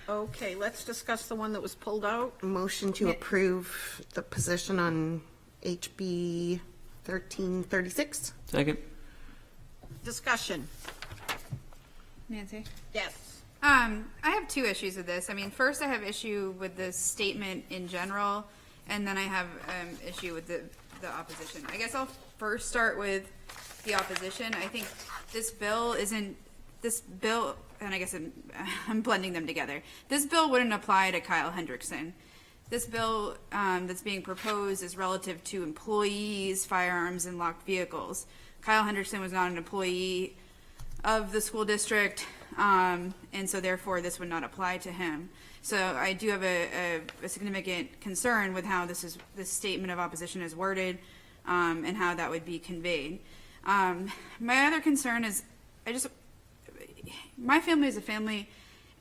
Okay, let's discuss the one that was pulled out. Motion to approve the position on HB 1336. Second. Discussion. Nancy? Yes. I have two issues with this. I mean, first I have issue with the statement in general, and then I have issue with the opposition. I guess I'll first start with the opposition. I think this bill, and I guess I'm blending them together. This bill wouldn't apply to Kyle Hendrickson. This bill that's being proposed is relative to employees, firearms, and locked vehicles. Kyle Hendrickson was not an employee of the school district, and so therefore this would not apply to him. So I do have a significant concern with how this statement of opposition is worded, and how that would be conveyed. My other concern is, my family is a family,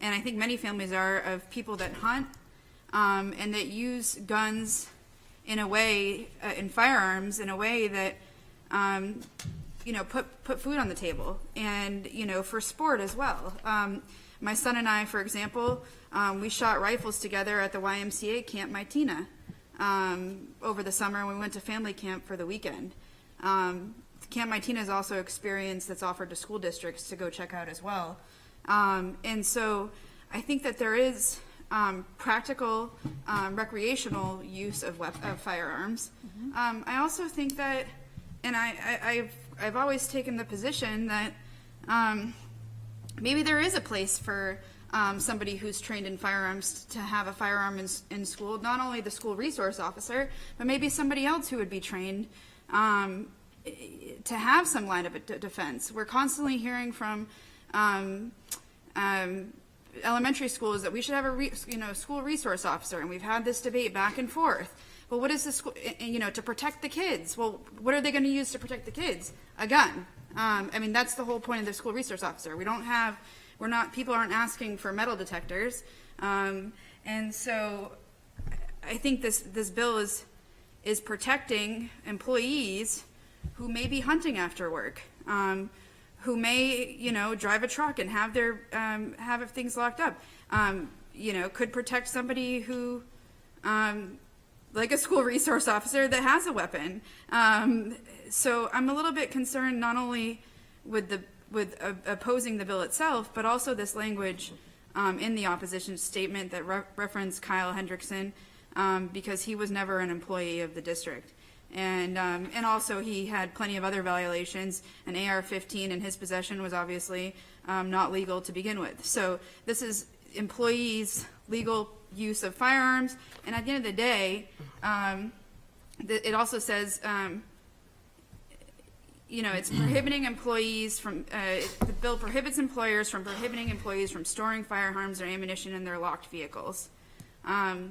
and I think many families are, of people that hunt, and that use guns in a way, in firearms in a way that, put food on the table, and, for sport as well. My son and I, for example, we shot rifles together at the YMCA Camp Mytina over the summer when we went to family camp for the weekend. Camp Mytina is also an experience that's offered to school districts to go check out as well. And so I think that there is practical recreational use of firearms. I also think that, and I've always taken the position that maybe there is a place for somebody who's trained in firearms to have a firearm in school, not only the school resource officer, but maybe somebody else who would be trained to have some line of defense. We're constantly hearing from elementary schools that we should have a school resource officer, and we've had this debate back and forth. Well, what is the school, to protect the kids? Well, what are they going to use to protect the kids? A gun. That's the whole point of the school resource officer. People aren't asking for metal detectors. And so I think this bill is protecting employees who may be hunting after work, who may, drive a truck and have their, have things locked up, could protect somebody who, like a school resource officer that has a weapon. So I'm a little bit concerned not only with opposing the bill itself, but also this language in the opposition statement that referenced Kyle Hendrickson, because he was never an employee of the district. And also he had plenty of other violations. An AR-15 in his possession was obviously not legal to begin with. So this is employees' legal use of firearms. And at the end of the day, it also says, it's prohibiting employees from, the bill prohibits employers from prohibiting employees from storing firearms or ammunition in their locked vehicles. I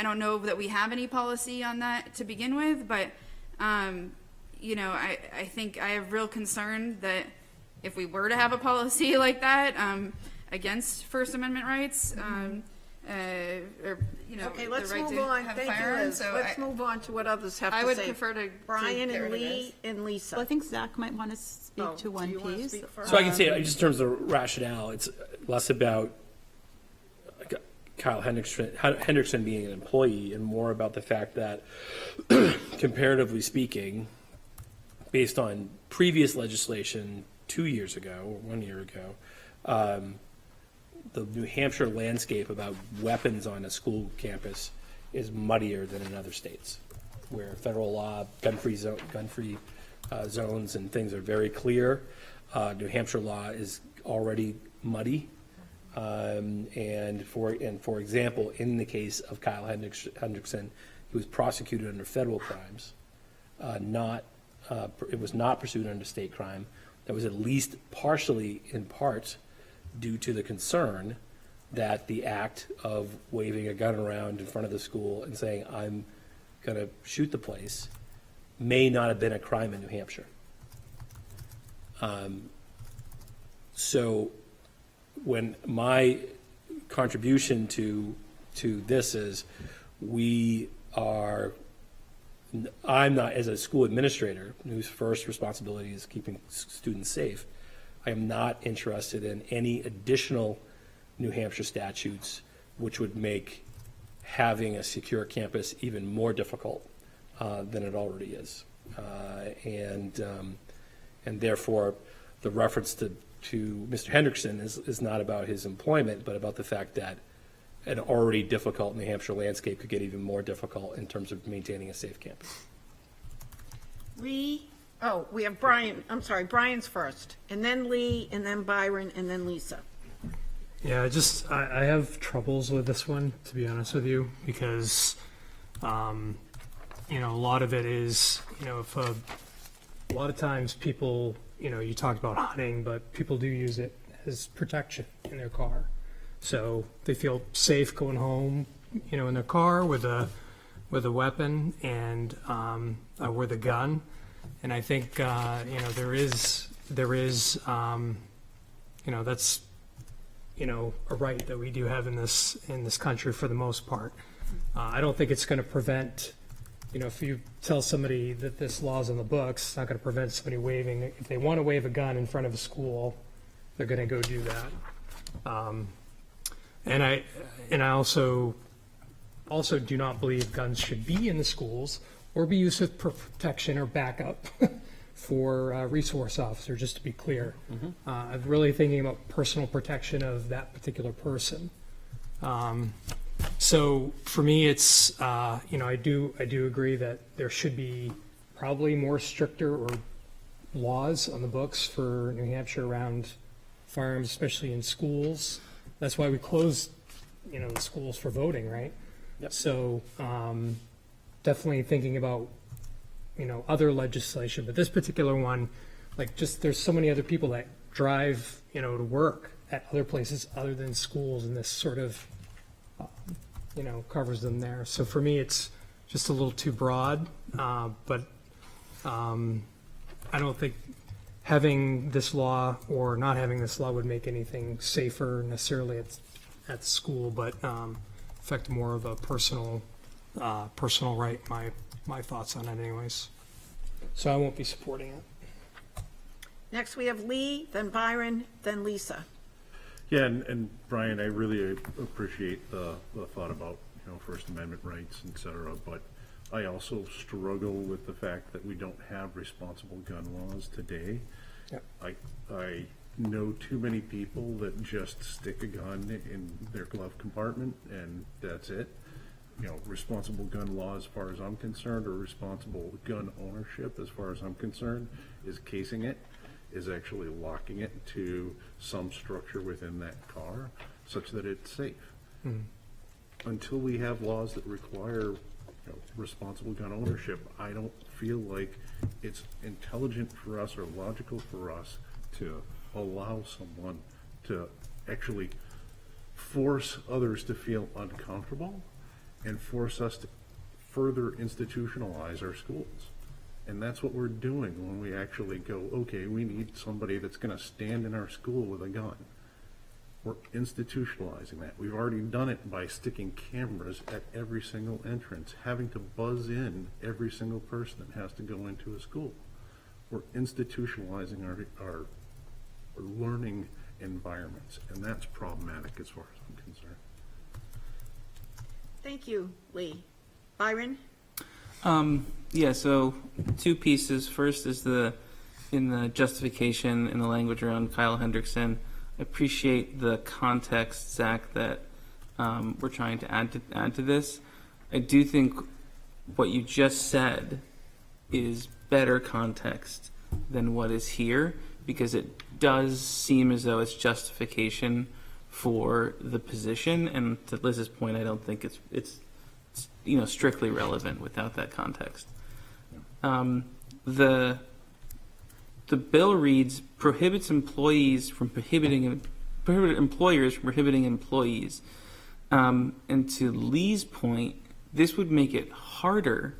don't know that we have any policy on that to begin with, but, I think I have real concern that if we were to have a policy like that, against First Amendment rights, Okay, the let's right move to on. have Thank you, firearms. Liz. So Let's move on to what others have to say. I would prefer to Brian get and rid of Lee this. and Lisa. Well, I think Zach might want to speak Oh, to do one you wanna piece. speak first? So I can say, just in terms of rationale, it's less about Kyle Hendrickson being an employee and more about the fact that, comparatively speaking, based on previous legislation 2 years ago, or 1 year ago, the New Hampshire landscape about weapons on a school campus is muddier than in other states, where federal law, gun-free zones and things are very clear. New Hampshire law is already muddy. And for example, in the case of Kyle Hendrickson, he was prosecuted under federal crimes. It was not pursued under state crime. That was at least partially, in part, due to the concern that the act of waving a gun around in front of the school and saying, I'm going to shoot the place, may not have been a crime in New Hampshire. So when my contribution to this is I'm not, as a school administrator whose first responsibility is keeping students safe, I am not interested in any additional New Hampshire statutes which would make having a secure campus even more difficult than it already is. And therefore, the reference to Mr. Hendrickson is not about his employment, but about the fact that an already difficult New Hampshire landscape could get even more difficult in terms of maintaining a safe campus. Lee, we have Brian, I'm sorry, Brian's first, and then Lee, and then Byron, and then Lisa. Yeah, I have troubles with this one, to be honest with you, because a lot of it is, if a lot of times people, you talked about hunting, but people do use it as protection in their car. So they feel safe going home, in their car with a weapon and with a gun. And I think there is that's a right that we do have in this country for the most part. I don't think it's going to prevent. If you tell somebody that this law's in the books, it's not going to prevent somebody waving. If they want to wave a gun in front of a school, they're going to go do that. And I also do not believe guns should be in the schools or be used for protection or backup for resource officer, just to be clear. I'm really thinking about personal protection of that particular person. So for me, it's, I do agree that there should be probably more stricter or laws on the books for New Hampshire around firearms, especially in schools. That's why we closed, the schools for voting, right? Yep. So definitely thinking about, other legislation, but this particular one, there's so many other people that drive, to work at other places other than schools, and this sort of covers them there. So for me, it's just a little too broad, but I don't think having this law or not having this law would make anything safer necessarily at school, but affect more of a personal right. My thoughts on it anyways. So I won't be supporting it. Next, we have Lee, then Byron, then Lisa. Yeah, and Brian, I really appreciate the thought about, First Amendment rights, et cetera, but I also struggle with the fact that we don't have responsible gun laws today. Yep. I know too many people that just stick a gun in their glove compartment and that's it. Responsible gun law, as far as I'm concerned, or responsible gun ownership, as far as I'm concerned, is casing it, is actually locking it to some structure within that car such that it's safe. Until we have laws that require responsible gun ownership, I don't feel like it's intelligent for us or logical for us to allow someone to actually force others to feel uncomfortable and force us to further institutionalize our schools. And that's what we're doing when we actually go, okay, we need somebody that's going to stand in our school with a gun. We're institutionalizing that. We've already done it by sticking cameras at every single entrance, having to buzz in every single person that has to go into a school. We're institutionalizing our learning environments, and that's problematic as far as I'm concerned. Thank you, Lee. Byron? Yeah, so two pieces. First is in the justification in the language around Kyle Hendrickson. I appreciate the context, Zach, that we're trying to add to this. I do think what you just said is better context than what is here, because it does seem as though it's justification for the position, and to Liz's point, I don't think it's strictly relevant without that context. The bill reads prohibits employers from prohibiting employees, and to Lee's point, this would make it harder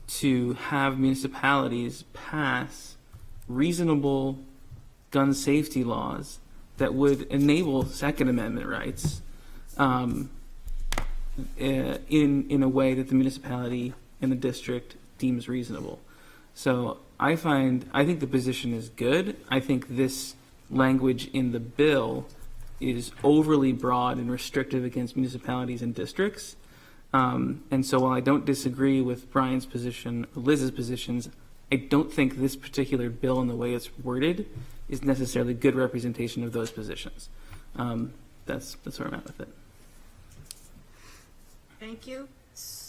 to have municipalities pass reasonable gun safety laws that would enable Second Amendment rights in a way that the municipality and the district deems reasonable. So I think the position is good. I think this language in the bill is overly broad and restrictive against municipalities and districts. And so while I don't disagree with Brian's position, or Liz's positions, I don't think this particular bill and the way it's worded is necessarily good representation of those positions. That's where I'm at with it. Thank you.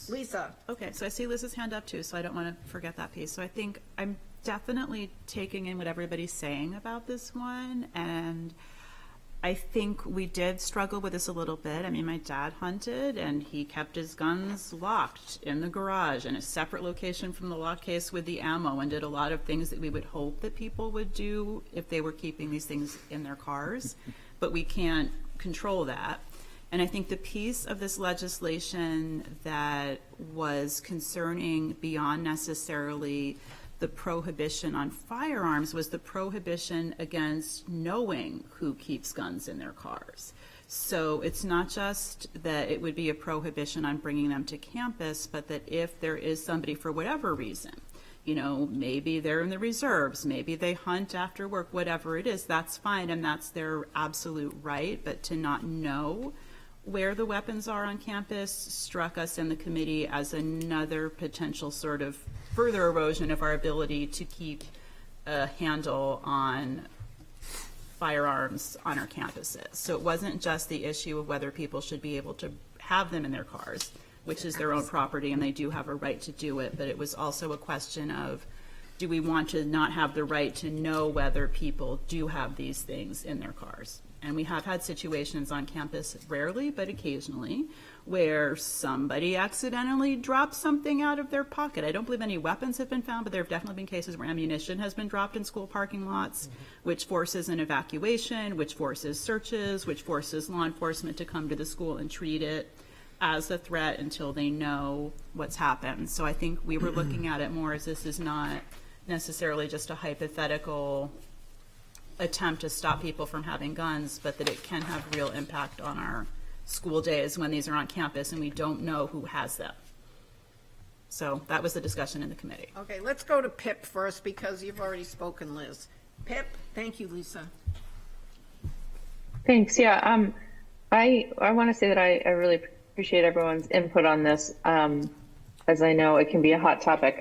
Lisa? Okay, so I see Liz's hand up too, so I don't want to forget that piece. So I think I'm definitely taking in what everybody's saying about this one, and I think we did struggle with this a little bit. I mean, my dad hunted and he kept his guns locked in the garage in a separate location from the lock case with the ammo, and did a lot of things that we would hope that people would do if they were keeping these things in their cars. But we can't control that. And I think the piece of this legislation that was concerning beyond necessarily the prohibition on firearms was the prohibition against knowing who keeps guns in their cars. So it's not just that it would be a prohibition on bringing them to campus, but that if there is somebody for whatever reason, you know, maybe they're in the reserves, maybe they hunt after work, whatever it is, that's fine, and that's their absolute right. But to not know where the weapons are on campus struck us in the committee as another potential sort of further erosion of our ability to keep a handle on firearms on our campuses. So it wasn't just the issue of whether people should be able to have them in their cars, which is their own property and they do have a right to do it, but it was also a question of, do we want to not have the right to know whether people do have these things in their cars? And we have had situations on campus, rarely, but occasionally, where somebody accidentally dropped something out of their pocket. I don't believe any weapons have been found, but there have definitely been cases where ammunition has been dropped in school parking lots, which forces an evacuation, which forces searches, which forces law enforcement to come to the school and treat it as a threat until they know what's happened. So I think we were looking at it more as this is not necessarily just a hypothetical attempt to stop people from having guns, but that it can have real impact on our school days when these are on campus and we don't know who has them. So that was the discussion in the committee. Okay, let's go to Pip first because you've already spoken, Liz. Pip, thank you, Lisa. Thanks. Yeah, I want to say that I really appreciate everyone's input on this. As I know, it can be a hot topic.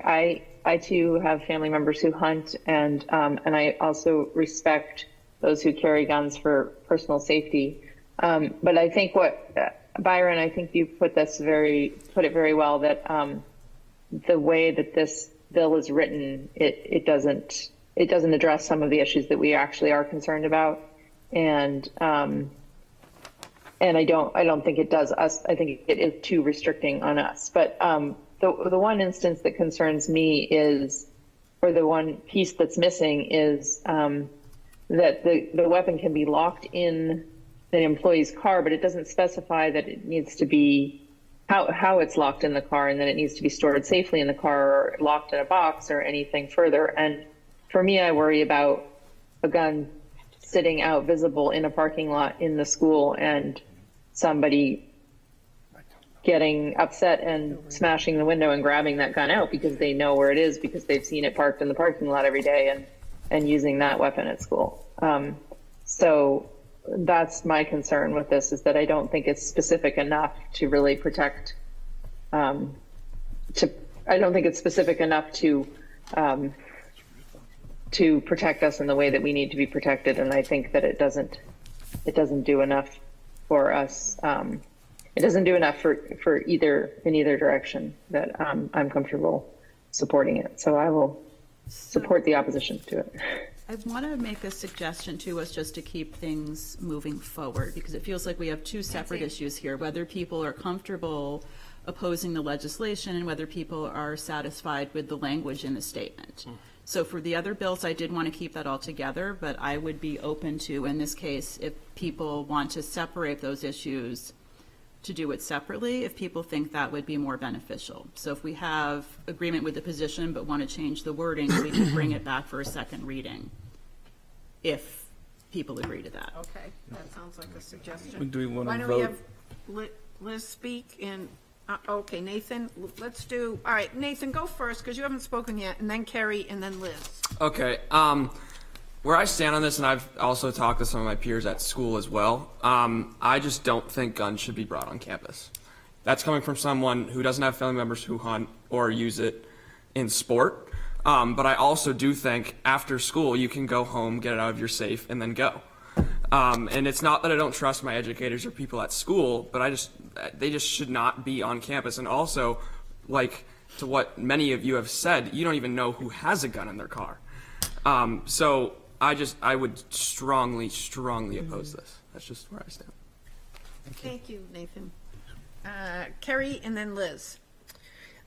I too have family members who hunt, and I also respect those who carry guns for personal safety. But I think Byron, I think you put it very well, that the way that this bill is written, it doesn't address some of the issues that we actually are concerned about, and I don't think it does us. I think it is too restricting on us. But the one instance that concerns me is, or the one piece that's missing is that the weapon can be locked in an employee's car, but it doesn't specify that it needs to be how it's locked in the car, and that it needs to be stored safely in the car or locked in a box or anything further. And for me, I worry about a gun sitting out visible in a parking lot in the school and somebody getting upset and smashing the window and grabbing that gun out because they know where it is, because they've seen it parked in the parking lot every day, and using that weapon at school. So that's my concern with this, is that I don't think it's specific enough to really protect, I don't think it's specific enough to protect us in the way that we need to be protected. And I think that it doesn't do enough for us. It doesn't do enough for in either direction that I'm comfortable supporting it. So I will support the opposition to it. I want to make a suggestion to us just to keep things moving forward, because it feels like we have two separate issues here, whether people are comfortable opposing the legislation and whether people are satisfied with the language in the statement. So for the other bills, I did want to keep that all together, but I would be open to, in this case, if people want to separate those issues, to do it separately if people think that would be more beneficial. So if we have agreement with the position but want to change the wording, we can bring it back for a second reading if people agree to that. Okay, that sounds like a suggestion. Do we want Why to don't we vote? have Liz speak and, okay, Nathan, let's do, all right, Nathan, go first because you haven't spoken yet, and then Kerry, and then Liz. Okay. Where I stand on this, and I've also talked to some of my peers at school as well, I just don't think guns should be brought on campus. That's coming from someone who doesn't have family members who hunt or use it in sport. But I also do think after school, you can go home, get it out of your safe, and then go. And it's not that I don't trust my educators or people at school, but they just should not be on campus. And also, like to what many of you have said, you don't even know who has a gun in their car. So I would strongly oppose this. That's just where I stand. Thank you, Nathan. Kerry and then Liz.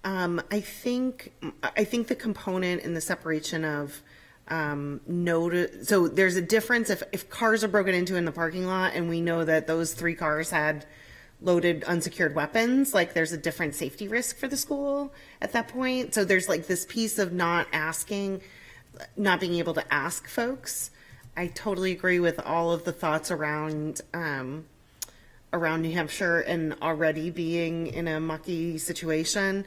I think the component in the separation of so there's a difference if cars are broken into in the parking lot and we know that those 3 cars had loaded unsecured weapons, like there's a different safety risk for the school at that point. So there's like this piece of not being able to ask folks. I totally agree with all of the thoughts around New Hampshire and already being in a mucky situation.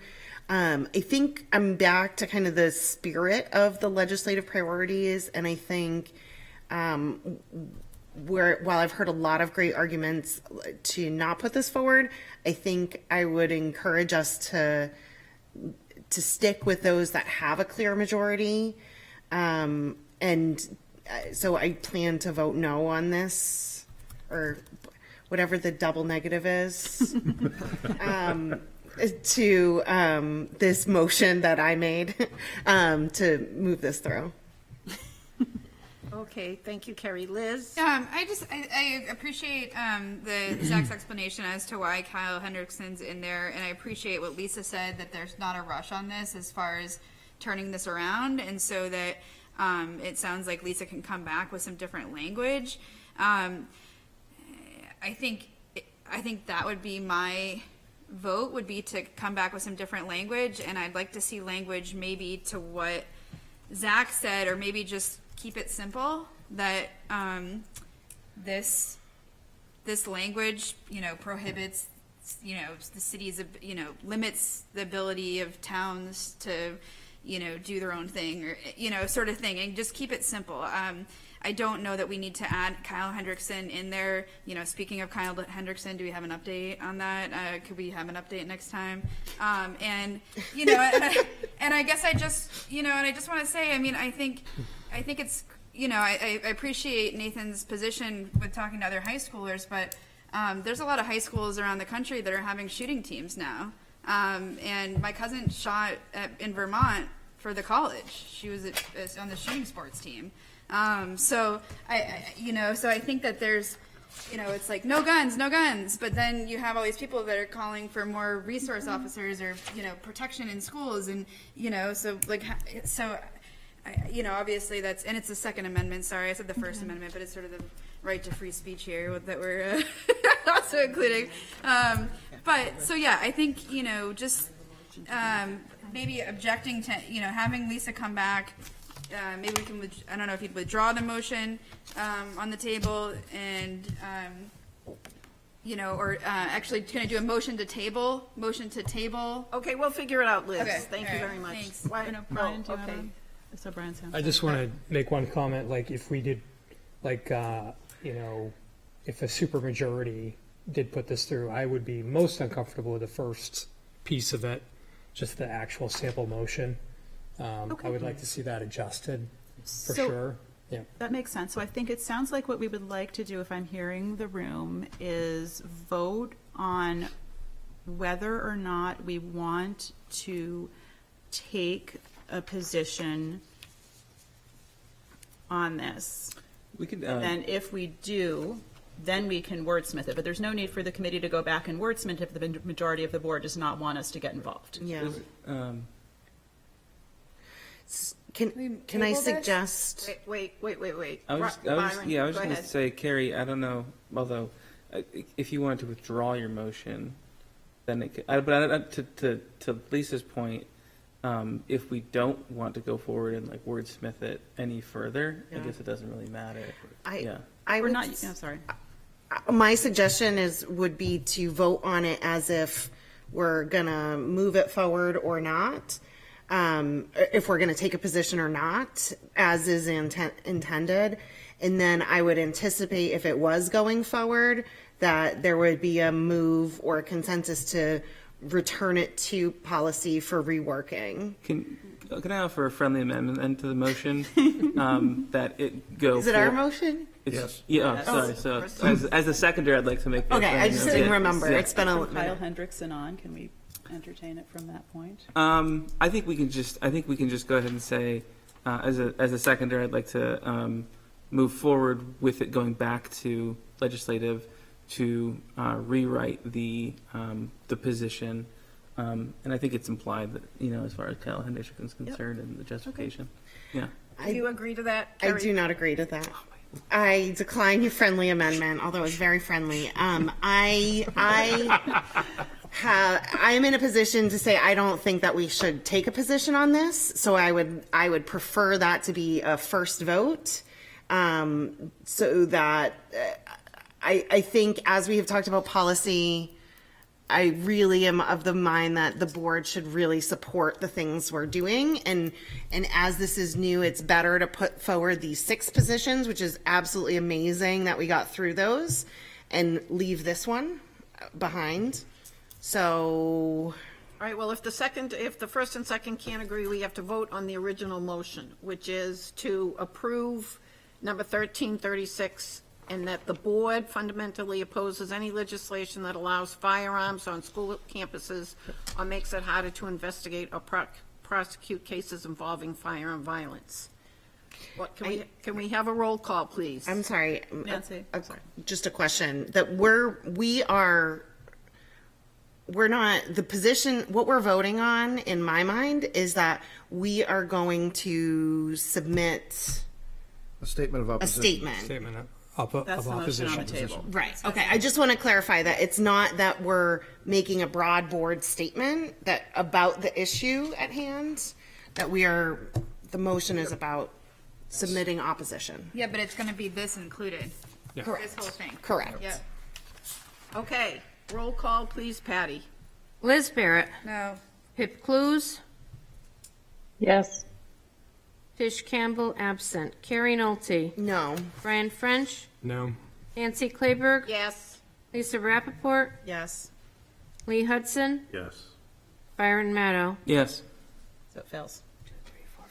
I think I'm back to kind of the spirit of the legislative priorities, and I think while I've heard a lot of great arguments to not put this forward, I think I would encourage us to stick with those that have a clear majority. So I plan to vote no on this, or whatever the double negative is, to this motion that I made to move this through. Okay, thank you, Kerry. Liz? I appreciate Zach's explanation as to why Kyle Hendrickson's in there, and I appreciate what Lisa said, that there's not a rush on this as far as turning this around, and so that it sounds like Lisa can come back with some different language. I think that would be my vote, would be to come back with some different language, and I'd like to see language maybe to what Zach said, or maybe just keep it simple, that this language, prohibits, the cities, limits the ability of towns to, do their own thing, or, sort of thing, and just keep it simple. I don't know that we need to add Kyle Hendrickson in there. Speaking of Kyle Hendrickson, do we have an update on that? Could we have an update next time? And I guess I just, and I just want to say, I think it's, I appreciate Nathan's position with talking to other high schoolers, but there's a lot of high schools around the country that are having shooting teams now. And my cousin shot in Vermont for the college. She was on the shooting sports team. So I think that there's, it's like no guns, but then you have all these people that are calling for more resource officers or, protection in schools, and, obviously that's, and it's the Second Amendment. Sorry, I said the First Amendment, but it's sort of the right to free speech here that we're also including. But so yeah, I think, just maybe objecting to, having Lisa come back. Maybe we can, I don't know if you'd withdraw the motion on the table, and, or actually going to do a motion to table. Okay, we'll figure it out, Liz. Okay, Thank you very much. Thanks. Why- Brian, do you okay. have so Brian's hand. I just want to make one comment, like if we did, like, if a supermajority did put this through, I would be most uncomfortable with the first piece of it, just the actual sample motion. I would like to see that adjusted for sure. Yeah. That makes sense. So I think it sounds like what we would like to do, if I'm hearing the room, is vote on whether or not we want to take a position on this. We could. And if we do, then we can wordsmith it. But there's no need for the committee to go back and wordsmith if the majority of the board does not want us to get involved. Yeah. Can I table this? suggest? Wait. I was just Byron, going go to ahead. say, Carrie, I don't know, although if you wanted to withdraw your motion, then it could, but to Lisa's point, if we don't want to go forward and like wordsmith it any further, I guess it doesn't really matter. I We're would not, no, sorry. My suggestion would be to vote on it as if we're gonna move it forward or not, if we're gonna take a position or not, as is intended. And then I would anticipate, if it was going forward, that there would be a move or a consensus to return it to policy for reworking. Can I offer a friendly amendment then to the motion that it go? Is it our motion? Yes. Yeah. Oh, sorry. So as a seconder, I'd like to make. Okay, I just didn't remember. Yeah. It's been a From Kyle minute. Hendrickson on, can we entertain it from that point? I think we can just go ahead and say, as a seconder, I'd like to move forward with it going back to legislative to rewrite the position. And I think it's implied that, as far as Cal Henderson is concerned and the justification. Yeah. Do you agree to that, I Carrie? do not agree to that. I decline your friendly amendment, although it's very friendly. I'm in a position to say I don't think that we should take a position on this. So I would prefer that to be a first vote, so that I think as we have talked about policy, I really am of the mind that the board should really support the things we're doing. And as this is new, it's better to put forward these 6 positions, which is absolutely amazing that we got through those, and leave this one behind. So, All right, well, if the first and second can't agree, we have to vote on the original motion, which is to approve number 1336, and that the board fundamentally opposes any legislation that allows firearms on school campuses or makes it harder to investigate or prosecute cases involving firearm violence. What, can we have a roll call, please? I'm sorry. Nancy, Just a question that we're not, the position, what we're voting on in my mind is that we are going to submit A statement of a opposition. Statement that's of the motion opposition. on the table. Right. Okay. I just want to clarify that it's not that we're making a broad board statement that about the issue at hand, that the motion is about submitting opposition. Yeah, but it's gonna be this included. This whole thing. Correct. Yep. Okay, roll call, please, Patty. Liz Barrett, No. Pip Clues, Yes. Tish Campbell, absent. Carrie Nolte, No. Brian French, No. Nancy Kleberg, Yes. Lisa Rappaport, Yes. Lee Hudson, Yes. Byron Maddow. Yes. So it fails.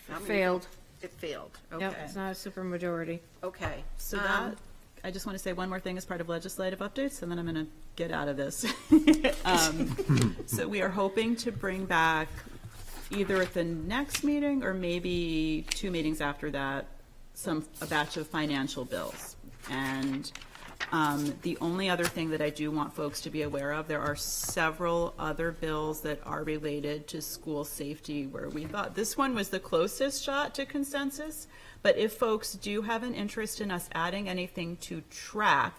How many Failed. votes? It failed, Yep, okay. it's not a supermajority. Okay. So I just want to say one more thing as part of legislative updates, and then I'm going to get out of this. So we are hoping to bring back either at the next meeting or maybe 2 meetings after that, a batch of financial bills. And the only other thing that I do want folks to be aware of, there are several other bills that are related to school safety where we thought this one was the closest shot to consensus. But if folks do have an interest in us adding anything to track,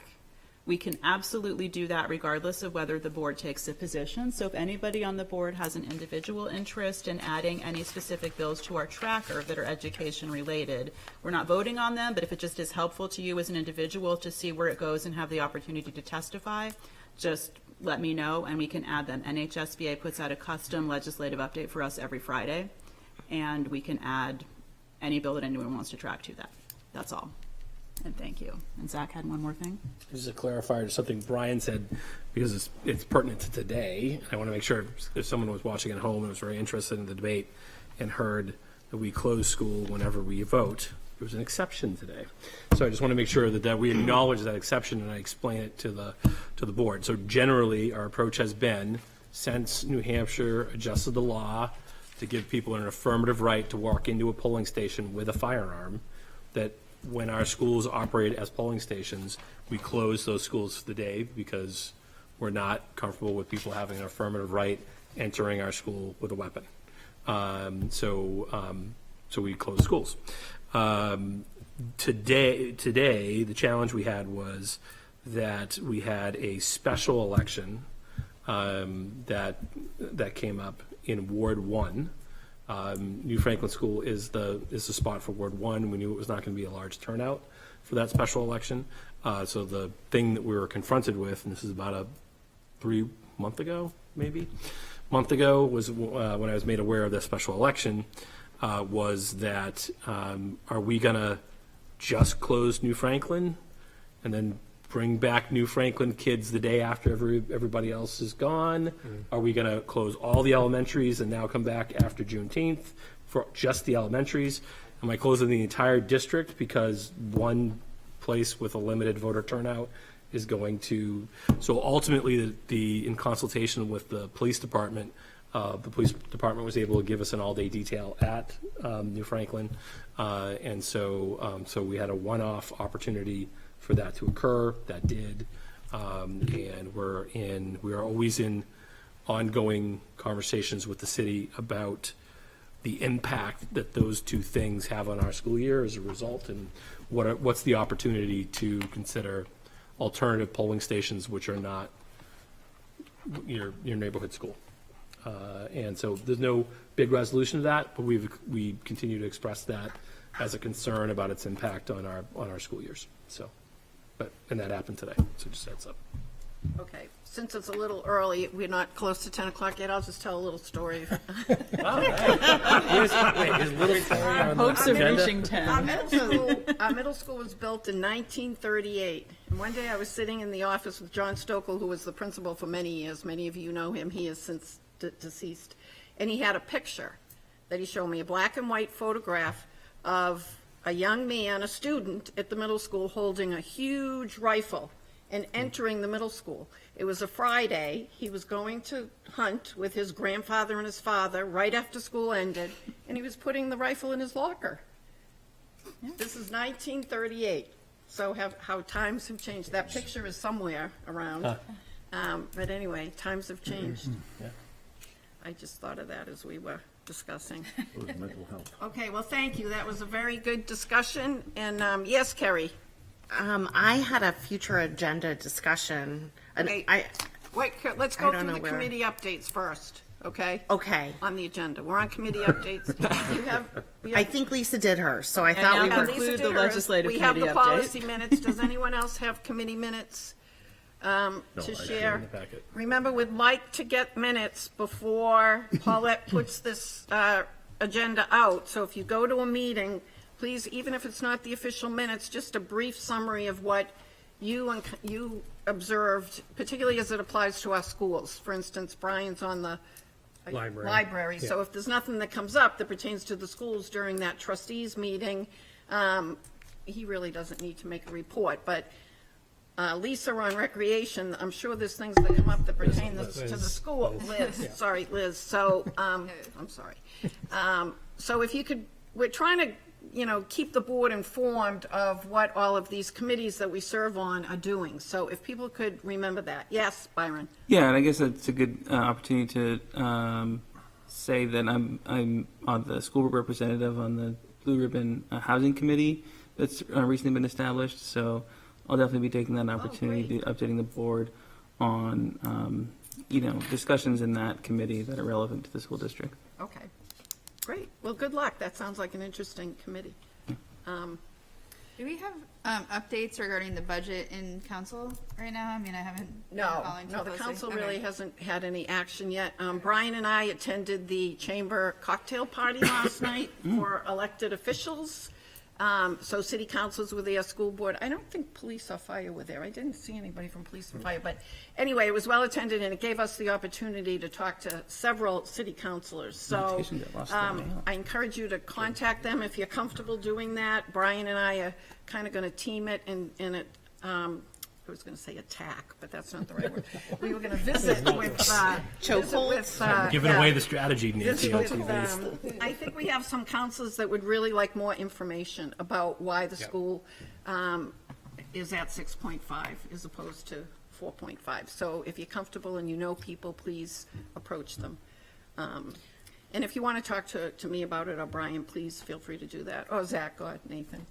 we can absolutely do that regardless of whether the board takes a position. So if anybody on the board has an individual interest in adding any specific bills to our tracker that are education related, we're not voting on them, but if it just is helpful to you as an individual to see where it goes and have the opportunity to testify, just let me know and we can add them. NHSBA puts out a custom legislative update for us every Friday, and we can add any bill that anyone wants to track to that. That's all. And thank you. And Zach had one more thing. Just a clarifier to something Brian said, because it's pertinent to today. I want to make sure if someone was watching at home and was very interested in the debate and heard that we close school whenever we vote, there was an exception today. So I just want to make sure that we acknowledge that exception and I explain it to the board. So generally, our approach has been, since New Hampshire adjusted the law to give people an affirmative right to walk into a polling station with a firearm, that when our schools operate as polling stations, we close those schools for the day because we're not comfortable with people having an affirmative right entering our school with a weapon. So we close schools. Today, the challenge we had was that we had a special election that came up in Ward 1. New Franklin School is the spot for Ward 1. We knew it was not going to be a large turnout for that special election. So the thing that we were confronted with, and this is about a 3 month ago, was when I was made aware of this special election, was that are we going to just close New Franklin and then bring back New Franklin kids the day after everybody else is gone? Are we going to close all the elementaries and now come back after Juneteenth for just the elementaries? Am I closing the entire district because one place with a limited voter turnout is going to? So ultimately, in consultation with the police department, The police department was able to give us an all-day detail at New Franklin. And so we had a one-off opportunity for that to occur. That did. And we are always in ongoing conversations with the city about the impact that those two things have on our school year as a result, and what's the opportunity to consider alternative polling stations which are not your neighborhood school. And so there's no big resolution to that, but we continue to express that as a concern about its impact on our school years. So, and that happened today, so just heads up. Okay, since it's a little early, we're not close to 10 o'clock yet, I'll just tell a little story. Hopes of reaching 10. Our middle school was built in 1938. And one day I was sitting in the office with John Stokel, who was the principal for many years. Many of you know him. He is since deceased. And he had a picture that he showed me, a black and white photograph of a young man, a student at the middle school, holding a huge rifle and entering the middle school. It was a Friday. He was going to hunt with his grandfather and his father right after school ended, and he was putting the rifle in his locker. This is 1938. So how times have changed. That picture is somewhere around. But anyway, times have changed. Yeah. I just thought of that as we were discussing. Mental health. Okay, well, thank you. That was a very good discussion. And yes, Kerry. I had a future agenda discussion. And Okay. Wait, Let's I go don't through know the where. committee updates first, okay? Okay. On the agenda. We're on committee updates. I think Lisa did hers, so I And thought now we we'll were. conclude Lisa the did hers. legislative We have the committee update. policy minutes. Does anyone else have committee minutes to I do. share? In the packet. Remember, we'd like to get minutes before Paulette puts this agenda out. So if you go to a meeting, please, even if it's not the official minutes, just a brief summary of what you observed, particularly as it applies to our schools. For instance, Brian's on the library. So if there's nothing that comes up that pertains to the schools during that trustees meeting, he really doesn't need to make a report. But Lisa on recreation, I'm sure there's things that come up that pertain to the school. Liz, sorry, Liz. So, I'm sorry. So if you could, we're trying to, keep the board informed of what all of these committees that we serve on are doing. So if people could remember that. Yes, Byron? Yeah, and I guess that's a good opportunity to say that I'm on the school board representative on the Blue Ribbon Housing Committee that's recently been established. So I'll definitely be taking that opportunity to updating the board on discussions in that committee that are relevant to the school district. Okay, great. Well, good luck. That sounds like an interesting committee. Do we have updates regarding the budget in council right now? I mean, I haven't been following No, the closely. council Okay. really hasn't had any action yet. Brian and I attended the chamber cocktail party last night for elected officials. So city councils were there, school board. I don't think police or fire were there. I didn't see anybody from police and fire. But anyway, it was well attended, and it gave us the opportunity to talk to several city councilors. So Invitation got lost on the way out. I encourage you to contact them if you're comfortable doing that. Brian and I are kind of going to team it in it. I was going to say attack, but that's not the right word. We were going to visit with Giving away the strategy, Nancy, on visit with, TV. I think we have some counselors that would really like more information about why the school is at 6.5 as opposed to 4.5. So if you're comfortable and you know people, please approach them. And if you want to talk to me about it, or Brian, please feel free to do that. Or Zach, or Nathan.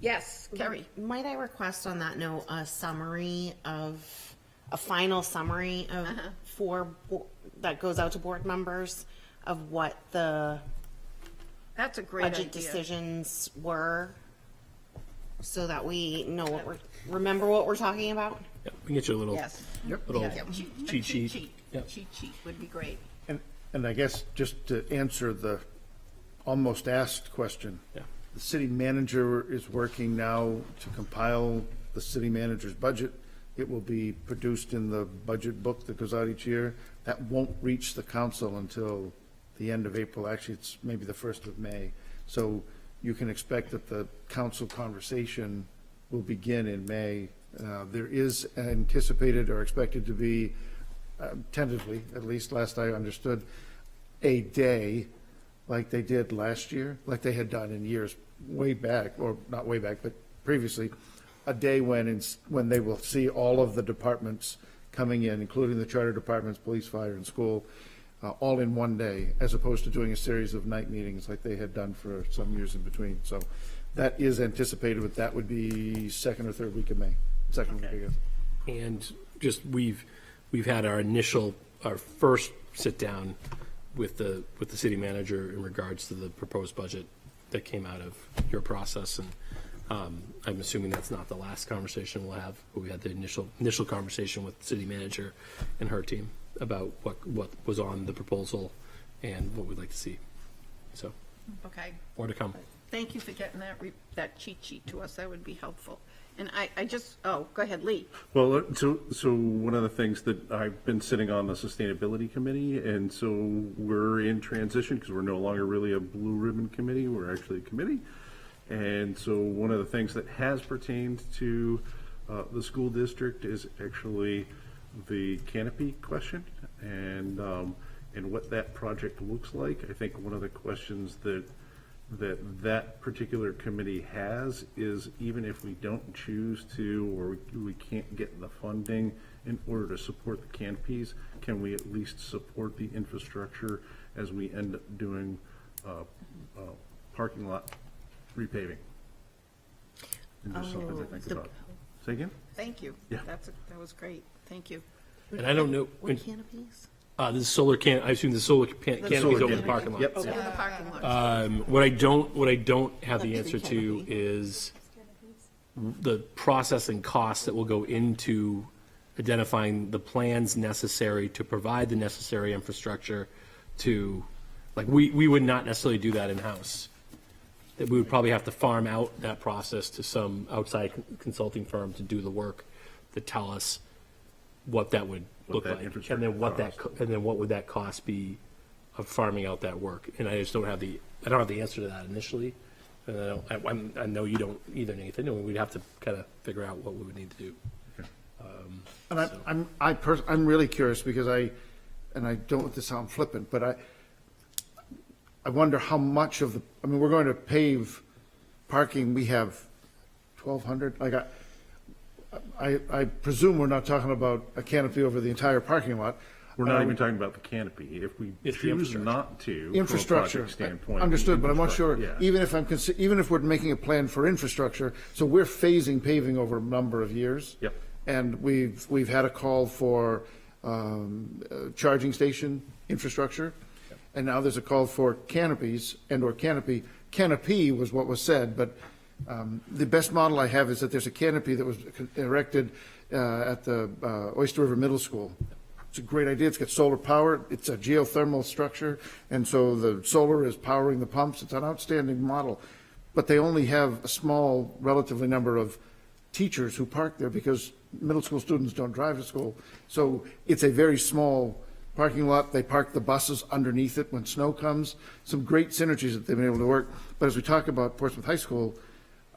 Yes, Kerry. Might I request on that note a final summary of that goes out to board members of what the That's a great budget idea. decisions were, so that we know remember what we're talking about? Yeah, we can get you a little, Yes. little Yeah. cheat sheet. Yep. Cheat sheet would be great. And I guess just to answer the almost asked question. Yeah. The city manager is working now to compile the city manager's budget. It will be produced in the budget book that goes out each year. That won't reach the council until the end of April. Actually, it's maybe the 1st of May. So you can expect that the council conversation will begin in May. There is anticipated or expected to be, tentatively, at least last I understood, a day like they did last year, like they had done in years way back, or not way back, but previously, a day when they will see all of the departments coming in, including the charter departments, police, fire, and school, all in one day, as opposed to doing a series of night meetings like they had done for some years in between. So that is anticipated, but that would be second or third week of May. Second week, I guess. And just, we've had our first sit down with the city manager in regards to the proposed budget that came out of your process, and I'm assuming that's not the last conversation we'll have. But we had the initial conversation with the city manager and her team about what was on the proposal and what we'd like to see. So, Okay. more to come. Thank you for getting that cheat sheet to us. That would be helpful. And I just, go ahead, Lee. Well, so one of the things that I've been sitting on the sustainability committee, and so we're in transition because we're no longer really a blue ribbon committee. We're actually a committee. And so one of the things that has pertained to the school district is actually the canopy question and what that project looks like. I think one of the questions that particular committee has is, even if we don't choose to, or we can't get the funding in order to support the canopies, can we at least support the infrastructure as we end up doing parking lot repaving? And just something to think about. Say again? Thank you. Yeah. That was great. Thank you. And I don't know when Canopies? this solar I assume the solar canopies over the parking lot. Yep. Over the parking lot. What I don't have the answer to is the process and costs that will go into identifying the plans necessary to provide the necessary infrastructure to, like, we would not necessarily do that in-house. That we would probably have to farm out that process to some outside consulting firm to do the work, to tell us what that would look that like, infrastructure and then what cost. and then what would that cost be of farming out that work? And I just don't have the answer to that initially, and I know you don't either, Nathan. And we'd have to kind of figure out what we would need to do. And I'm really curious because I don't want to sound flippant, but I wonder how much of we're going to pave parking. We have 1,200. I presume we're not talking about a canopy over the entire parking lot. We're not even talking about the canopy. If we It's the choose infrastructure. not to, Infrastructure. from a project standpoint. Understood, but I'm not sure, Yeah. even if we're making a plan for infrastructure, so we're phasing paving over a number of years. Yep. And we've had a call for charging station infrastructure. And now there's a call for canopies and/or canopy. Canopy was what was said, but the best model I have is that there's a canopy that was erected at the Oyster River Middle School. It's a great idea. It's got solar power. It's a geothermal structure, and so the solar is powering the pumps. It's an outstanding model. But they only have a small, relatively number of teachers who park there because middle school students don't drive to school. So it's a very small parking lot. They park the buses underneath it when snow comes. Some great synergies that they've been able to work. But as we talk about Portsmouth High School,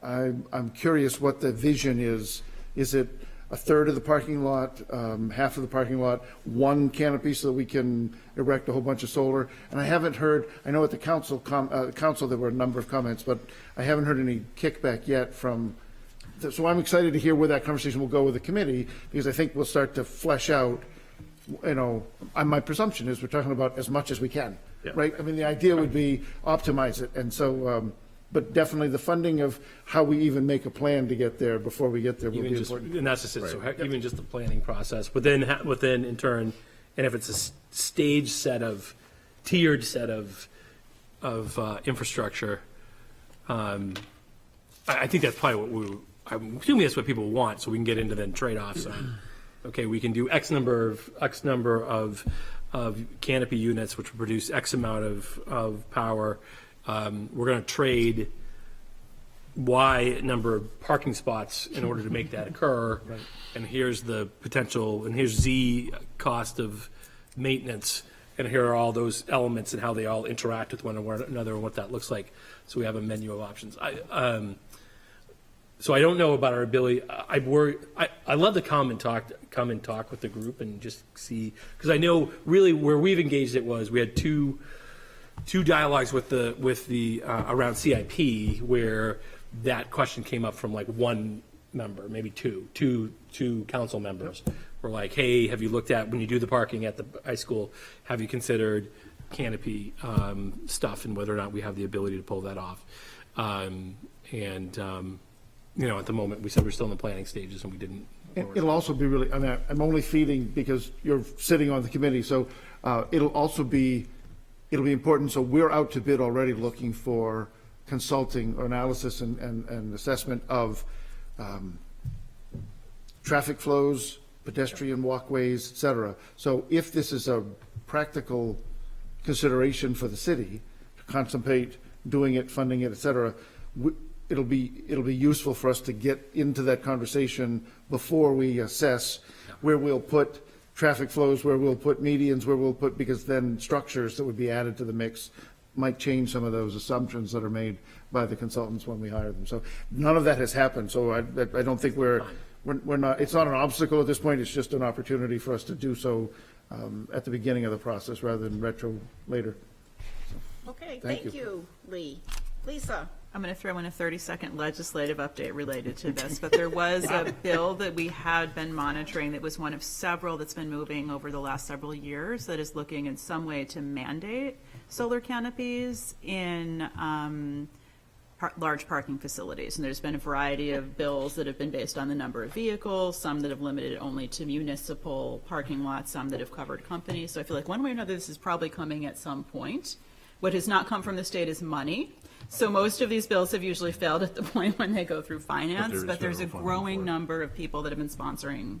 I'm curious what the vision is. Is it a third of the parking lot, half of the parking lot, one canopy so that we can erect a whole bunch of solar? And I haven't heard, I know at the council there were a number of comments, but I haven't heard any kickback yet from, so I'm excited to hear where that conversation will go with the committee, because I think we'll start to flesh out, my presumption is we're talking about as much as we can, Yeah. right? I mean, the idea would be optimize it, and so, but definitely the funding of how we even make a plan to get there before we get there will Even be just, important. and that's just it. So even just the planning process, but then in turn, and if it's a staged set of, tiered set of infrastructure, I think that's probably what I'm assuming that's what people want, so we can get into then trade-offs on, okay, we can do X number of canopy units, which will produce X amount of power. We're going to trade Y number of parking spots in order to make that occur. Right. And here's the potential, and here's Z cost of maintenance, and here are all those elements and how they all interact with one another and what that looks like. So we have a menu of options. So I don't know about our ability, I worry, I love to come and talk with the group and just see, because I know really where we've engaged it was, we had two dialogues with the around CIP where that question came up from like one member, maybe two council members were like, hey, have you looked at, when you do the parking at the high school, have you considered canopy stuff and whether or not we have the ability to pull that off? At the moment, we said we're still in the planning stages and we didn't. It'll also be really, I mean, I'm only feeding because you're sitting on the committee, so it'll be important. So we're out to bid already looking for consulting or analysis and assessment of traffic flows, pedestrian walkways, et cetera. So if this is a practical consideration for the city to contemplate doing it, funding it, et cetera, it'll be useful for us to get into that conversation before we assess where we'll put traffic flows, where we'll put medians, because then structures that would be added to the mix might change some of those assumptions that are made by the consultants when we hire them. So none of that has happened. So I don't think we're not, it's not an obstacle at this point. It's just an opportunity for us to do so at the beginning of the process rather than retro later. Okay, Thank thank you, Lee. Lisa? I'm going to throw in a 30-second legislative update related to this, but there was a bill that we had been monitoring that was one of several that's been moving over the last several years that is looking in some way to mandate solar canopies in large parking facilities. And there's been a variety of bills that have been based on the number of vehicles, some that have limited it only to municipal parking lots, some that have covered companies. So I feel like one way or another this is probably coming at some point. What has not come from the state is money. So most of these bills have usually failed at the point when they go through finance, but there's a growing number of people that have been sponsoring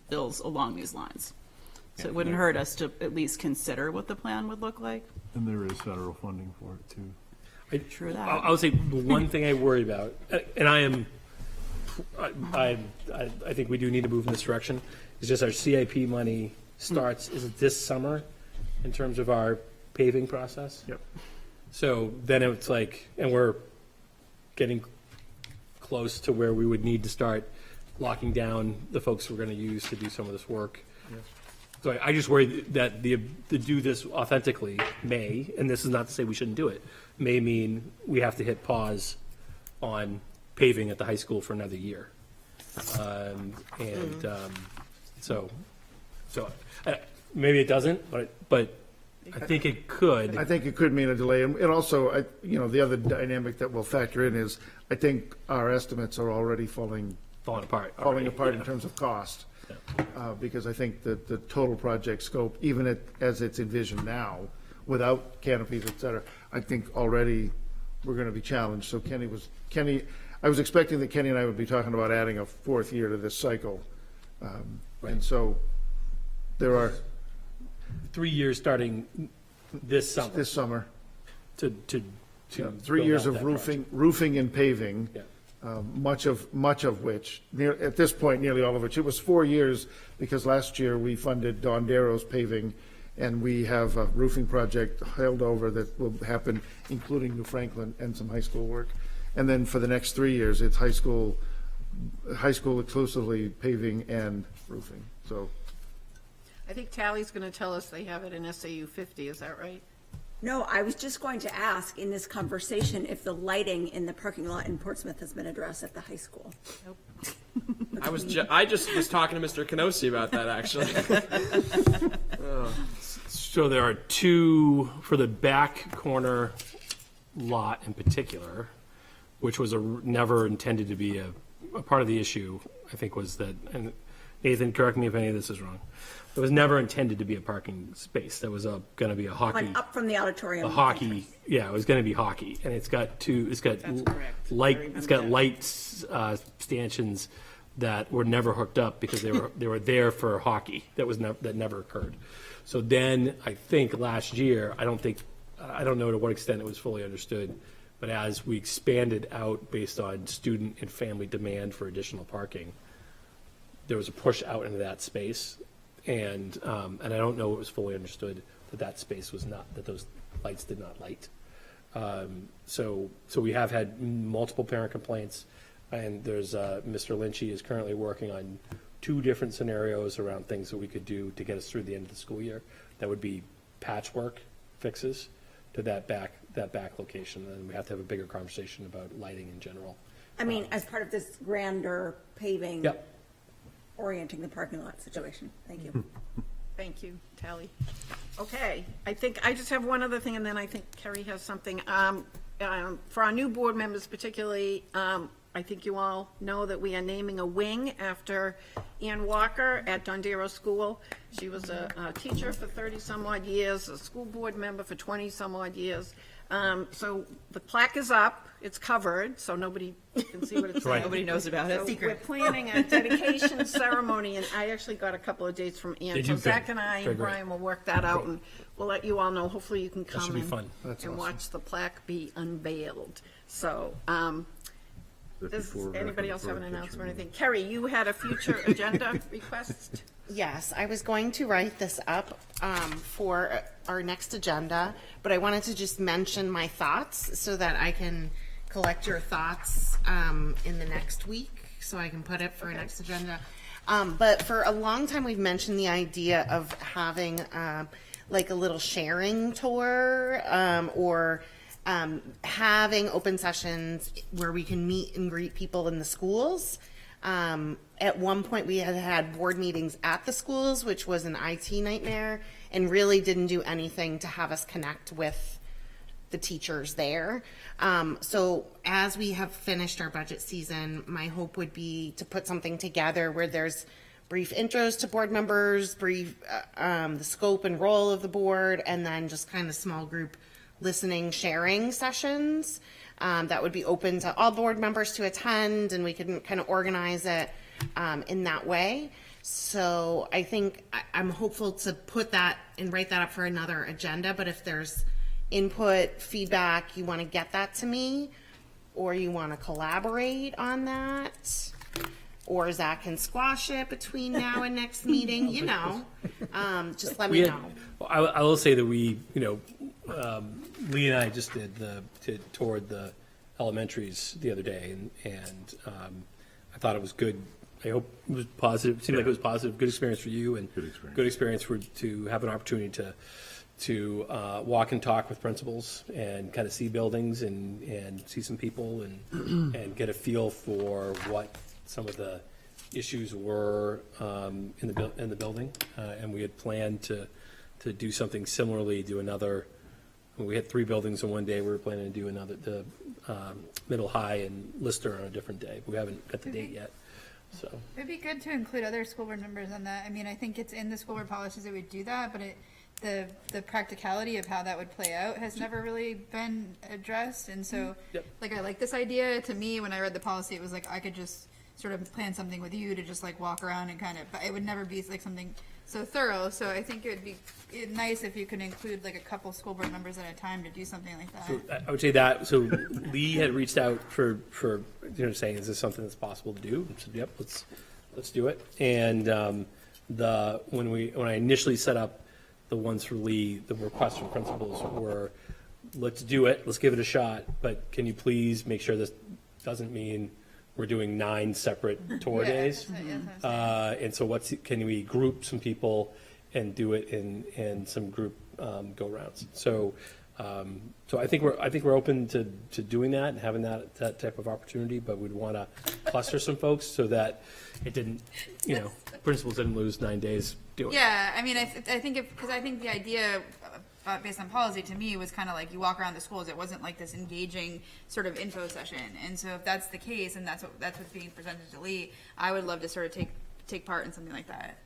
bills along these lines. So it wouldn't hurt us to at least consider what the plan would look like. And there is federal funding for it too. True that. I would say the one thing I worry about, and I think we do need to move in this direction, is just our CIP money starts, is it this summer in terms of our paving process? Yep. So then it's like, and we're getting close to where we would need to start locking down the folks we're going to use to do some of this work. Yes. So I just worry that to do this authentically may, and this is not to say we shouldn't do it, may mean we have to hit pause on paving at the high school for another year. So maybe it doesn't, but I think it could. I think it could mean a delay. And also, the other dynamic that will factor in is I think our estimates are already falling apart in terms of cost. Because I think that the total project scope, even as it's envisioned now, without canopies, et cetera, I think already we're going to be challenged. So I was expecting that Kenny and I would be talking about adding a fourth year to this cycle. And so there are 3 years starting this summer. This summer. To 3 years of roofing and paving. Yeah. Much of which, at this point, nearly all of which, it was 4 years because last year we funded Don Darrow's paving, and we have a roofing project held over that will happen, including New Franklin and some high school work. And then for the next 3 years, it's high school exclusively paving and roofing. So I think Tally's going to tell us they have it in SAU 50, is that right? No, I was just going to ask in this conversation if the lighting in the parking lot in Portsmouth has been addressed at the high school. Nope. I just was talking to Mr. Kenosi about that, actually. So there are two for the back corner lot in particular, which was never intended to be a part of the issue. I think was that, and Nathan, correct me if any of this is wrong. It was never intended to be a parking space. That was going to be a hockey. Like up from the auditorium. A hockey, yeah, it was going to be hockey, and it's got light stanchions that were never hooked up because they were there for hockey. That never occurred. So then I think last year, I don't know to what extent it was fully understood, but as we expanded out based on student and family demand for additional parking, there was a push out into that space. And I don't know it was fully understood that space was not, that those lights did not light. So we have had multiple parent complaints. And there's, Mr. Lynchy is currently working on 2 different scenarios around things that we could do to get us through the end of the school year. That would be patchwork fixes to that back location. And we have to have a bigger conversation about lighting in general. I mean, as part of this grander paving. Yep. Orienting the parking lot situation. Thank you. Thank you, Tally. Okay, I think, I just have one other thing, and then I think Kerry has something. For our new board members particularly, I think you all know that we are naming a wing after Ann Walker at Dondero School. She was a teacher for 30-some-odd years, a school board member for 20-some-odd years. So the plaque is up, it's covered, so nobody can see what it's saying. Nobody knows about it. So we're planning a dedication ceremony, and I actually got a couple of dates from Ann. Did So you? Zach Good. and I Very and great. Brian will work that out, and we'll let you all know. Hopefully you can come should be fun. and watch the plaque be unveiled. So, does anybody else have an announcement or anything? Kerry, you had a future agenda request? Yes, I was going to write this up for our next agenda, but I wanted to just mention my thoughts so that I can collect your thoughts in the next week, so I can put it for our next agenda. But for a long time, we've mentioned the idea of having like a little sharing tour or having open sessions where we can meet and greet people in the schools. At one point, we had board meetings at the schools, which was an IT nightmare, and really didn't do anything to have us connect with the teachers there. So as we have finished our budget season, my hope would be to put something together where there's brief intros to board members, brief the scope and role of the board, and then just kind of small group listening, sharing sessions that would be open to all board members to attend, and we can kind of organize it in that way. So I think I'm hopeful to put that and write that up for another agenda, but if there's input, feedback, you want to get that to me, or you want to collaborate on that, or Zach can squash it between now and next meeting, you know, just let me know. I will say that we, Lee and I just toured the elementaries the other day, and I thought it was good. I hope it was positive. It seemed like it was positive. Good experience for you, and good experience to have an opportunity to walk and talk with principals and kind of see buildings and see some people and get a feel for what some of the issues were in the building. And we had planned to do something similarly, do another. We had 3 buildings in one day. We were planning to do the middle, high, and Lister on a different day. But we haven't got the date yet. So It'd be good to include other school board members on that. I mean, I think it's in the school board policies that we do that, but the practicality of how that would play out has never really been addressed. And so, like, I like this idea. To me, when I read the policy, it was like I could just sort of plan something with you to just like walk around and kind of, but it would never be like something so thorough. So I think it would be nice if you could include like a couple school board members at a time to do something like that. So I would say that. So Lee had reached out for saying, is this something that's possible to do? I said, yep, let's do it. And when I initially set up the ones for Lee, the requests from principals were, let's do it, let's give it a shot, but can you please make sure this doesn't mean we're doing 9 separate tour days? And so can we group some people and do it in some group go-rounds? So I think we're open to doing that and having that type of opportunity, but we'd want to cluster some folks so that it didn't, principals didn't lose 9 days doing it. Yeah, I mean, I think because I think the idea based on policy to me was kind of like you walk around the schools. It wasn't like this engaging sort of info session. And so if that's the case and that's what's being presented to Lee, I would love to sort of take part in something like that.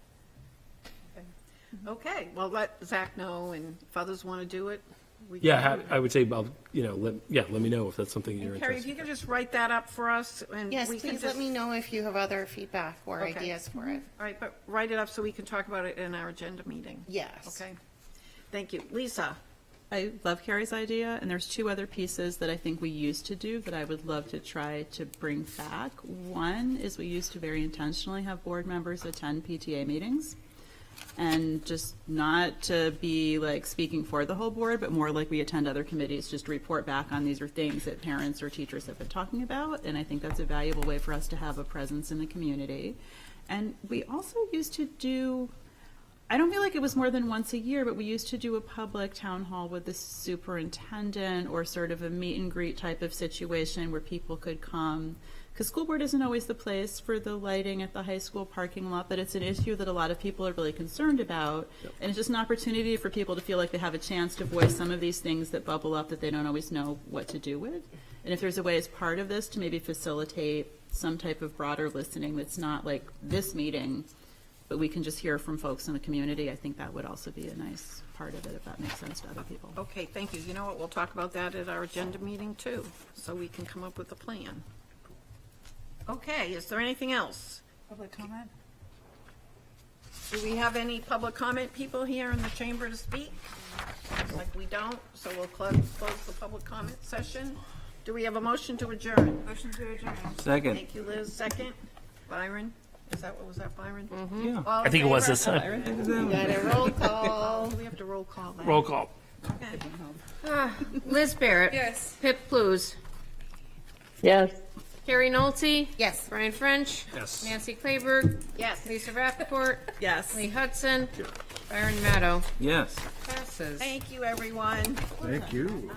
Okay, well, let Zach know, and if others want to do it, we can Yeah, do it. I would say, let me know if that's something you're And Carrie, if interested you could just write that up for us, and Yes, we can please just. let me know if you have other feedback or Okay. ideas for it. All right, but write it up so we can talk about it in our agenda meeting. Yes. Okay, thank you. Lisa? I love Carrie's idea, and there's 2 other pieces that I think we used to do that I would love to try to bring back. One is we used to very intentionally have board members attend PTA meetings. And just not to be like speaking for the whole board, but more like we attend other committees, just to report back on these are things that parents or teachers have been talking about. And I think that's a valuable way for us to have a presence in the community. And we also used to do, I don't feel like it was more than once a year, but we used to do a public town hall with the superintendent or sort of a meet and greet type of situation where people could come. Because school board isn't always the place for the lighting at the high school parking lot, but it's an issue that a lot of people are really concerned about. And it's just an opportunity for people to feel like they have a chance to voice some of these things that bubble up that they don't always know what to do with. And if there's a way as part of this to maybe facilitate some type of broader listening that's not like this meeting, but we can just hear from folks in the community, I think that would also be a nice part of it, if that makes sense to other people. Okay, thank you. You know what, we'll talk about that at our agenda meeting too, so we can come up with a plan. Okay, is there anything else? Public comment? Do we have any public comment people here in the chamber to speak? Looks like we don't, so we'll close the public comment session. Do we have a motion to adjourn? Motion to adjourn. Second. Thank you, Liz. Second. Byron? Was that Byron? Yeah. All in I think it was favor? this time. We got a roll call. Do we have to roll call that? Roll call. Okay. Liz Barrett. Yes. Pip Blues. Yes. Carrie Nolte. Yes. Brian French. Yes. Nancy Claiberg. Yes. Lisa Rappaport. Yes. Lee Hudson. Byron Maddow. Yes. Passes. Thank you, everyone. Thank you.